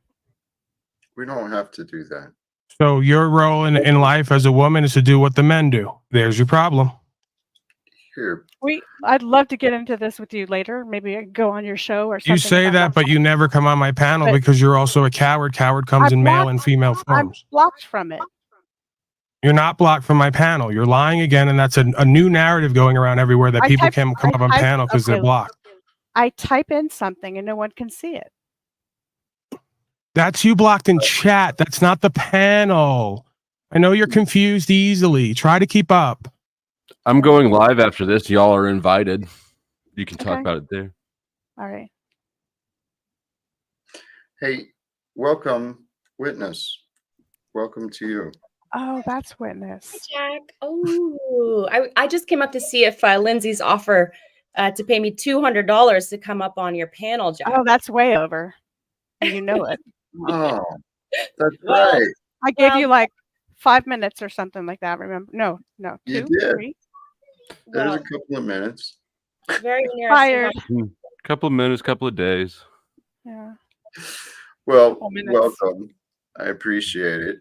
We don't have to do that. So your role in life as a woman is to do what the men do. There's your problem. Here. I'd love to get into this with you later. Maybe I could go on your show or something. You say that, but you never come on my panel because you're also a coward. Coward comes in male and female forms. I'm blocked from it. You're not blocked from my panel. You're lying again, and that's a new narrative going around everywhere that people can come up on panel because they're blocked. I type in something and no one can see it. That's you blocked in chat. That's not the panel. I know you're confused easily. Try to keep up. I'm going live after this. Y'all are invited. You can talk about it there. All right. Hey, welcome, witness. Welcome to you. Oh, that's Witness. Jack. Oh, I just came up to see if Lindsay's offer to pay me $200 to come up on your panel, Jack. Oh, that's way over. And you know it. Oh, that's Well, right. I gave Well- you like 5 minutes or something like that. Remember? No, You 2, did. 3. There's Well, a couple of minutes. very interesting. Fired. Couple of minutes, couple of days. Yeah. Well, Couple minutes. welcome. I appreciate it.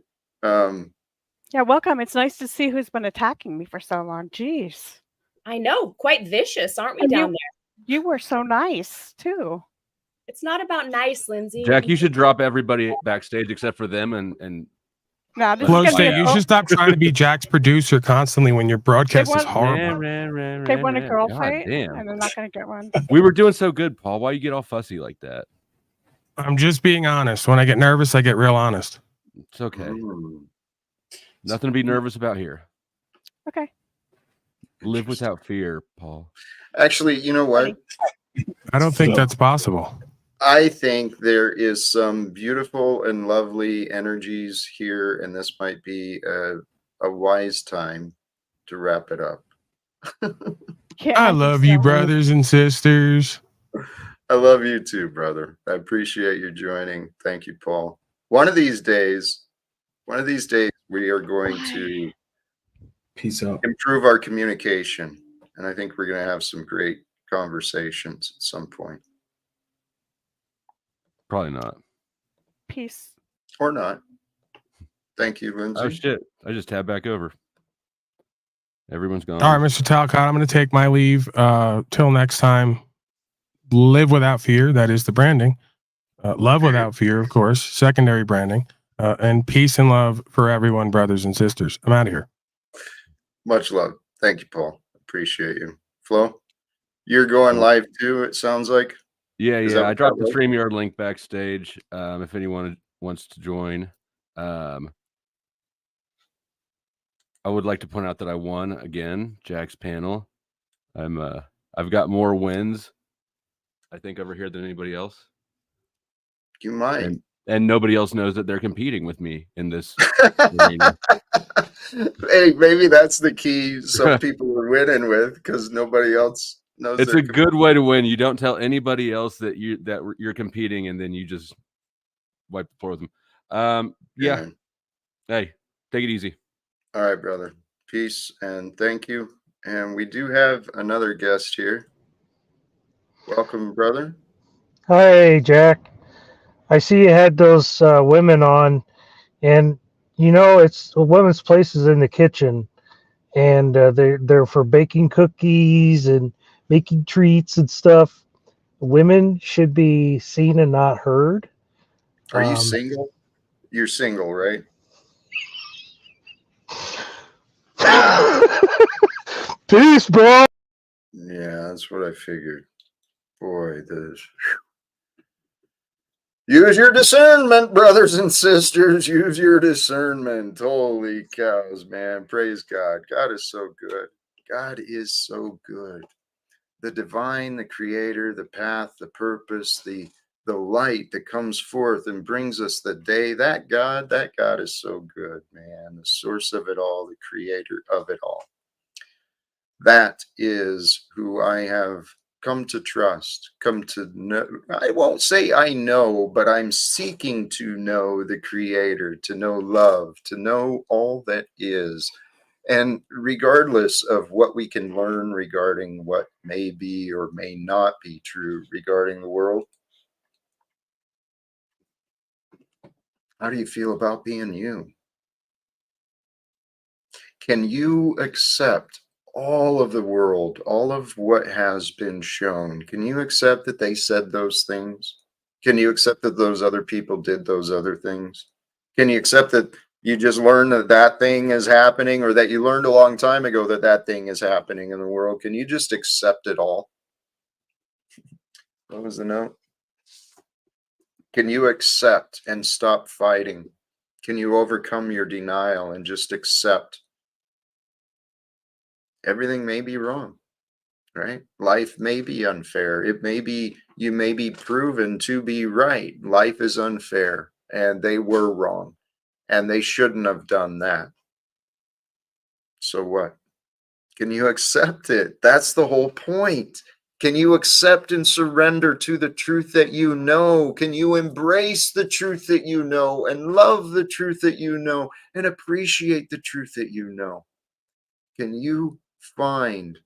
Yeah, welcome. It's nice to see who's been attacking me for so long. Jeez. I know, quite vicious, aren't we And down there? You were so nice too. It's not about nice, Lindsay. Jack, you should drop everybody backstage except for them and No, this Flow is gonna State, be you should stop trying to be Jack's producer constantly when your broadcast is want- horrible. They want a girl God fight, damn. and they're not going to get one. We were doing so good, Paul. Why you get all fussy like that? I'm just being honest. When I get nervous, I get real honest. It's okay. mm, Nothing to be nervous about here. Okay. Live without fear, Paul. Actually, you know what? I don't think that's possible. I think there is some beautiful and lovely energies here, and this might be a wise time to wrap it up. Yeah, I think love you, so. brothers and sisters. I love you too, brother. I appreciate you joining. Thank you, Paul. One of these days, we are going to Peace out. improve our communication, and I think we're going to have some great conversations at some point, Probably not. Peace. or not. Thank you, Lindsay. Oh shit! I just tabbed back over. Everyone's gone. All right, Mr. Talcott, I'm going to take my leave. Till next time, live without fear. That is the branding. Love without fear, of course. Secondary branding. And peace and love for everyone, brothers and sisters. I'm out of here. Much love. Thank you, Paul. Appreciate you. Flo, you're going live too, it sounds like. Yeah, Is that yeah. I what dropped that the was? StreamYard link backstage. If anyone wants to join, I would like to point out that I won again, Jack's panel. I've got more wins, I think, over here than anybody else, You might. and nobody else knows that they're competing with me in this arena. Hey, maybe that's the key some people are winning with, because nobody else knows. It's they're a good way to win. You don't tell anybody else that you're competing, and then you just wipe the floor with them. Yeah. Hey, take it easy. All right, brother. Peace and thank you. And we do have another guest here. Welcome, brother. Hi, Jack. I see you had those women on, and you know it's a women's place is in the kitchen, and they're for baking cookies and making treats and stuff. Women should be seen and not heard. Are you single? You're single, right? Peace, bro. Yeah, that's what I figured. Boy, this. Use your discernment, brothers and sisters. Use your discernment. Holy cows, man. Praise God. God is so good. God is so good. The divine, the creator, the path, the purpose, the light that comes forth and brings us the day. That God is so good, man. The source of it all, the creator of it all. That is who I have come to trust, come to know. I won't say I know, but I'm seeking to know the creator, to know love, to know all that is. And regardless of what we can learn regarding what may be or may not be true regarding the world, how do you feel about being you? Can you accept all of the world, all of what has been shown? Can you accept that they said those things? Can you accept that those other people did those other things? Can you accept that you just learned that that thing is happening, or that you learned a long time ago that that thing is happening in the world? Can you just accept it all? What was the note? Can you accept and stop fighting? Can you overcome your denial and just accept everything may be wrong, right? Life may be unfair. It may be you may be proven to be right. Life is unfair, and they were wrong, and they shouldn't have done that. So what? Can you accept it? That's the whole point. Can you accept and surrender to the truth that you know? Can you embrace the truth that you know and love the truth that you know and appreciate the truth that you know? Can you find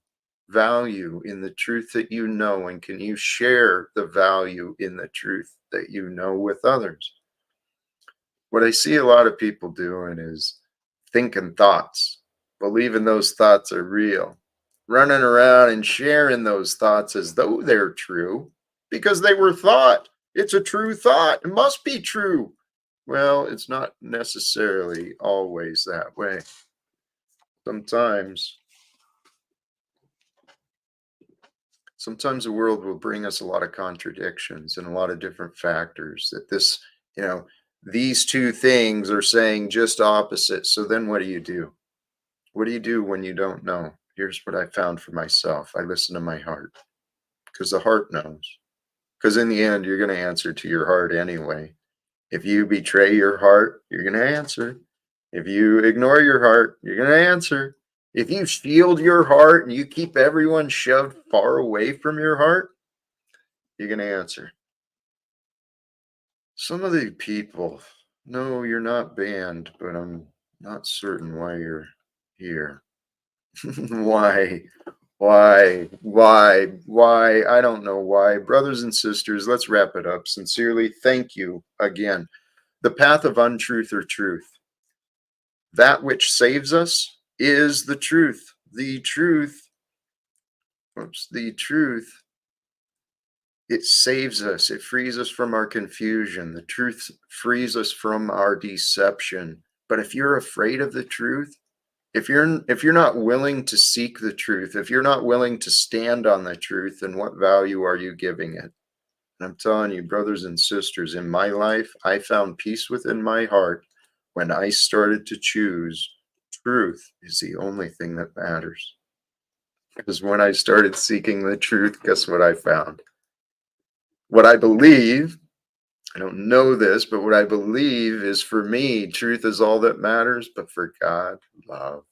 value in the truth that you know, and can you share the value in the truth that you know with others? What I see a lot of people doing is thinking thoughts, believing those thoughts are real, running around and sharing those thoughts as though they're true because they were thought. It's a true thought. It must be true. Well, it's not necessarily always that way. Sometimes the world will bring us a lot of contradictions and a lot of different factors that this, these two things are saying just opposite. So then what do you do? What do you do when you don't know? Here's what I found for myself. I listen to my heart because the heart knows. Because in the end, you're going to answer to your heart anyway. If you betray your heart, you're going to answer. If you ignore your heart, you're going to answer. If you shield your heart and you keep everyone shoved far away from your heart, you're going to answer. Some of the people, no, you're not banned, but I'm not certain why you're here. Why? I don't know why. Brothers and sisters, let's wrap it up. Sincerely, thank you again. The path of untruth or truth. That which saves us is the truth. The truth, it saves us. It frees us from our confusion. The truth frees us from our deception. But if you're afraid of the truth, if you're not willing to seek the truth, if you're not willing to stand on the truth, then what value are you giving it? And I'm telling you, brothers and sisters, in my life, I found peace within my heart when I started to choose truth is the only thing that matters. Because when I started seeking the truth, guess what I found? What I believe, I don't know this, but what I believe is, for me, truth is all that matters, but for God, love.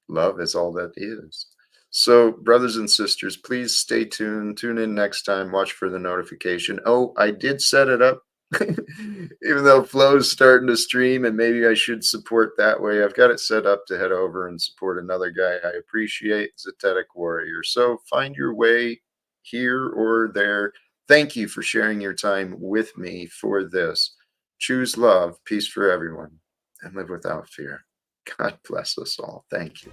Love is all that is. So, brothers and sisters, please stay tuned. Tune in next time. Watch for the notification. Oh, I did set it up. Even though Flow's starting to stream, and maybe I should support that way, I've got it set up to head over and support another guy I appreciate, Zetetic Warrior. So find your way here or there. Thank you for sharing your time with me for this. Choose love, peace for everyone, and live without fear. God bless us all. Thank you.